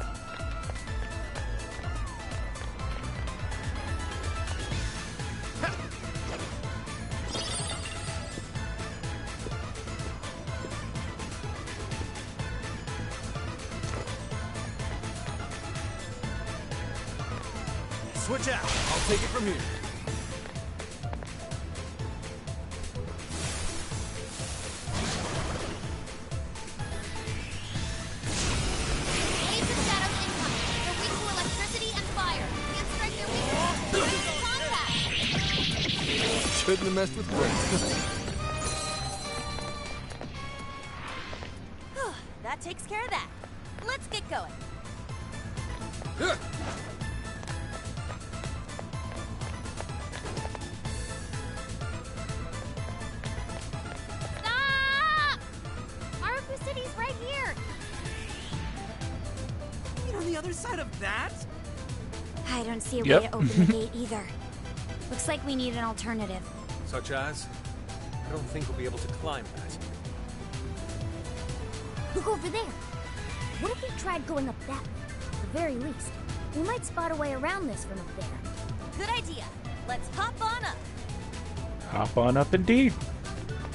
Switch out. I'll take it from here. Waves of shadows incoming. They're weak to electricity and fire. Can't strike their weakness. Contact! Shouldn't have messed with Grace. That takes care of that. Let's get going. Stop! Haruku City's right here. You mean on the other side of that? I don't see a way Yep. to open the gate either. Looks like we need an alternative. Such as? I don't think we'll be able to climb that. Look over there. What if we tried going up that way? At the very least, we might spot a way around this from up there. Good idea. Let's hop on up. Hop on up indeed.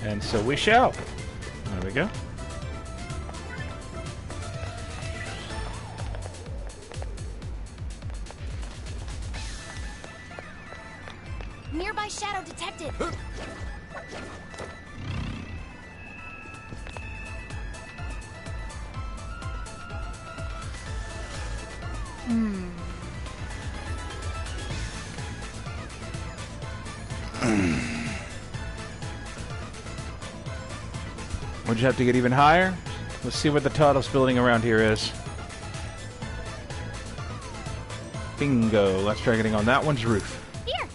And so we shall. There we go. Nearby shadow detected. Would you have to get even higher? Let's see what the tallest building around here is. Bingo. Let's try getting on that one's roof. Here.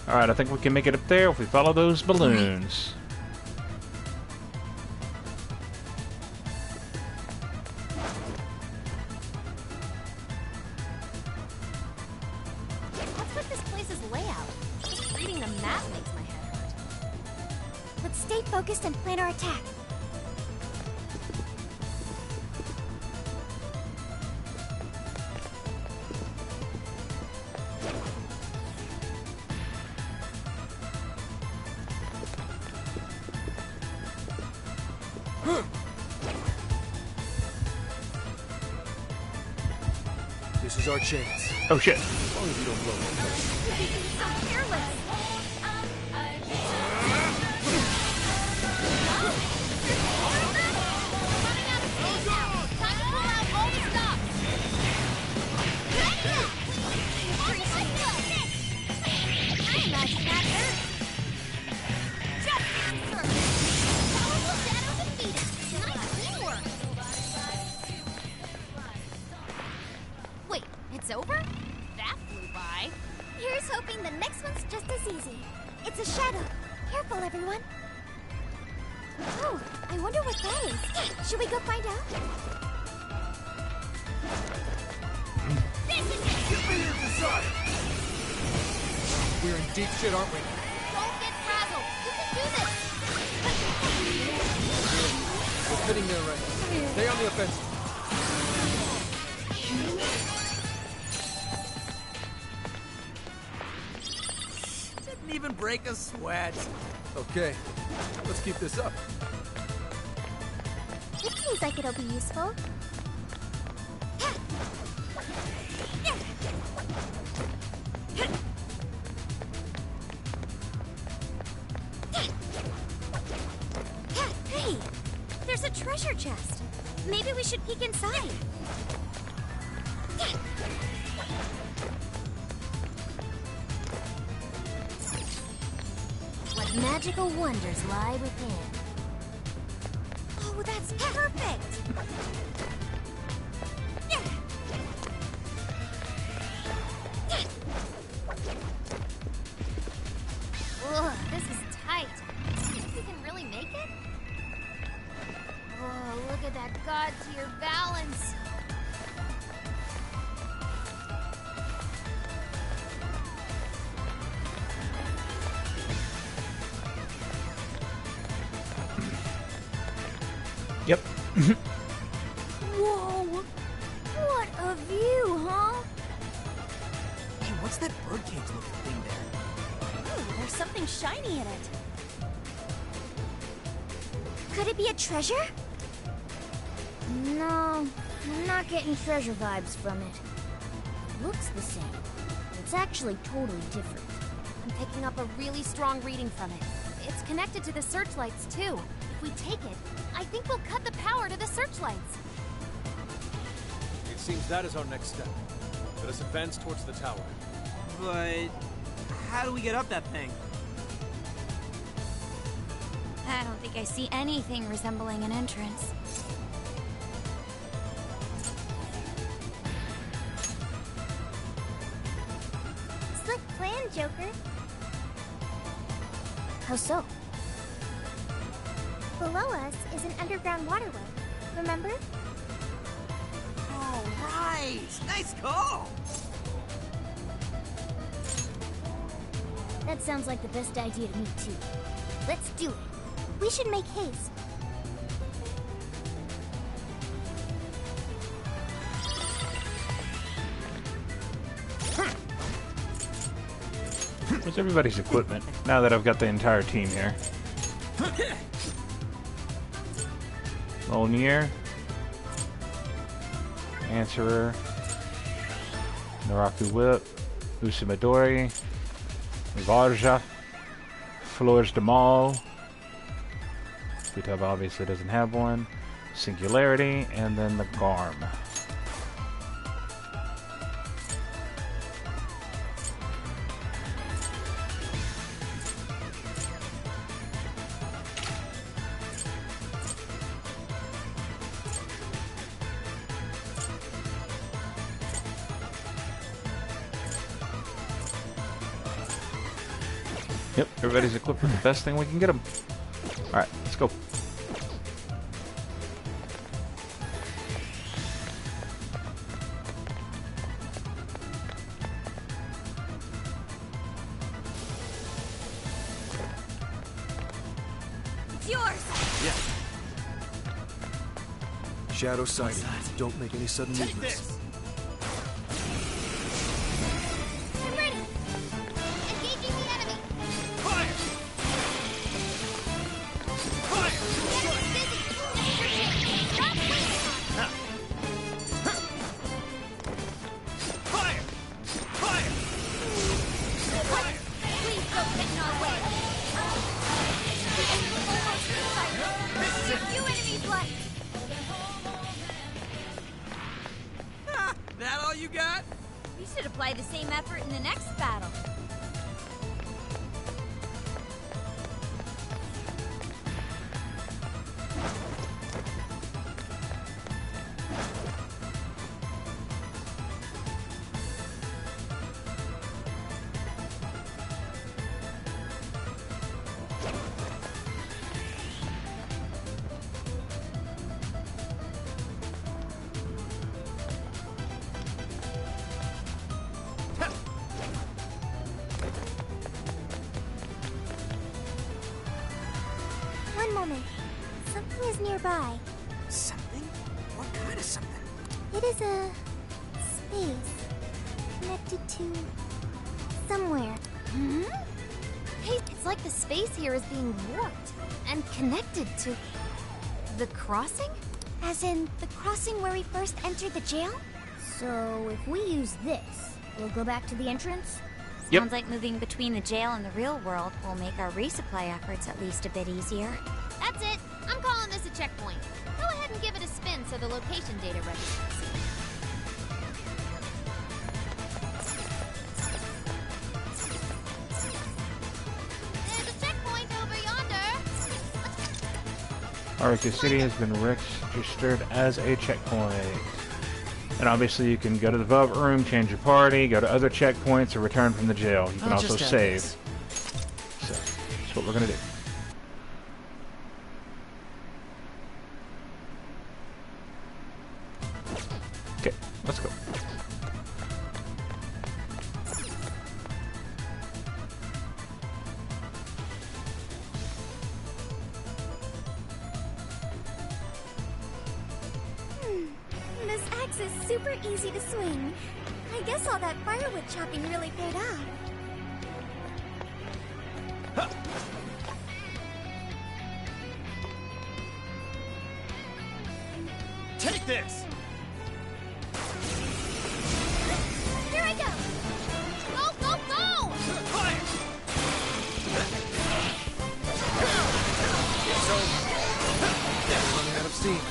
Alright, I think we can make it up there if we follow those balloons. What's with this place's layout? Just reading the map makes my head hurt. Let's stay focused and plan our attack. This is our chance. Oh shit. As long as you don't blow it. So careless. Running out of steam now. Time to pull out all the stops. I imagine that hurt. Just answer. Powerful shadow defeated. Nice teamwork. Wait, it's over? That flew by. Here's hoping the next one's just as easy. It's a shadow. Careful, everyone. Oh, I wonder what that is. Should we go find out? This is it. Give me your desire! We're in deep shit, aren't we? Don't get frazzled. You can do this. We're sitting there right now. Stay on the offensive. Didn't even break a sweat. Okay, let's keep this up. It seems like it'll be useful. Hey, there's a treasure chest. Maybe we should peek inside. What magical wonders lie within. Oh, that's perfect. Ugh, this is tight. Think we can really make it? Whoa, look at that god-tier balance. Yep. Whoa! What a view, huh? Hey, what's that birdcage looking thing there? Ooh, there's something shiny in it. Could it be a treasure? No, I'm not getting treasure vibes from it. It looks the same. It's actually totally different. I'm picking up a really strong reading from it. It's connected to the searchlights, too. If we take it, I think we'll cut the power to the searchlights. It seems that is our next step. Let us advance towards the tower. But how do we get up that thing? I don't think I see anything resembling an entrance. Slick plan, Joker. How so? Below us is an underground waterway. Remember? Oh, right! Nice call! That sounds like the best idea to me, too. Let's do it. We should make haste. Where's everybody's equipment? Now that I've got the entire team here. Mjolnir. Answerer. Naraku Whip. Usumadori. Varja. Flores de Mal. Futaba obviously doesn't have one. Singularity. And then the Garm. Yep, everybody's equipped with the best thing we can get them. Alright, let's go. It's yours! Yeah. Shadow sighting. Don't make any sudden movements. I'm ready! Engaging the enemy! Fire! Fire! Stop Fire! Fire! Fire! Please don't get in our way! This is it! Few enemies left! That all you got? We should apply the same effort in the next battle. One moment. Something is nearby. Something? What kind of something? It is a space connected to somewhere. Hmm? Hey, it's like the space here is being warped and connected to the crossing? As in the crossing where we first entered the jail? So, if we use this, we'll go back to the entrance? Yep. Sounds like moving between the jail and the real world will make our resupply efforts at least a bit easier. That's it. I'm calling this a checkpoint. Go ahead and give it a spin so the location data registers. There's a checkpoint over yonder. Arca City has been registered as a checkpoint. And obviously you can go to the Velvet Room, change your party, go to other checkpoints, or return from the jail. You can also save. So, that's what we're going to do. Okay, let's go. This axe is super easy to swing. I guess all that firewood chopping really paid off. Take this! Here I go! Go, go, go! It's over. They're running out of steam.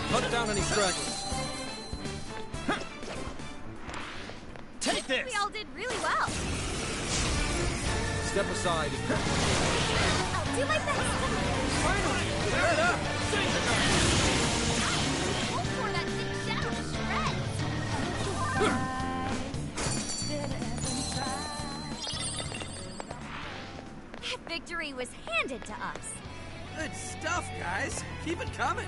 Cut down any stragglers. Take this! We all did really well. Step aside. I'll do my best. Finally! Tear it up! We'll pour that thick shadow to shreds. That victory was handed to us. Good stuff, guys. Keep it coming.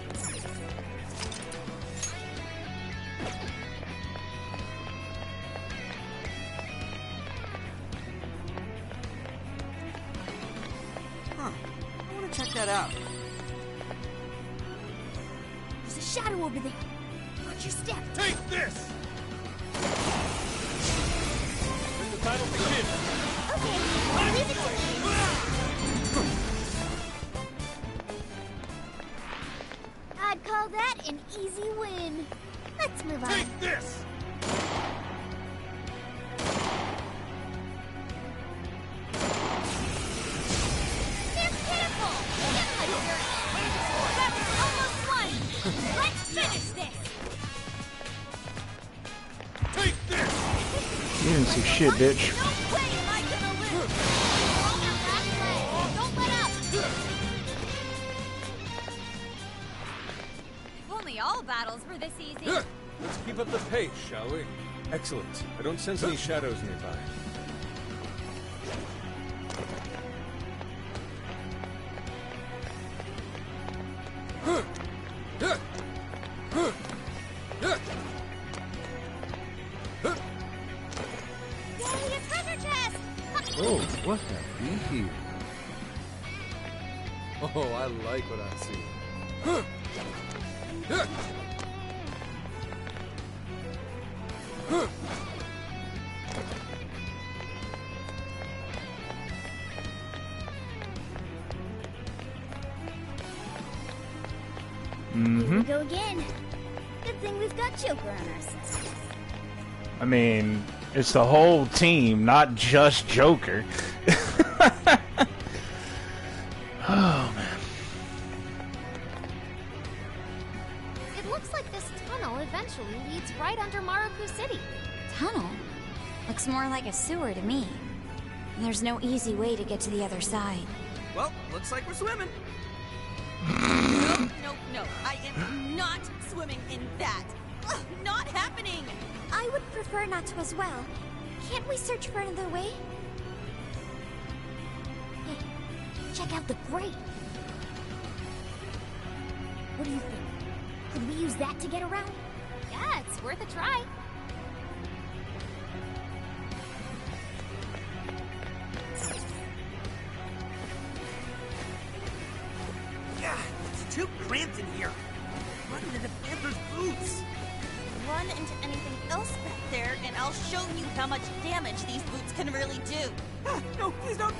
Huh. I want to check that out. There's a shadow over there. Watch your step. Take this! Let the battle begin! Okay, leave it to me. I'd call that an easy win. Let's move on. Take this! They're pitiful! Give them a journey! Battle's almost won! Let's finish this! Take this! You didn't see shit, bitch. No way am I gonna win! You're on your last leg. Don't let up! If only all battles were this easy. Let's keep up the pace, shall we? Excellent. I don't sense any shadows nearby. Yay, a treasure chest! Oh, what have we here? Oh, I like what I see. Here we go again. Good thing we've got Joker on our side. I mean, it's the whole team, not just Joker. Oh, man. It looks like this tunnel eventually leads right under Maruku City. Tunnel? Looks more like a sewer to me. There's no easy way to get to the other side. Well, looks like we're swimming. No, I am not swimming in that. Ugh, not happening. I would prefer not to as well. Can't we search for another way? Hey, check out the grate. What do you think? Could we use that to get around? Yeah, it's worth a try. Yeah, it's too cramped in here. Run into the Panther's boots. Run into anything else back there, and I'll show you how much damage these boots can really do. Ah, no, please don't.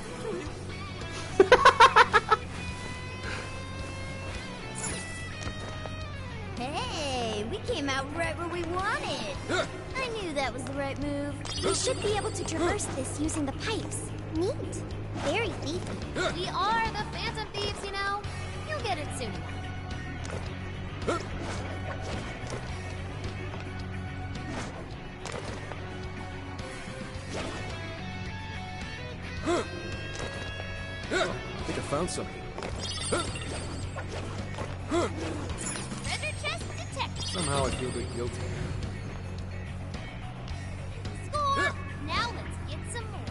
Hey, we came out right where we wanted. I knew that was the right move. We should be able to traverse this using the pipes. Neat. Very thiefy. We are the Phantom Thieves, you know. You'll get it soon enough. I think I found something. Treasure chest detected. Somehow I feel a bit guilty. Score! Now let's get some more.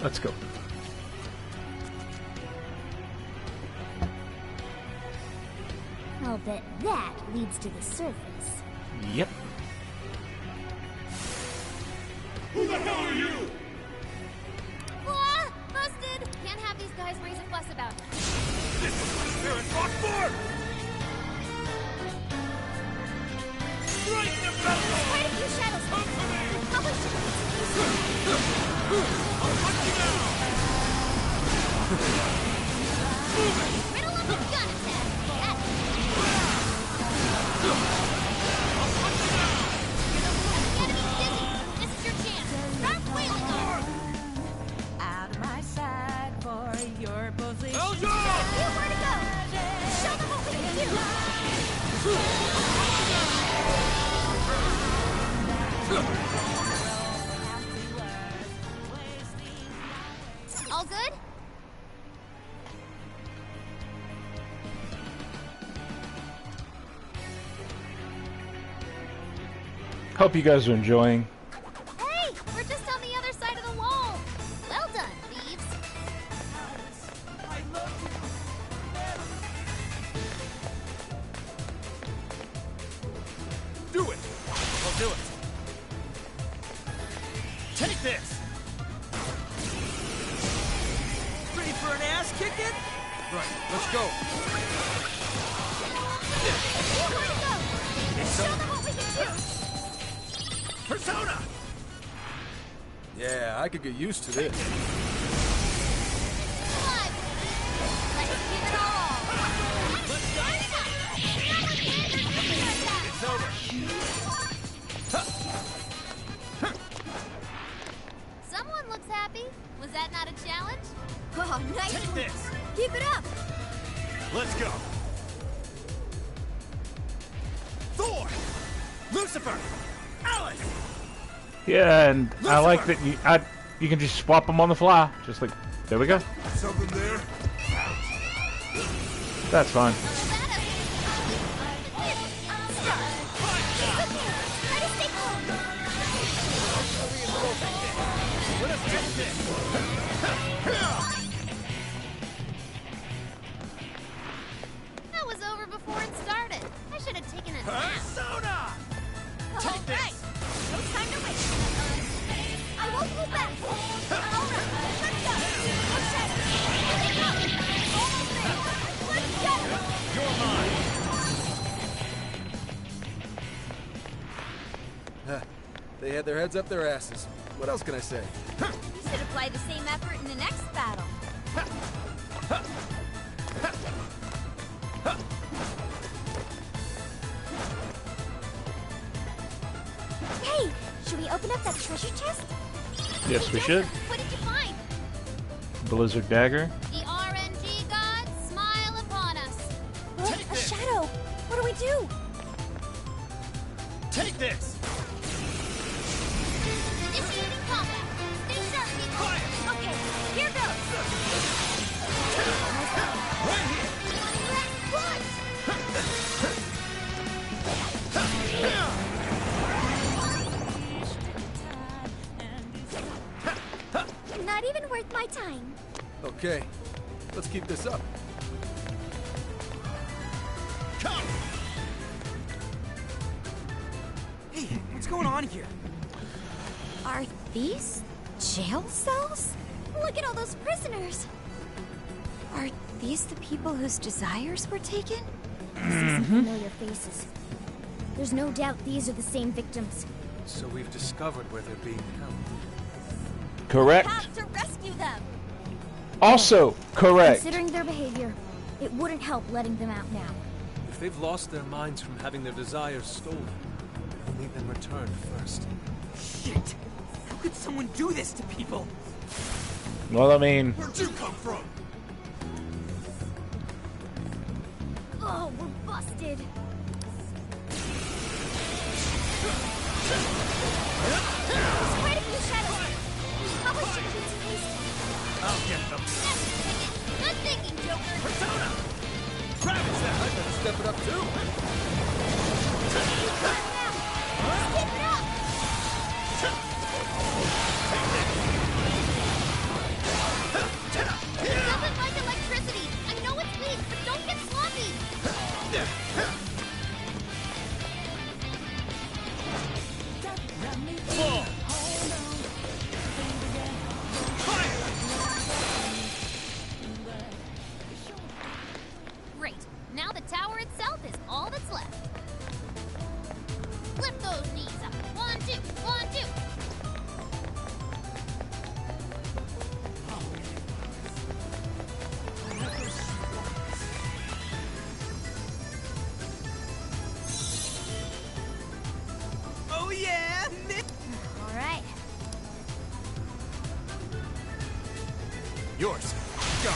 Let's go. I'll bet that leads to the surface. Yep. Who the hell are you? Ah, busted! Can't have these guys raise a fuss about it. This is my spirit Rockford! Strike the battle! Quite a few shadows. Come to me! Probably should have used. Riddle up a gun attack. Enemy's dizzy. This is your chance. Start wailing on her. Out of my sight for your position. Where to go? Show them what we can do. All good? Hope you guys are enjoying. Hey, we're just on the other side of the wall. Well done, thieves. Do it! I'll do it. Take this! Ready for an ass kicking? Right, let's go. Where to go? Show them what we can do. Persona! Yeah, I could get used to this. Let's give it all. It's over. Someone looks happy. Was that not a challenge? Oh, nice. Take this! Keep it up. Let's go. Thor! Lucifer! Alice! Yeah, and I like that you can just swap them on the fly. Just like, there we go. Something there? That's fine. That was over before it started. I should have taken a nap. Persona! Take this. No time to waste. I won't go back. All right, let's go. Let's go. Almost there. Let's go. You're mine. They had their heads up their asses. What else can I say? You should apply the same effort in the next battle. Hey, should we open up that treasure chest? Yes, we should. What did you find? Blizzard Dagger. The RNG gods smile upon us. What? A shadow. What do we do? Take this! Initiating combat. Stay sharp, people. Okay, here goes. Right here! Not even worth my time. Okay, let's keep this up. Come! Hey, what's going on here? Are these jail cells? Look at all those prisoners. Are these the people whose desires were taken? I see some familiar faces. There's no doubt these are the same victims. So we've discovered where they're being held. Correct. We have to rescue them. Also correct. Considering their behavior, it wouldn't help letting them out now. If they've lost their minds from having their desires stolen, we'll need them returned first. Shit! How could someone do this to people? Well, I mean, Where'd you come from? Oh, we're busted. There's quite a few shadows. We probably shouldn't be too hasty. I'll get them. Good thinking, Joker. Persona! Travis, that! I better step it up too. Keep it up. It doesn't like electricity. I know it's weak, but don't get sloppy. Full! Great. Now the tower itself is all that's left. Yours. Gone.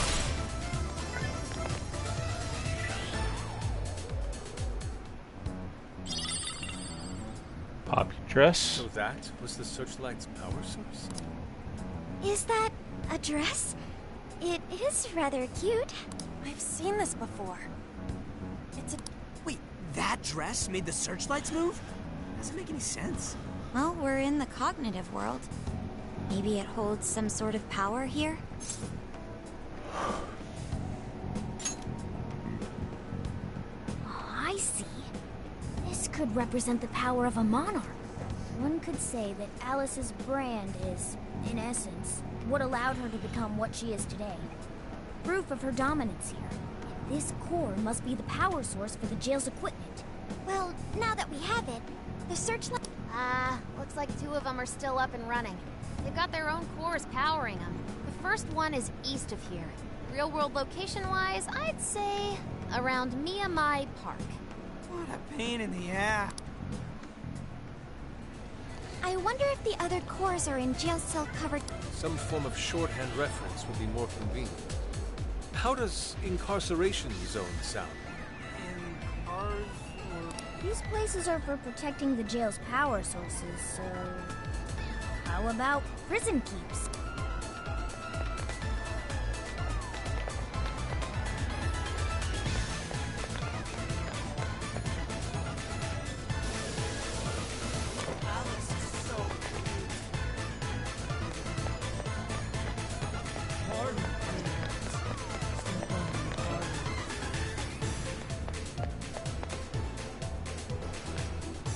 Pop your dress. So that was the Searchlight's power source? Is that a dress? It is rather cute. I've seen this before. It's a... Wait, that dress made the Searchlights move? Doesn't make any sense. Well, we're in the cognitive world. Maybe it holds some sort of power here? Oh, I see. This could represent the power of a monarch. One could say that Alice's brand is, in essence, what allowed her to become what she is today. Proof of her dominance here. This core must be the power source for the jail's equipment. Well, now that we have it, the Searchlight... Looks like 2 of them are still up and running. They've got their own cores powering them. The first one is east of here. Real-world location-wise, I'd say around Miyamai Park. What a pain in the ass. I wonder if the other cores are in jail cell covered... Some form of shorthand reference would be more convenient. How does incarceration zone sound? These places are for protecting the jail's power sources, so... How about prison keeps?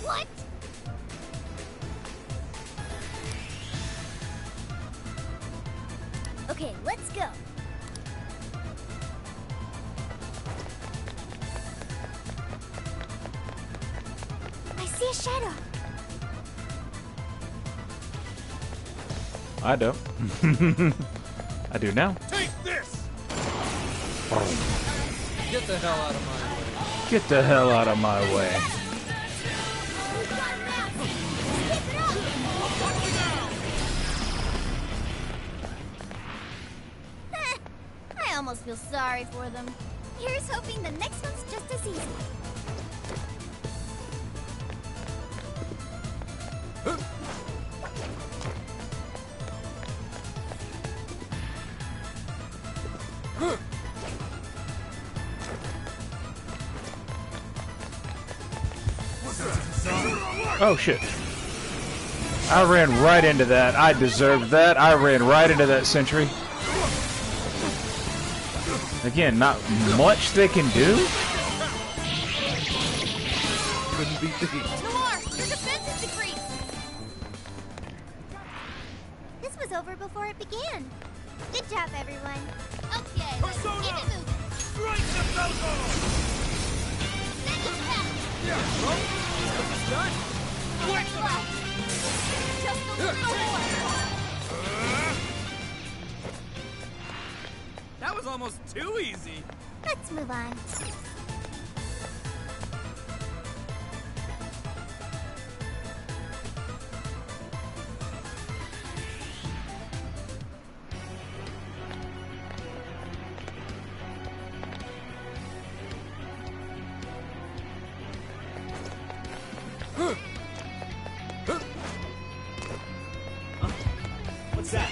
What? Okay, let's go. I see a shadow. I don't. I do now. Take this! Get the hell out of my way. Get the hell out of my way. I almost feel sorry for them. Here's hoping the next one's just as easy. Oh shit. I ran right into that. I deserved that. I ran right into that sentry. Again, not much they can do. Couldn't beat the heat. Noir, your defense is decreased. This was over before it began. Good job, everyone. Okay, let's get it moving. Strike the Falco! Yeah, bro. It's done. Whack them out! Just a little more. That was almost too easy. Let's move on. What's that?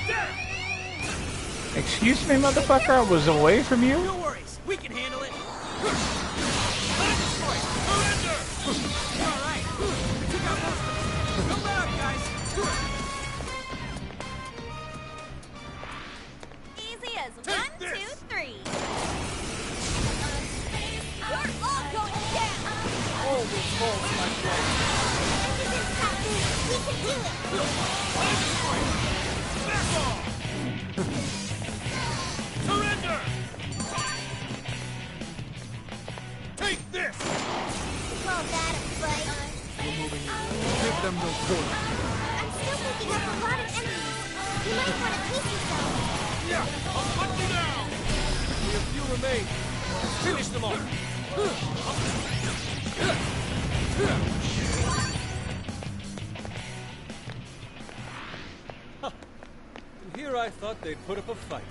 Excuse me, motherfucker, I was away from you? No worries, we can handle it. Alright, we took out most of them. Come on, guys. Easy as 1, 2, 3. You're all going down. Oh, the balls, my friend. We can do it. Back off! Surrender! Take this! Call that a fight. We're moving in. Give them no quarter. I'm still picking up a lot of enemies. You might want to piece yourself. Yeah, I'll hunt you down! Only a few remain. Finish them all. Huh. And here I thought they'd put up a fight.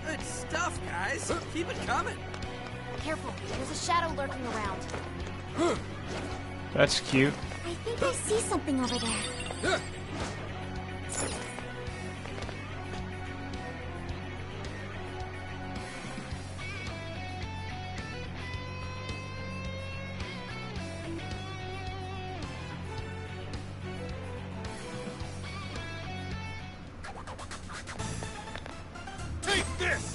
Good stuff, guys. Keep it coming. Careful, there's a shadow lurking around. That's cute. I think I see something over there. Take this!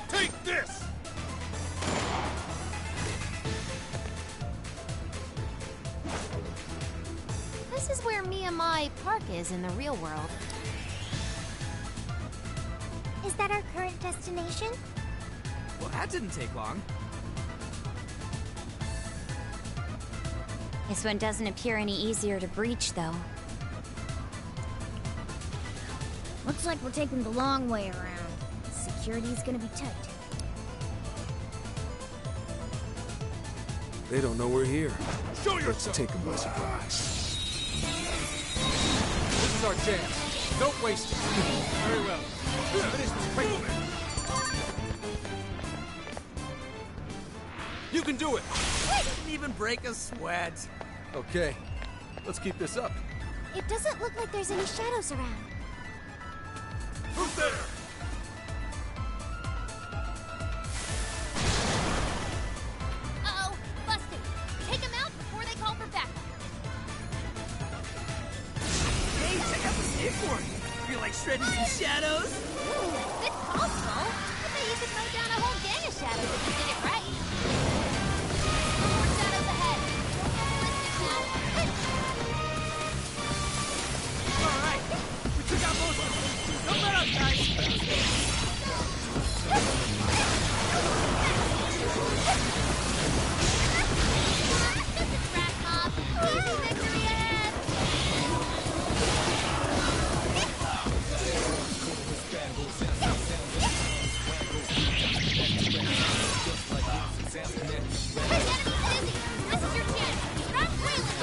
Take this! This is where Miyamai Park is in the real world. Is that our current destination? Well, that didn't take long. This one doesn't appear any easier to breach, though. Looks like we're taking the long way around. Security's gonna be tight. They don't know we're here. Show Let's yourself! take them by surprise. This is our chance. Don't waste it. Very well. Finish this paperman. You can do it! Didn't even break a sweat. Okay, let's keep this up. It doesn't look like there's any shadows around. Who's there? Uh-oh, busted. Take him out before they call for backup. Hey, check out the skateboard. Feel like shredding some shadows? Good call, Skull. I bet you could throw down a whole gang of shadows if you did it right. More shadows ahead. All right, we took out most of them. Don't let up, guys. Rat mob. Easy victory ahead. Hey, enemy's busy. This is your chance. Stop wheeling.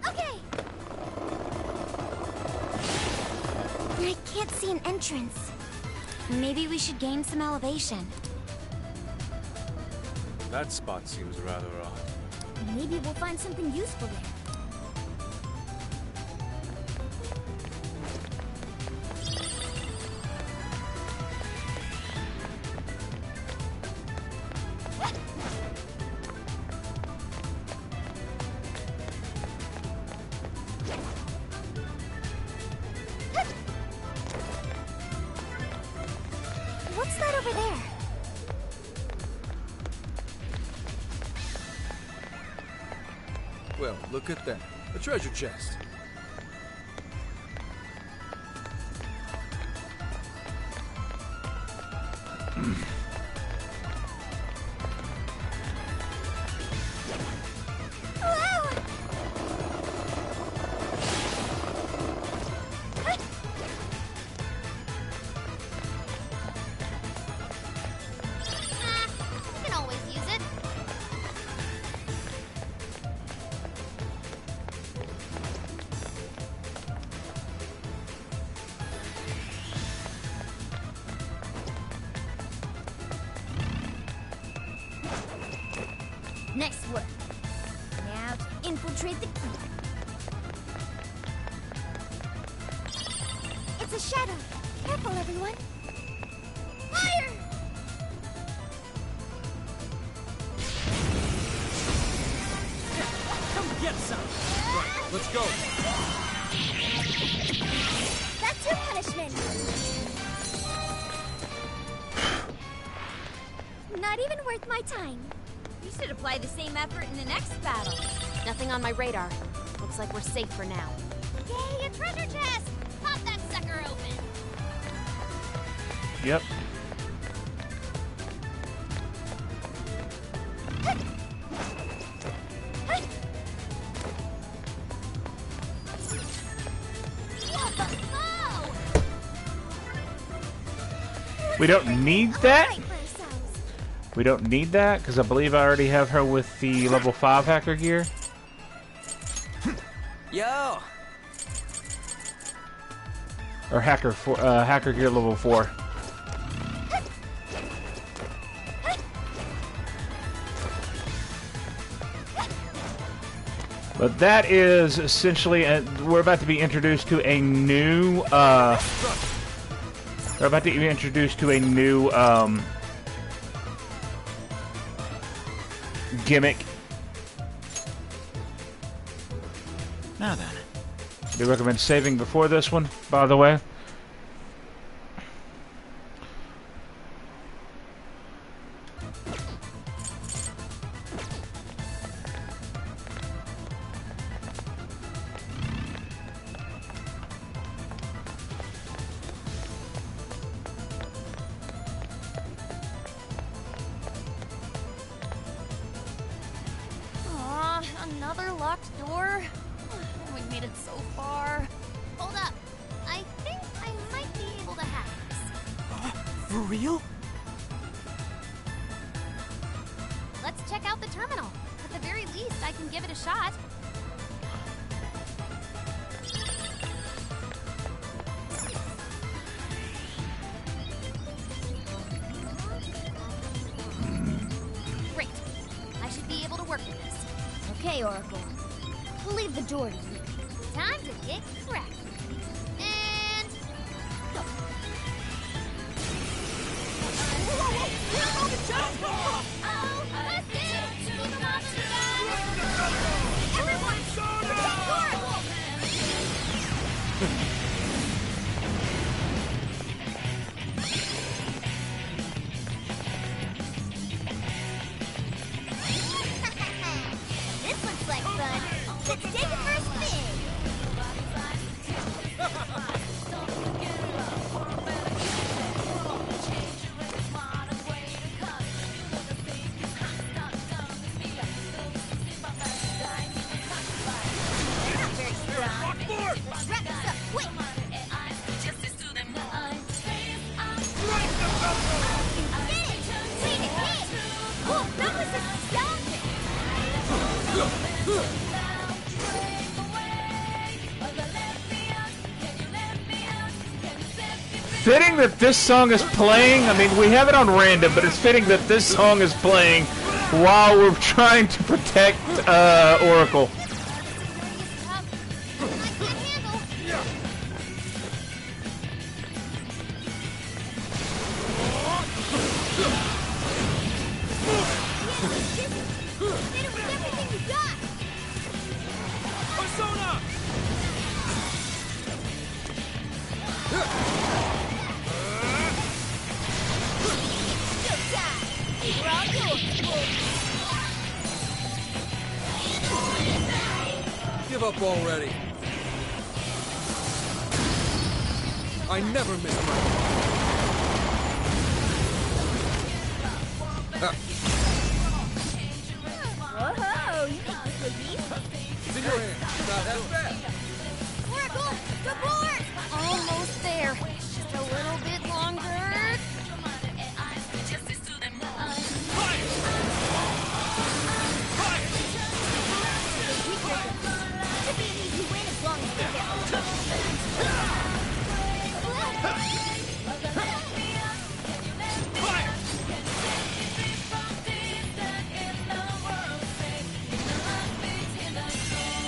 Okay. I can't see an entrance. Maybe we should gain some elevation. That spot seems rather odd. Maybe we'll find something useful there. What's that over there? Well, look at that. A treasure chest. You can always use it. Nice work. Now to infiltrate the key. It's a shadow. Careful, everyone. Fire! Come get some. Right, let's go. That's your punishment. Not even worth my time. You should apply the same effort in the next battle. Nothing on my radar. Looks like we're safe for now. Yay, a treasure chest! Pop that sucker open! Yep. We don't need that. We don't need that because I believe I already have her with the level 5 hacker gear. Yo! Or hacker gear level 4. But that is essentially, we're about to be introduced to a new, gimmick. Now then. Do you recommend saving before this one, by the way? Aw, another locked door? We made it so far. Hold up. I think I might be able to hack this. For real? Let's check out the terminal. At the very least, I can give it a shot. Great. I should be able to work with this. Okay, Oracle. We'll leave the door to you. Time to get cracking. And go. Oh, listen! Keep them off the side! Everyone, protect Oracle! This looks like fun. Let's take it for a spin. Fitting that this song is playing. I mean, we have it on random, but it's fitting that this song is playing while we're trying to protect Oracle. Give up already. I never miss my... Whoa, you think this was easy? It's in your hands. Not that bad. Oracle, to board! Almost there. Just a little bit longer. Should be an easy win as long as we get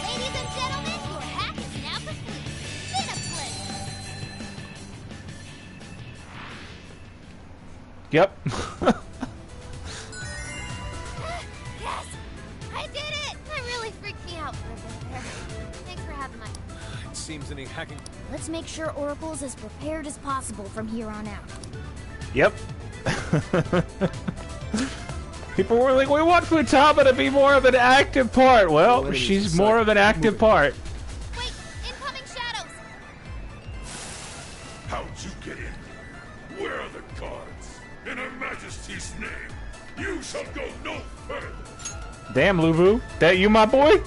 Ladies and gentlemen, your hack is now complete. Spin-a-flip. Yep. Yes! I did it! That really freaked me out for a bit there. Thanks for having my... It seems any hacking... Let's make sure Oracle's as prepared as possible from here on out. Yep. People were like, we want Futaba to be more of an active part. Well, she's more of an active part. Wait! Incoming shadows! How'd you get in? Where are the guards? In Her Majesty's name, you shall go no further. Damn, Luvu. That you, my boy?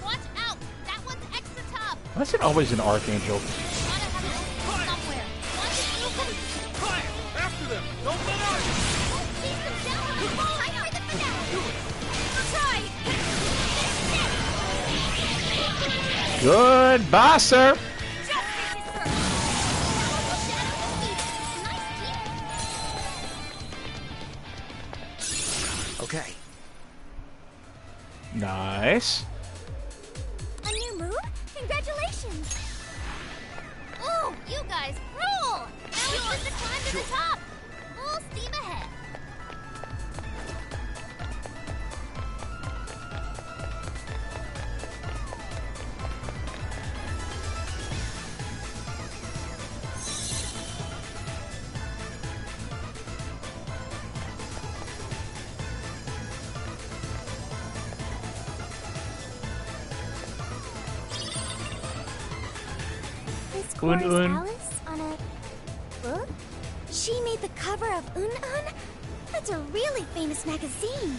Watch out! That one's extra tough! Why is it always an Archangel? Somewhere. After them! Don't let up! Keep them down! Hang Goodbye, sir. Okay. Nice. A new move? Congratulations! Ooh, you guys rule! Now it's just a climb to the top! Full steam ahead! This Un Chorus Un. Alice on a book? She made the cover of Un Un? That's a really famous magazine.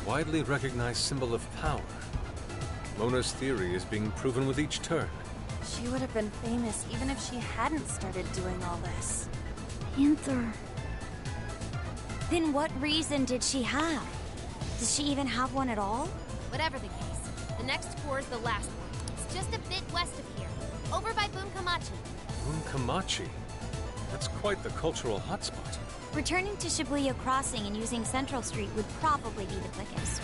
A widely recognized symbol of power. Mona's theory is being proven with each turn. She would have been famous even if she hadn't started doing all this. Panther. Then what reason did she have? Does she even have one at all? Whatever the case, the next core is the last one. It's just a bit west of here, over by Bunkamachi. Bunkamachi? That's quite the cultural hotspot. Returning to Shibuya Crossing and using Central Street would probably be the quickest.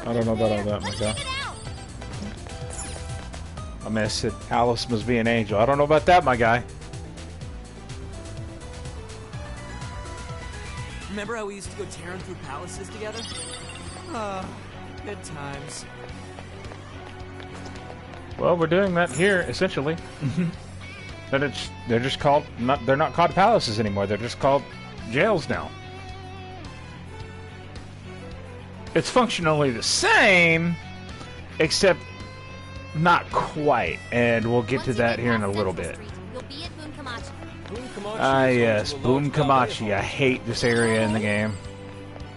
I don't know about all that, my guy. I mean, I said Alice must be an angel. I don't know about that, my guy. Remember how we used to go tearing through palaces together? Ah, good times. Well, we're doing that here, essentially. But they're just called, they're not called palaces anymore. They're just called jails now. It's functionally the same, except not quite, and we'll get to that here in a little bit. You'll be at Bunkamachi. Ah, yes, Bunkamachi. I hate this area in the game.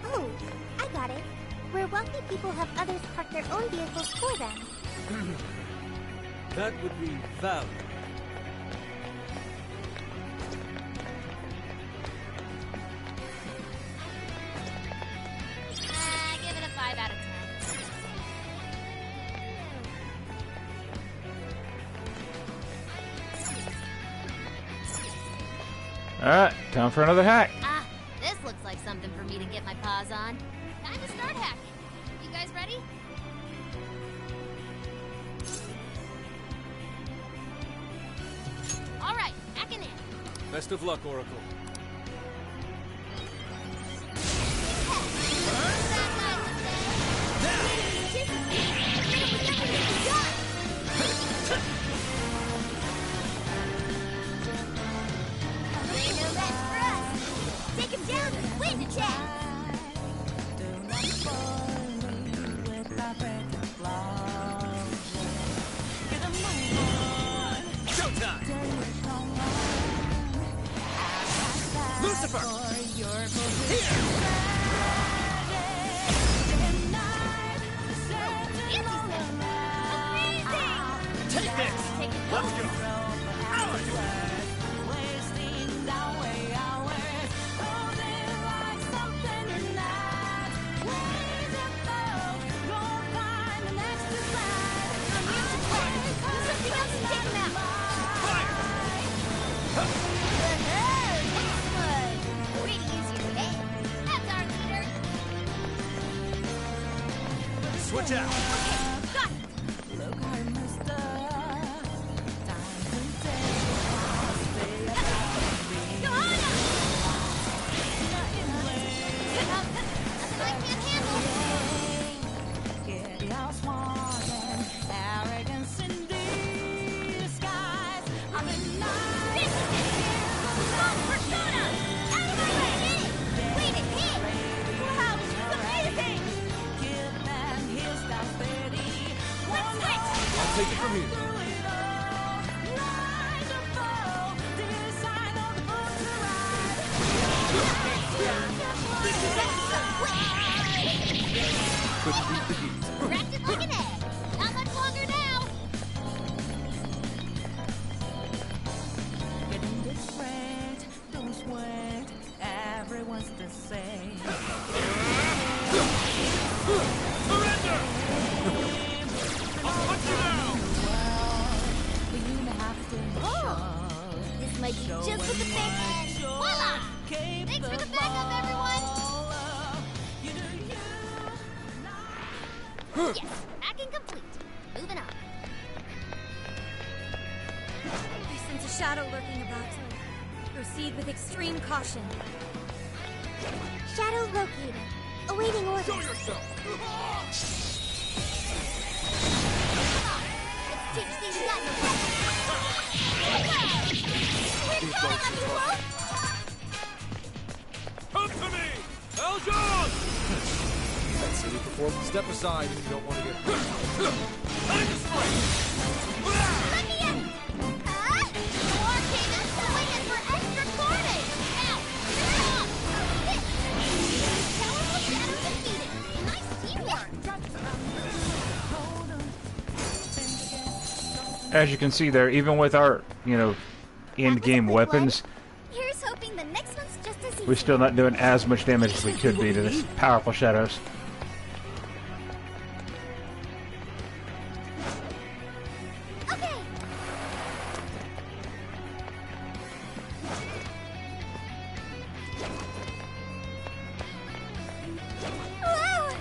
Oh, I got it. Where wealthy people have others park their own vehicles for them. That would be valid. Give it a 5 out of 10. Alright, time for another hack. Ah, this looks like something for me to get my paws on. Time to start hacking. You guys ready? Alright, hacking in. Best of luck, Oracle. Take him down and win the check! Showtime! Lucifer! Take this! Let's go! Switch out! Got it! I'll take it from here. Couldn't beat the heat. Yes, hacking complete. Moving on. I sense a shadow lurking about. Proceed with extreme caution. Shadow located. Awaiting orders. Show yourself! Teach these guys a lesson. Come to me! Eljon! That's it before. Step aside if you don't want to get hurt. Time to strike! Let me in! More cadence going in for extra cordage! Now! Powerful shadow defeated! Nice teamwork! As you can see there, even with our, end-game weapons, Here's hoping the next one's just as easy. we're still not doing as much damage as we could be to this powerful shadows. Okay. Whoa!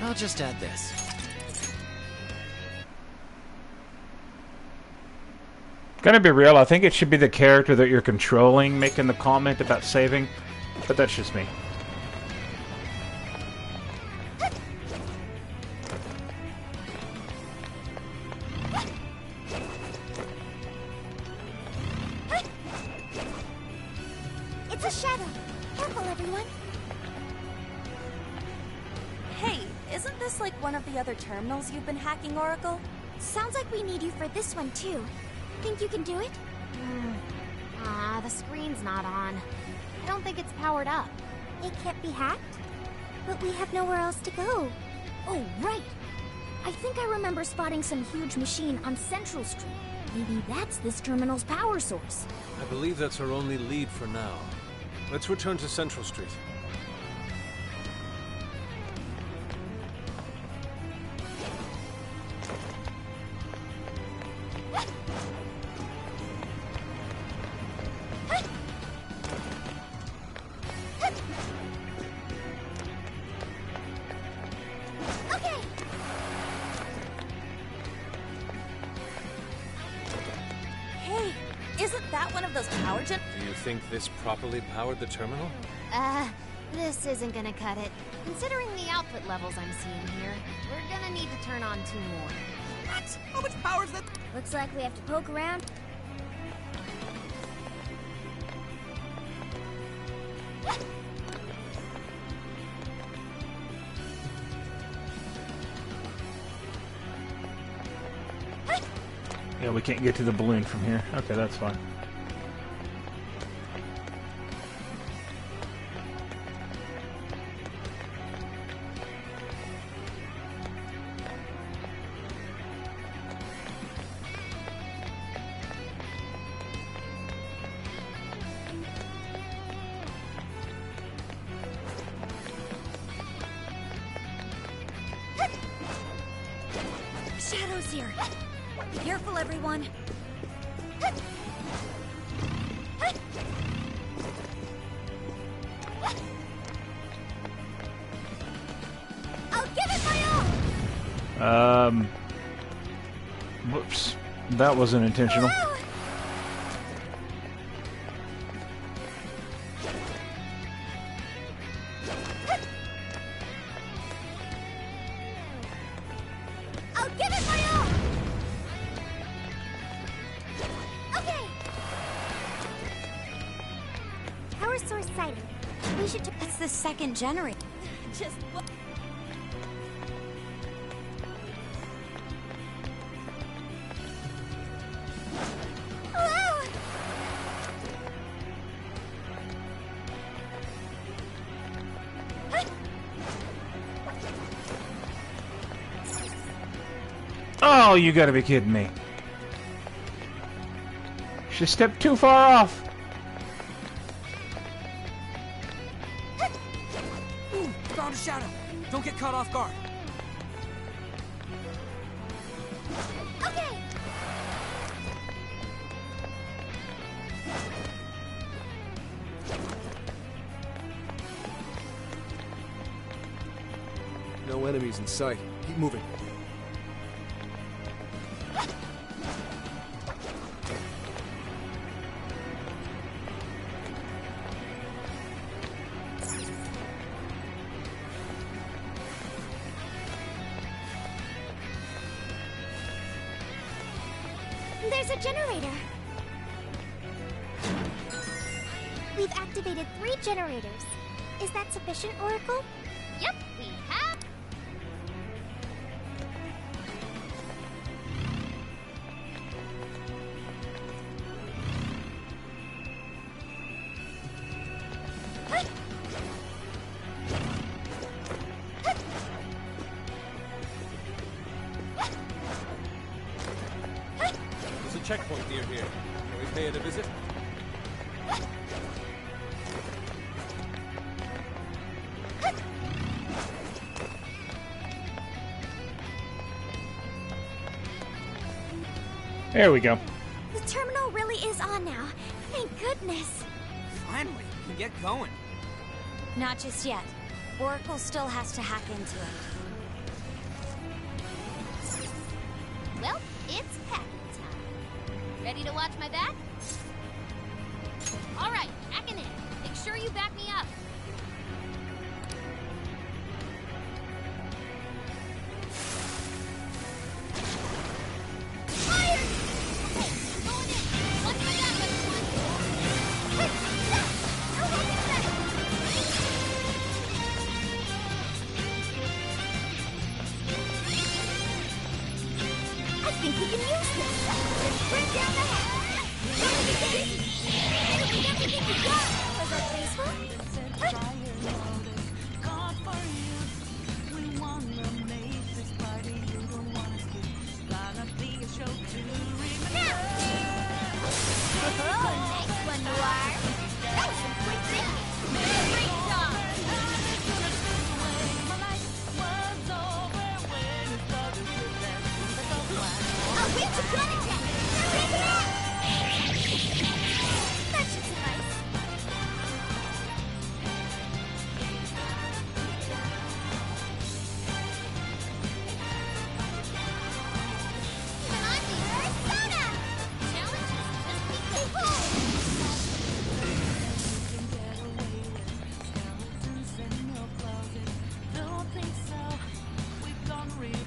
I'll just add this. Gonna be real, I think it should be the character that you're controlling making the comment about saving, but that's just me. It's a shadow. Careful, everyone. Hey, isn't this like one of the other terminals you've been hacking, Oracle? Sounds like we need you for this one, too. Think you can do it? The screen's not on. I don't think it's powered up. It can't be hacked? But we have nowhere else to go. Oh, right. I think I remember spotting some huge machine on Central Street. Maybe that's this terminal's power source. I believe that's our only lead for now. Let's return to Central Street. Okay. Hey, isn't that one of those power gen- Do you think this properly powered the terminal? This isn't gonna cut it. Considering the output levels I'm seeing here, we're gonna need to turn on 2 more. What? How much power is that? Looks like we have to poke around. Yeah, we can't get to the balloon from here. Okay, that's fine. Shadows here. Careful, everyone. I'll give it my all! Whoops. That wasn't intentional. I'll give it my all! Okay! Power source sighted. We should... It's the second generator. Just what? Whoa! Oh, you gotta be kidding me. She stepped too far off. Ooh, found a shadow. Don't get caught off guard. Okay. No enemies in sight. Keep moving. There's a generator. We've activated 3 generators. Is that sufficient, Oracle? Yep, we have. There's a checkpoint near here. Can we pay it a visit? There we go. The terminal really is on now. Thank goodness. Finally, we can get going. Not just yet. Oracle still has to hack into it. Well, it's packing time. Ready to watch my back? All right, hacking in. Make sure you back me up. Fire! Okay, we're going in. Watch my back, everyone. Hey, stop! I'll hack inside. I think we can use this. Just bring down the hatch. It'll be everything we got. Was that graceful? Oh, nice one, Noir. That was some quick thinking. Great job. I'll wait to gun attack. That should suffice. Even I'm being persona. Challenges just be cool.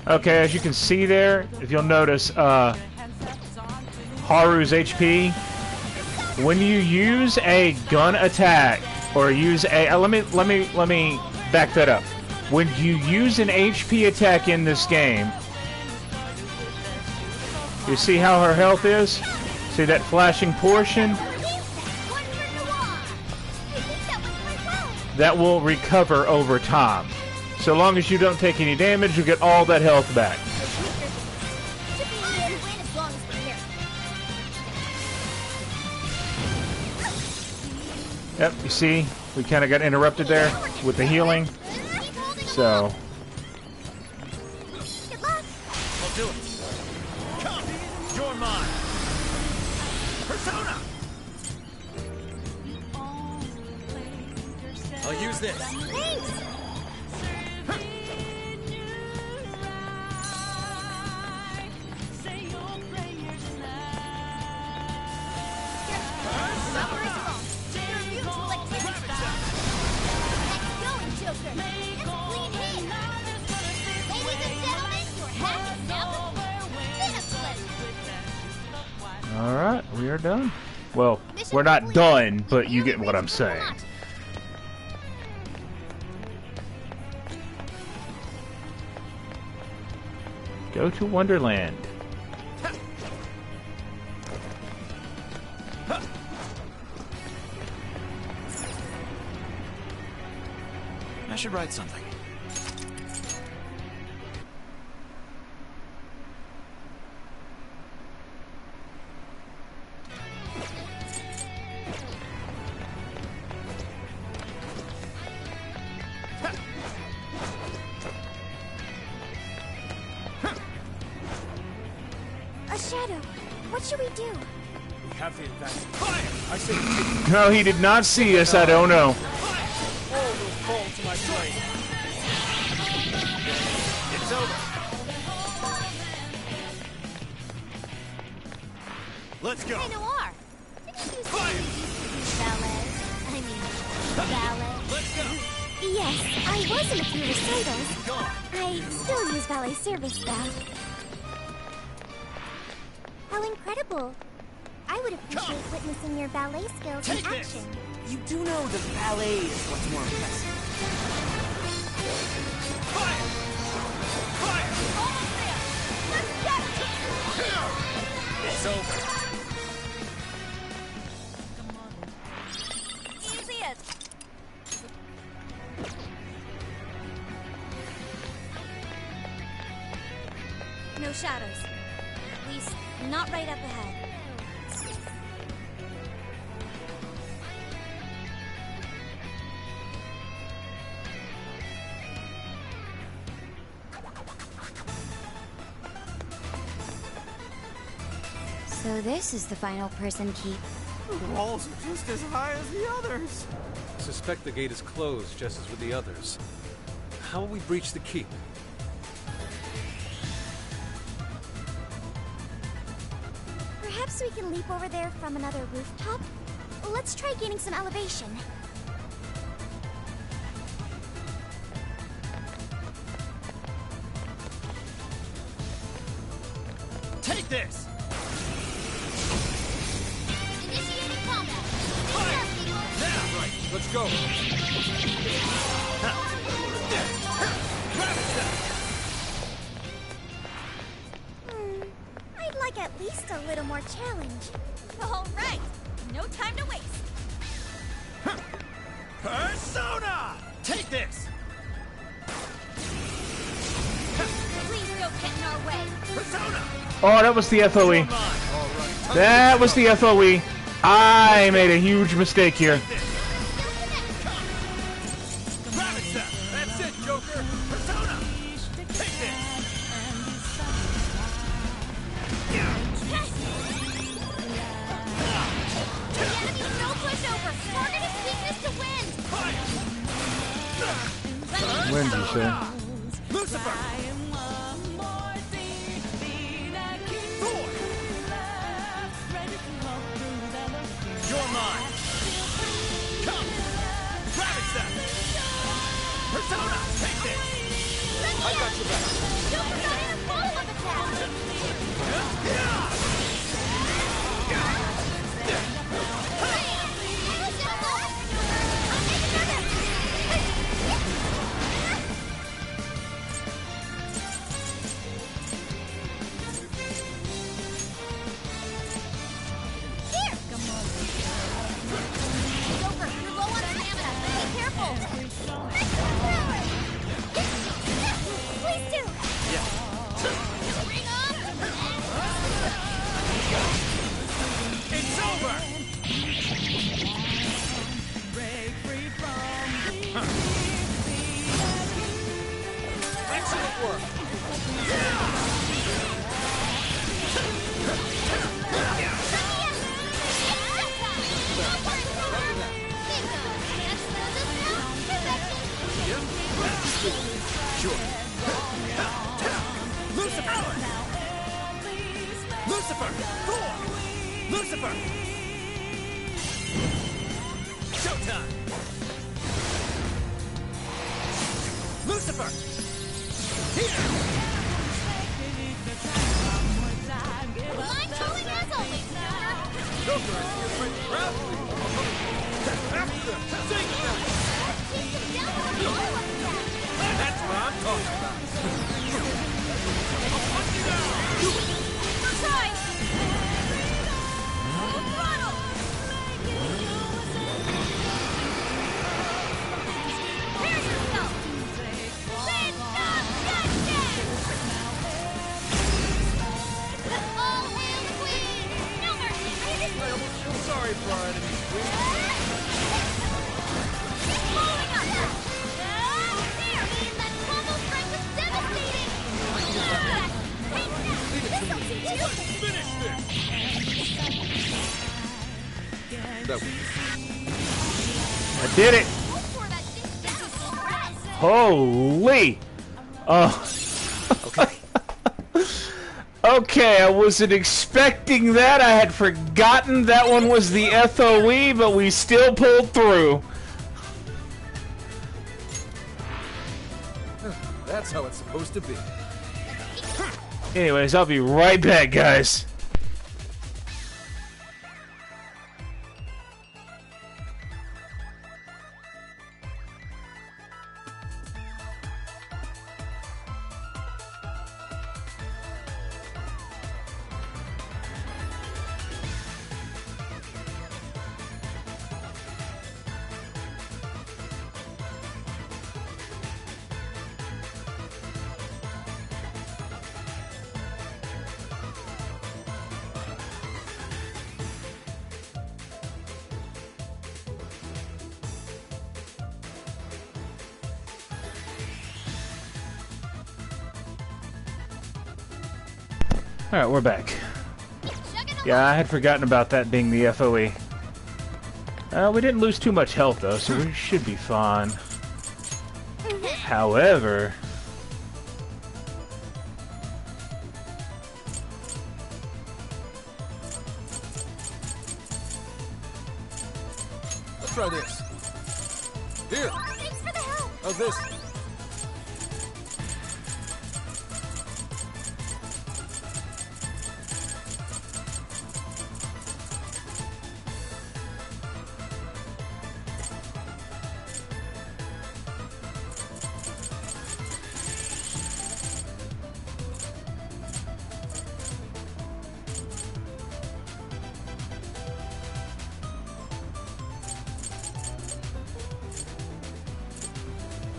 Okay, as you can see there, if you'll notice, Haru's HP. When you use a gun attack or use a let me back that up. When you use an HP attack in this game, you see how her health is? See that flashing portion? That will recover over time. So long as you don't take any damage, you get all that health back. Yep, you see? We kind of got interrupted there with the healing. So... I'll do it. Come! You're mine! Persona! I'll use this. Thanks! Alright, we are done. Well, we're not done, but you get what I'm saying. Go to Wonderland. I should write something. A shadow. What should we do? We have the advantage. Fire! I say No, he did not see us. I don't know. all will fall to my blade. It's over. Let's go. Hey, Noir. Didn't you say you used to do ballet? I mean, ballet. Let's go. Yes, I was in a few recitals. I still use ballet service staff. How incredible. I would appreciate witnessing your ballet skills in action. You do know the ballet is what's more impressive. Fire! Fire! Almost there. Let's get it. It's over. Easy it. No shadows. At least, not right up ahead. So this is the final prison keep. The walls are just as high as the others. I suspect the gate is closed, just as with the others. How will we breach the keep? Perhaps we can leap over there from another rooftop? Let's try gaining some elevation. Take this. Initiating combat. Fire! Stay sharp, people. Now, right. Let's go. I'd like at least a little more challenge. All right. No time to waste. Persona! Take this. Please don't get in our way. Persona! Oh, that was the FOE. That was the FOE. I made a huge mistake here. That's it, Joker. Persona! Take this. The enemy's no pushover. Target his weakness to wind. Wind, you say? Lucifer! You're mine. Come. Gravis them. Persona, take this. I got your back. Don't forget his follow-up attack. Joker, you're low on stamina. Be careful. Please do! Ring up. It's over. Excellent work. Sure. Lucifer! Lucifer! Thor! Lucifer! Showtime! Lucifer! Here! Line trolling as always, Joker. Joker is here for the ground. After them. Take them. Take him down with a follow-up attack. That's what I'm talking about. First try. Full throttle. Prepare yourself. Spin stop justice. All hail the queen. No mercy. I'm sorry for our enemies, Queen. Keep following us. There. That combo strike was devastating. Take that. This'll teach you. that way. I did it! Holy! Oh. Okay. Okay, I wasn't expecting that. I had forgotten that one was the FOE, but we still pulled through. That's how it's supposed to be. Anyways, I'll be right back, guys. Alright, we're back. Yeah, I had forgotten about that being the FOE. We didn't lose too much health, though, so we should be fine. However... Let's try this. Here! Thanks for the help! How's this?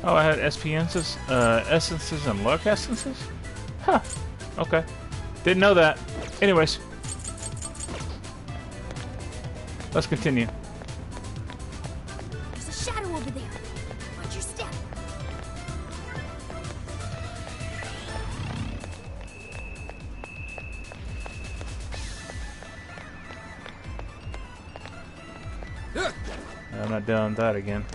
Oh, I had essences and luck essences? Huh. Okay. Didn't know that. Anyways. Let's continue. There's a shadow over there. Watch your step. I'm not doing that again.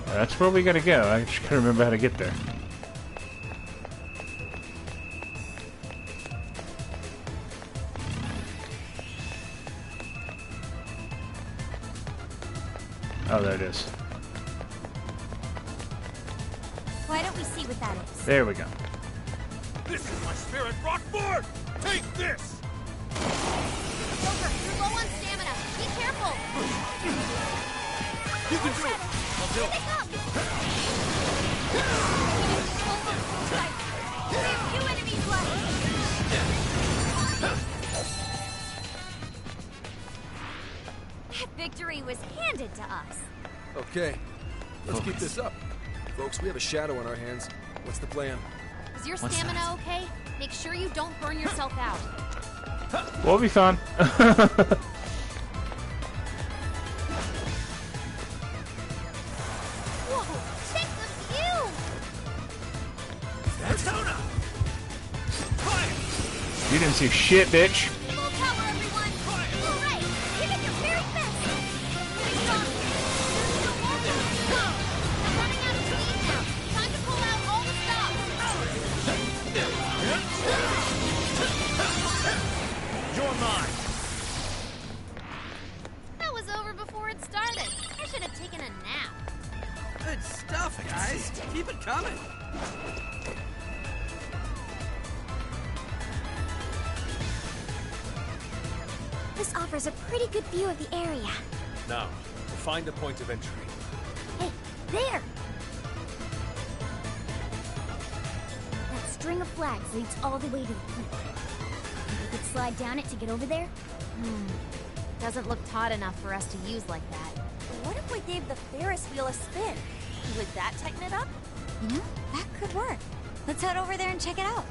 That's where we gotta go. I just can't remember how to get there. Oh, there it is. Why don't we see what that is? There we go. This is my spirit rock board! Take this! Joker, you're low on stamina. Be careful! You can do it! I'll do it! We have few enemies left! That victory was handed to us. Okay. Let's keep this up. Folks, we have a shadow on our hands. What's the plan? Is your stamina okay? Make sure you don't burn yourself out. We'll be fine. Whoa! Check the view! That's Tona! Fire! You didn't see shit, bitch. Full power, everyone! Hooray! Give it your very best! Finish off! There's still more to go! I'm running out of speed now. Time to pull out all the stops! You're mine! That was over before it started. I should have taken a nap. Good stuff, guys. Keep it coming. This offers a pretty good view of the area. Now, find a point of entry. Hey, there! That string of flags leads all the way to the peak. Think we could slide down it to get over there? Doesn't look taut enough for us to use like that. What if we gave the Ferris wheel a spin? Would that tighten it up? You know, that could work. Let's head over there and check it out.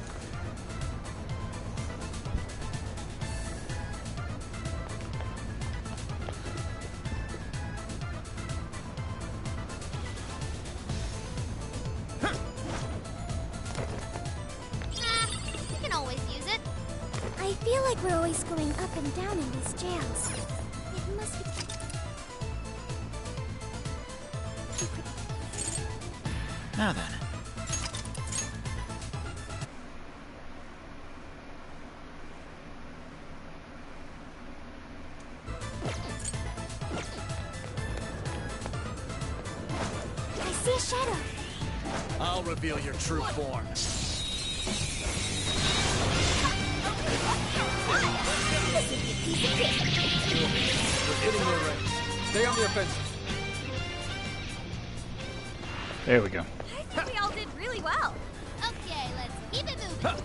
You can always use it. I feel like we're always going up and down in these jails. It must be... Now then. I see a shadow. I'll reveal your true form. We're getting their range. Stay on the offensive. There we go. I think we all did really well. Okay, let's keep it moving.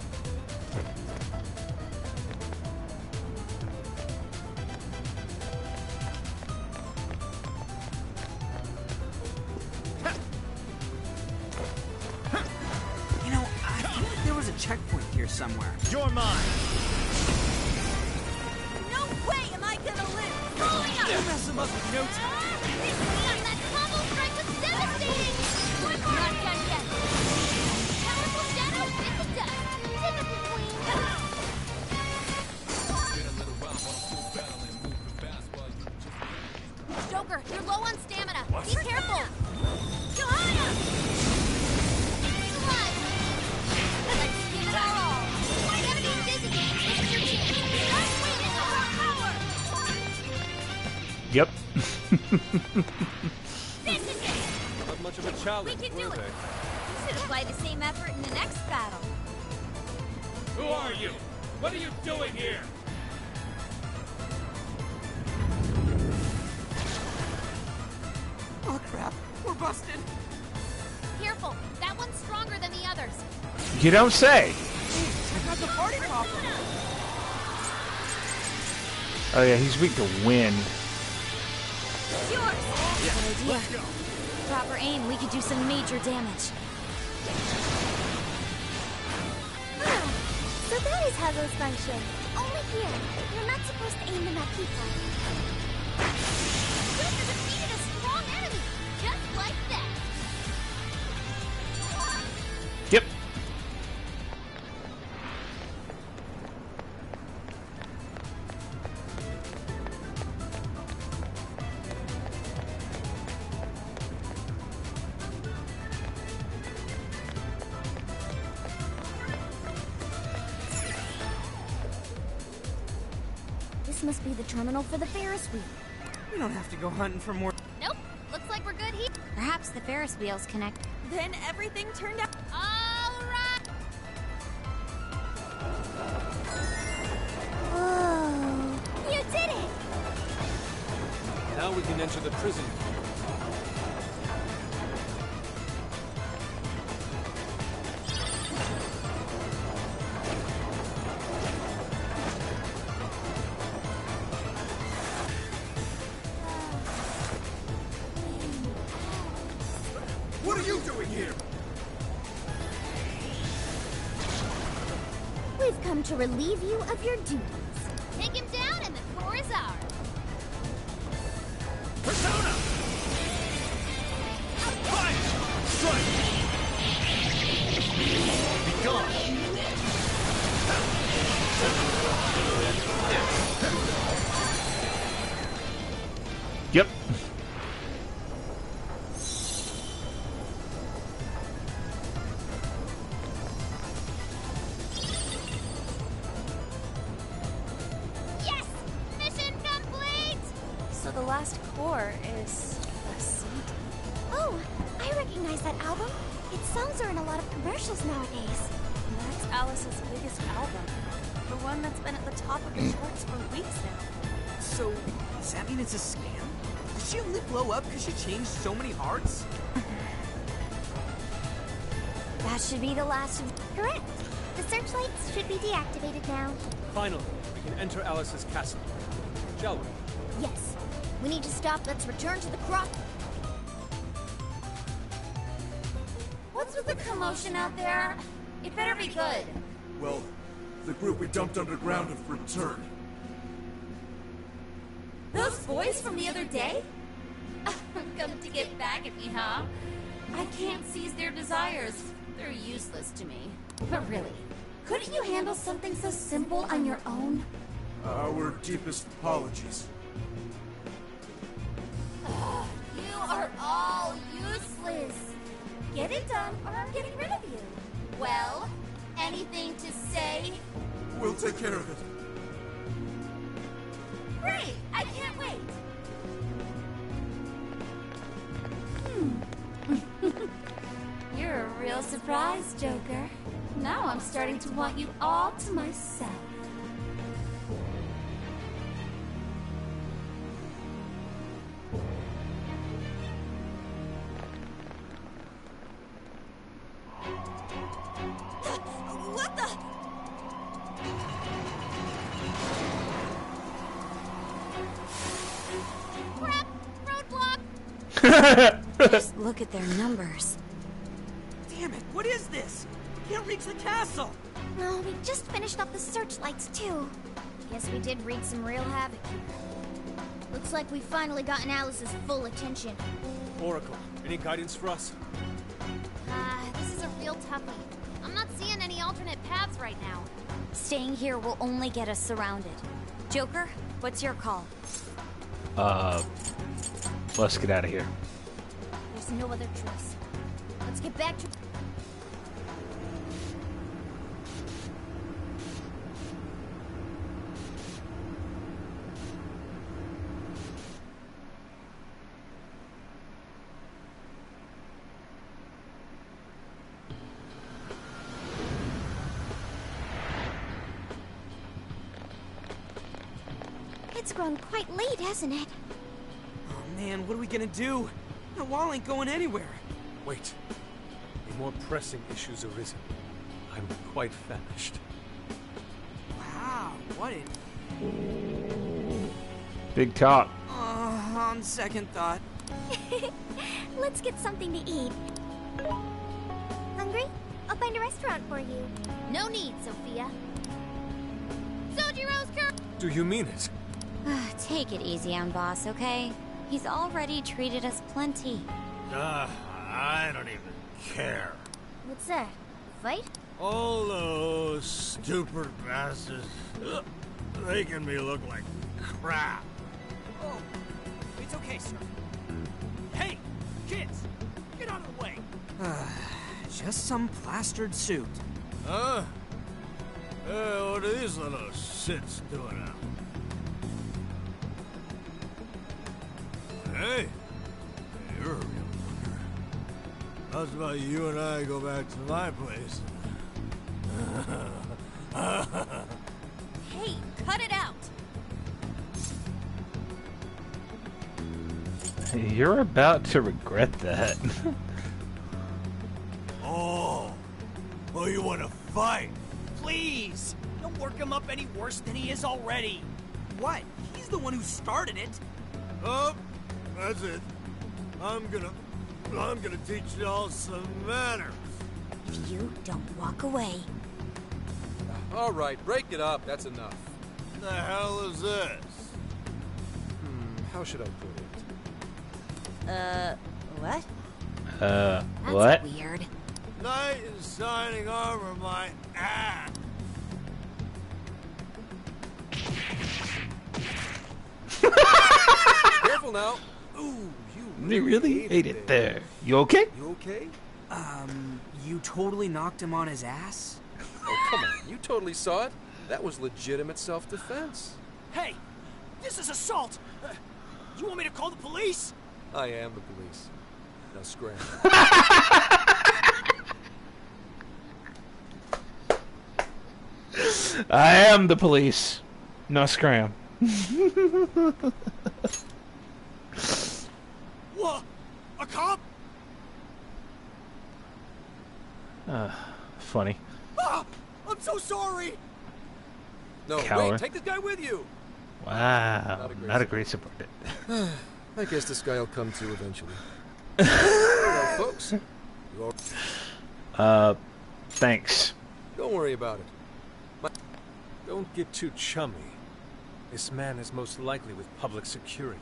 You know, I feel like there was a checkpoint here somewhere. You're mine. No way am I gonna live! Rolling up! You'll mess him up in no time. That combo strike was devastating! One more! Not done yet! Powerful shadow, hit the dust! Typical queen! Joker, you're low on stamina! Be careful! Johanna! Come on! Let's give it our all! The enemy's dizzy! It's your chance! Start waiting for our power! Yep. This is it! Not much of a challenge, We can were do it. they? We should apply the same effort in the next battle. Who are you? What are you doing here? Oh crap, we're busted. Careful! That one's stronger than the others! You don't say. I got the party popper. Oh yeah, he's weak to wind. Yours! Good idea. Proper aim, we could do some major damage. Ah, so that is how those function. Only here. You're not supposed to aim them at people. Joker defeated a strong enemy! Just like that! Yep. This must be the terminal for the Ferris wheel. We don't have to go hunting for more. Nope. Looks like we're good here. Perhaps the Ferris wheels connect. Then everything turned out. Alright! Oh, you did it! Now we can enter the prison. What are you doing here? We've come to relieve you of your duties. Take him down and the core is ours! Persona! Fire! Strike! Be gone. Yep. Yes! Mission complete! So the last core is a CD. Oh, I recognize that album. Its songs are in a lot of commercials nowadays. That's Alice's biggest album. The one that's been at the top of the charts for weeks now. So, does that mean it's a scam? Did she only blow up because she changed so many hearts? That should be the last of... Correct. The searchlights should be deactivated now. Finally, we can enter Alice's castle. Shall we? Yes. We need to stop. Let's return to the cross. What's with the commotion out there? It better be good. Well, the group we dumped underground have returned. Those boys from the other day? Come to get back at me, huh? I can't seize their desires. They're useless to me. But really, couldn't you handle something so simple on your own? Our deepest apologies. You are all useless. Get it done, or I'm getting rid of you. Well, anything to say? We'll take care of it. Great! I can't wait! You're a real surprise, Joker. Now I'm starting to want you all to myself. What the? Crap! Roadblock! Just look at their numbers. Damn it, what is this? Can't reach the castle! No, we just finished up the searchlights, too. Guess we did wreak some real havoc here. Looks like we've finally gotten Alice's full attention. Oracle, any guidance for us? This is a real toughie. I'm not seeing any alternate paths right now. Staying here will only get us surrounded. Joker, what's your call? Let's get out of here. There's no other choice. Let's get back to... It's grown quite late, hasn't it? Oh man, what are we gonna do? The wall ain't going anywhere. Wait. A more pressing issue's arisen. I'm quite famished. Wow, what an... Big talk. On second thought. Let's get something to eat. Hungry? I'll find a restaurant for you. No need, Sophia. Sojiro's curse! Do you mean it? Take it easy on Boss, okay? He's already treated us plenty. I don't even care. What's that? Fight? All those stupid bastards making me look like crap. Oh, it's okay, sir. Hey, kids, get out of the way. Just some plastered suit. Huh? What are these little shits doing out? Hey, you're a real looker. How's about you and I go back to my place? Hey, cut it out! You're about to regret that. Oh, you want to fight? Please, don't work him up any worse than he is already. What? He's the one who started it. Oh, that's it. I'm gonna teach y'all some manners. If you don't walk away. All right, break it up. That's enough. What the hell is this? How should I put it? What? What? That's weird. Knight in shining armor, my ass. Careful now. Ooh, You really ate it there. You okay? You okay? You totally knocked him on his ass? Oh, come on. You totally saw it. That was legitimate self-defense. Hey, this is assault. You want me to call the police? I am the police. Now scram. I am the police. No scram. What? A cop? Funny. Ah, I'm so sorry. No, Coward. wait. Take this guy with you. Wow. Not a great subordinate. I guess this guy will come to eventually. Well, folks. You all... Thanks. Don't worry about it. Don't get too chummy. This man is most likely with public security.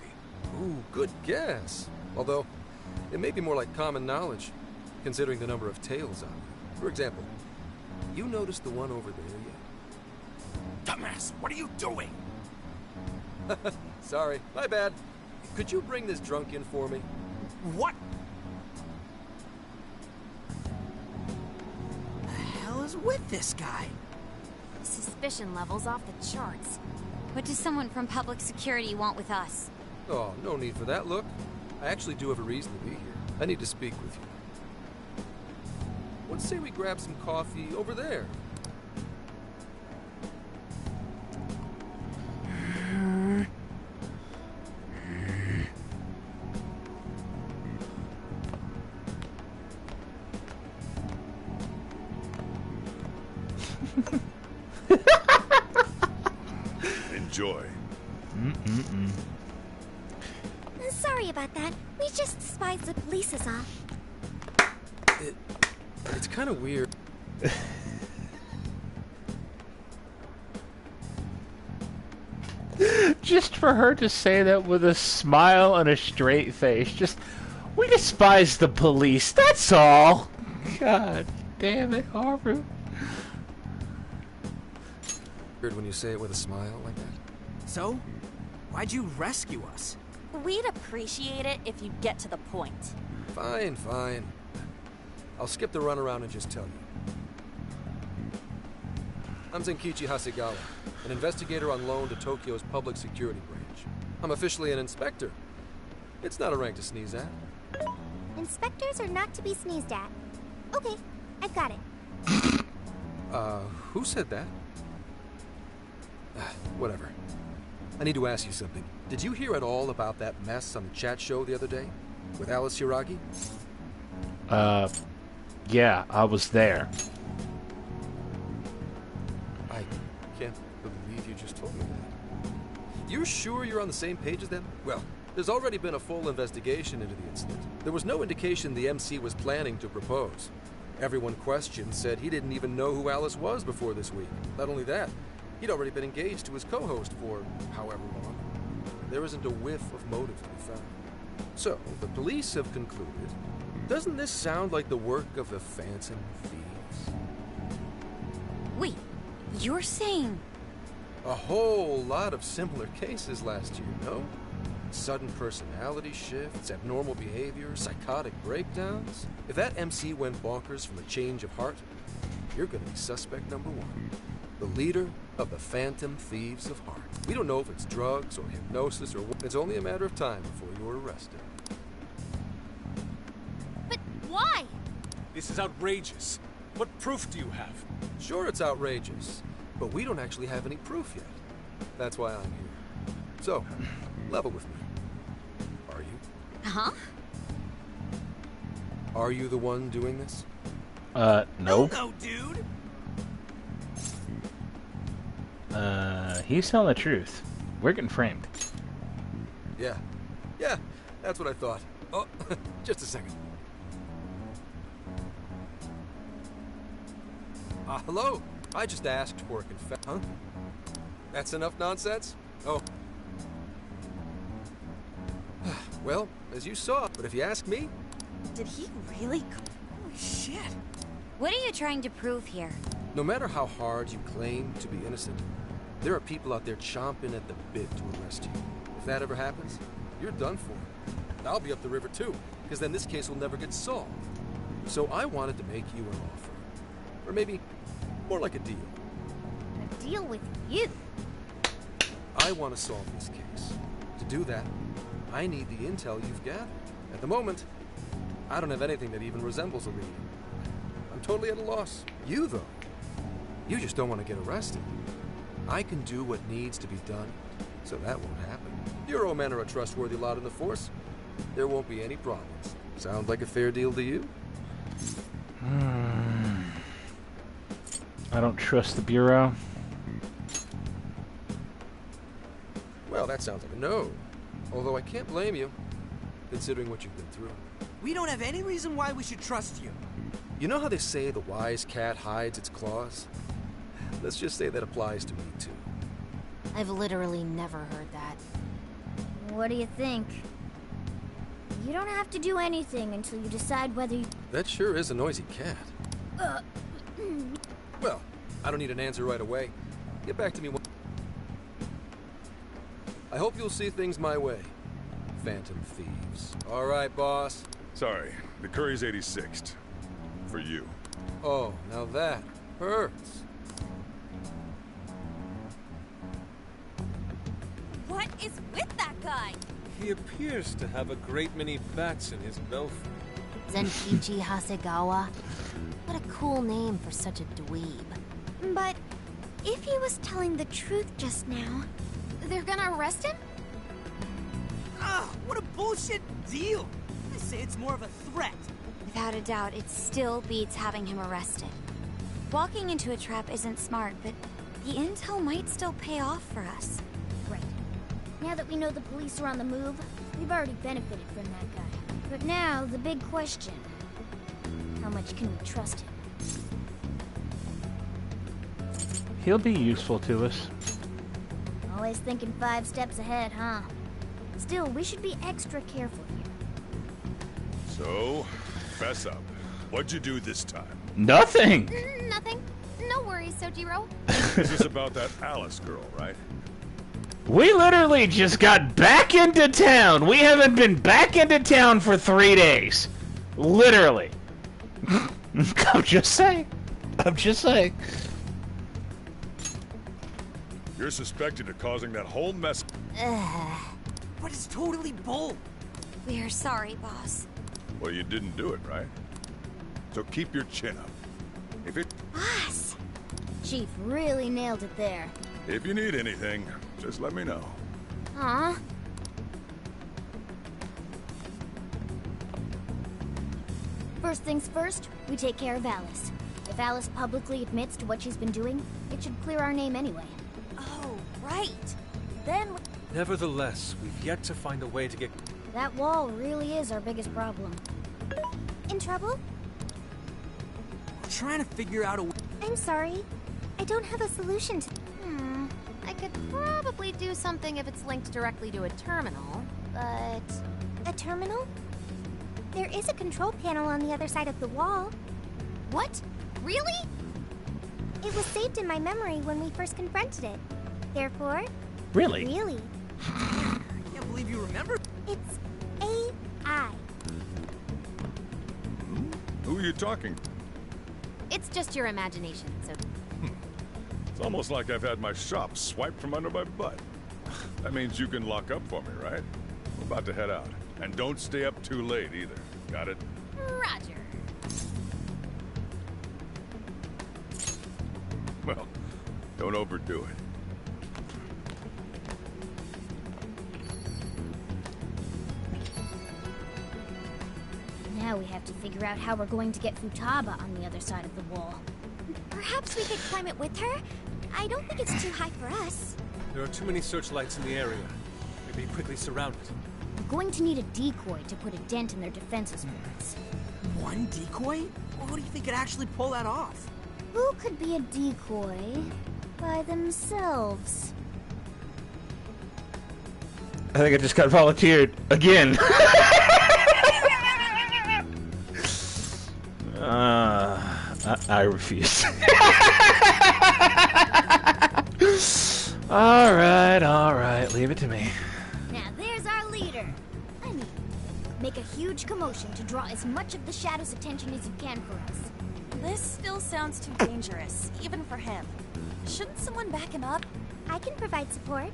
Ooh, good guess. Although, it may be more like common knowledge, considering the number of tails on it. For example, you noticed the one over there yet? Dumbass, what are you doing? Sorry, my bad. Could you bring this drunk in for me? What? The hell is with this guy? Suspicion levels off the charts. What does someone from public security want with us? Oh, no need for that. Look, I actually do have a reason to be here. I need to speak with you. Let's say we grab some coffee over there. Enjoy. Sorry about that. We just spied the police is off. It's kind of weird. Just for her to say that with a smile and a straight face. Just, we despise the police, that's all. God damn it, Haru. Weird when you say it with a smile like that. So, why'd you rescue us? We'd appreciate it if you get to the point. Fine, fine. I'll skip the runaround and just tell you. I'm Zenkichi Hasegawa, an investigator on loan to Tokyo's public security branch. I'm officially an inspector. It's not a rank to sneeze at. Inspectors are not to be sneezed at. Okay, I've got it. Who said that? Whatever. I need to ask you something. Did you hear at all about that mess on the chat show the other day? With Alice Hiragi? Yeah, I was there. I can't believe you just told me that. You're sure you're on the same page as them? Well, there's already been a full investigation into the incident. There was no indication the MC was planning to propose. Everyone questioned said he didn't even know who Alice was before this week. Not only that, he'd already been engaged to his co-host for however long. There isn't a whiff of motive to be found. So, the police have concluded, doesn't this sound like the work of the Phantom Thieves? Wait, you're saying... A whole lot of similar cases last year, no? Sudden personality shifts, abnormal behavior, psychotic breakdowns. If that MC went bonkers from a change of heart, you're gonna be suspect number one. The leader of the Phantom Thieves of Heart. We don't know if it's drugs or hypnosis or what. It's only a matter of time before you're arrested. But why? This is outrageous. What proof do you have? Sure, it's outrageous, but we don't actually have any proof yet. That's why I'm here. So, level with me. Are you? Huh? Are you the one doing this? No. No, dude. He's telling the truth. We're getting framed. Yeah, that's what I thought. Oh, just a second. Hello? I just asked for a confession. Huh? That's enough nonsense? Oh. Well, as you saw, but if you ask me... Did he really? Holy shit. What are you trying to prove here? No matter how hard you claim to be innocent, there are people out there chomping at the bit to arrest you. If that ever happens, you're done for. I'll be up the river too, because then this case will never get solved. So I wanted to make you an offer. Or maybe more like a deal. A deal with you? I want to solve this case. To do that, I need the intel you've gathered. At the moment, I don't have anything that even resembles a lead. I'm totally at a loss. You, though, you just don't want to get arrested. I can do what needs to be done, so that won't happen. Your men are a trustworthy lot in the force. There won't be any problems. Sound like a fair deal to you? I don't trust the Bureau. Well, that sounds like a no. Although I can't blame you, considering what you've been through. We don't have any reason why we should trust you. You know how they say the wise cat hides its claws? Let's just say that applies to me, too. I've literally never heard that. What do you think? You don't have to do anything until you decide whether you... That sure is a noisy cat. Well, I don't need an answer right away. Get back to me when... I hope you'll see things my way, Phantom Thieves. All right, boss? Sorry, the curry's 86th. For you. Oh, now that hurts. What is with that guy? He appears to have a great many bats in his belfry. Zenkichi Hasegawa? What a cool name for such a dweeb. But if he was telling the truth just now... They're gonna arrest him? Ah, what a bullshit deal! I say it's more of a threat. Without a doubt, it still beats having him arrested. Walking into a trap isn't smart, but the intel might still pay off for us. Right. Now that we know the police are on the move, we've already benefited from that guy. But now, the big question. How much can we trust him? He'll be useful to us. Always thinking 5 steps ahead, huh? Still, we should be extra careful here. So, fess up. What'd you do this time? Nothing! Nothing. No worries, Sojiro. This is about that Alice girl, right? We literally just got back into town. We haven't been back into town for 3 days. Literally. I'm just saying. I'm just saying. You're suspected of causing that whole mess. But it's totally bull. We're sorry, boss. Well, you didn't do it, right? So keep your chin up. If it... Boss! Chief really nailed it there. If you need anything, just let me know. Huh? First things first, we take care of Alice. If Alice publicly admits to what she's been doing, it should clear our name anyway. Oh, right. Then... Nevertheless, we've yet to find a way to get... That wall really is our biggest problem. In trouble? I'm trying to figure out a way... I'm sorry. I don't have a solution to... I could probably do something if it's linked directly to a terminal, but... A terminal? There is a control panel on the other side of the wall. What? Really? It was saved in my memory when we first confronted it. Therefore... Really? Really. I can't believe you remember. It's AI. Who are you talking? It's just your imagination, so... It's almost like I've had my shop swiped from under my butt. That means you can lock up for me, right? I'm about to head out. And don't stay up too late, either. Got it? Roger. Well, don't overdo it. Now we have to figure out how we're going to get Futaba on the other side of the wall. Perhaps we could climb it with her? I don't think it's too high for us. There are too many searchlights in the area. We'd be quickly surrounded. We're going to need a decoy to put a dent in their defenses for us. One decoy? Well, who do you think could actually pull that off? Who could be a decoy by themselves? I think I just got volunteered again. I refuse. All right, leave it to me. Now there's our leader. I mean, make a huge commotion to draw as much of the Shadow's attention as you can for us. This still sounds too dangerous, even for him. Shouldn't someone back him up? I can provide support.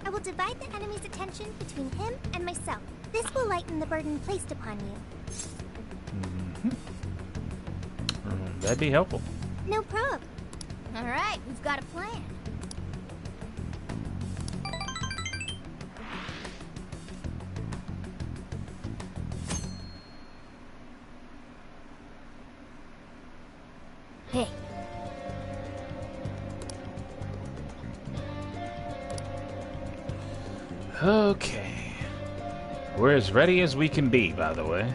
I will divide the enemy's attention between him and myself. This will lighten the burden placed upon you. That'd be helpful. No prob. All right, we've got a plan. Hey. Okay. We're as ready as we can be, by the way.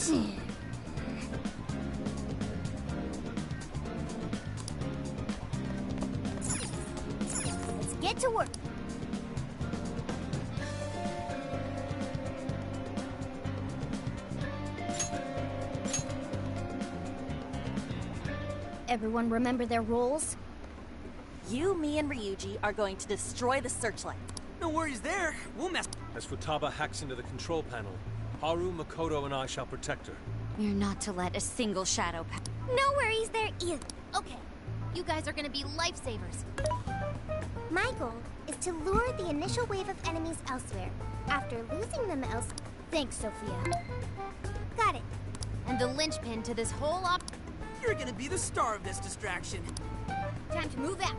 Let's get to work. Everyone remember their roles? You, me, and Ryuji are going to destroy the searchlight. No worries there. We'll mess. As Futaba hacks into the control panel, Haru, Makoto, and I shall protect her. We're not to let a single shadow pass. No worries there either. Okay, you guys are gonna be lifesavers. My goal is to lure the initial wave of enemies elsewhere. After losing them Thanks, Sophia. Got it. And the linchpin to this whole You're gonna be the star of this distraction. Time to move out.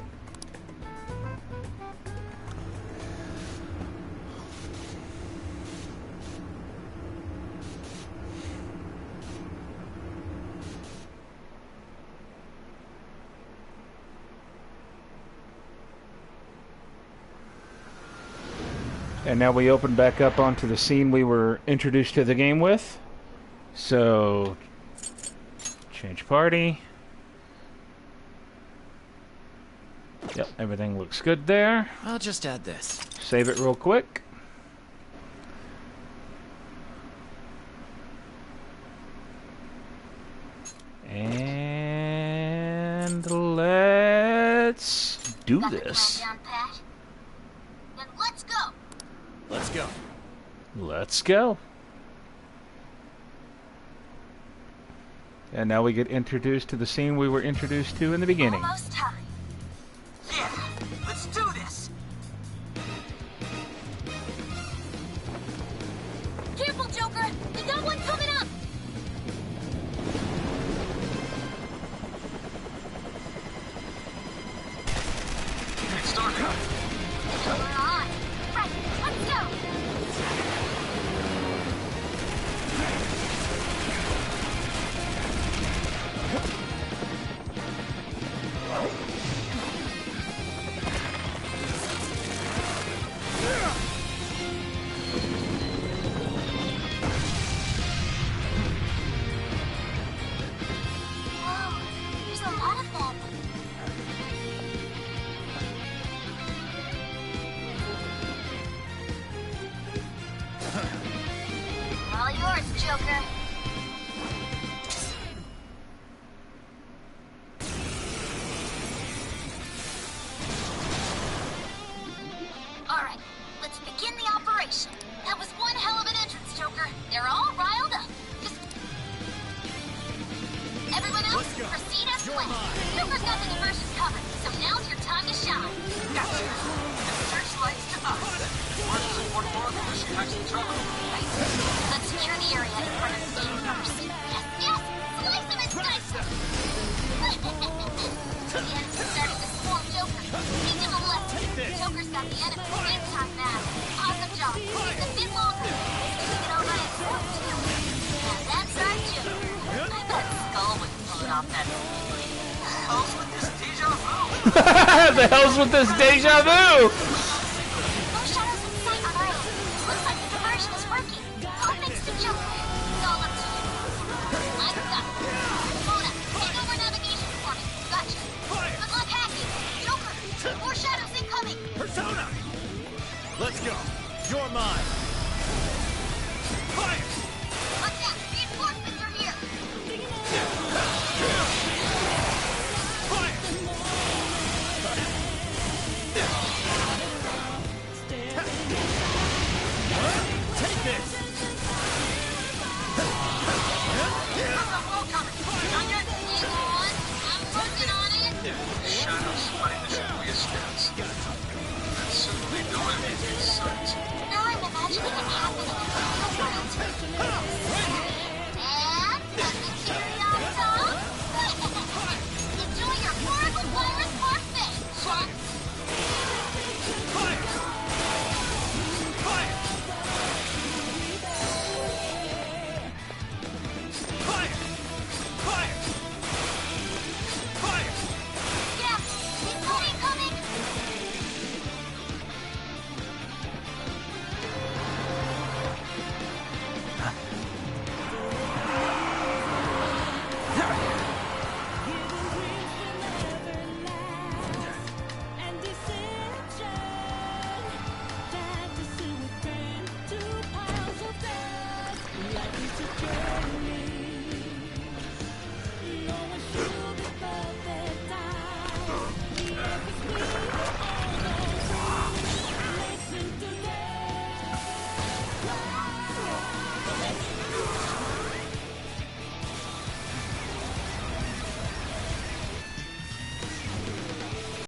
And now we open back up onto the scene we were introduced to the game with. So, change party. Yep, everything looks good there. I'll just add this. Save it real quick. And let's do this. Then let's go. Let's go. Let's go. And now we get introduced to the scene we were introduced to in the beginning. Almost time. Yeah, let's do this. Careful, Joker. We got one coming up. Start up. We're on. Right, let's go. Whoa, there's a lot of them. All yours, Joker. Alright, let's begin the operation. That was one hell of an entrance, Joker. They're all riled up. Just... Everyone else, proceed as planned. Joker's got the diversion covered, so now's your time to shine. Gotcha. Searchlights to us. Marshals and Port Marshals should have some trouble. Let's secure the area in front of the gate first. Yes, yes! Slice them and dice them! The enemy started to swarm Joker. He's to the left. Joker's got the enemy big time now. Awesome job. It's a bit longer. He's doing it all by himself, too. And that's our Joker. I bet Skull would pull it off that easily. Hell's with this deja vu. The hell's with this deja vu? No shadows in sight on our end. Looks like the diversion is working. All thanks to Joker. It's all up to you. I'm done. Mona, take over navigation for me. Gotcha. Good luck hacking. Joker, more shadows incoming. Persona! Let's go. You're mine.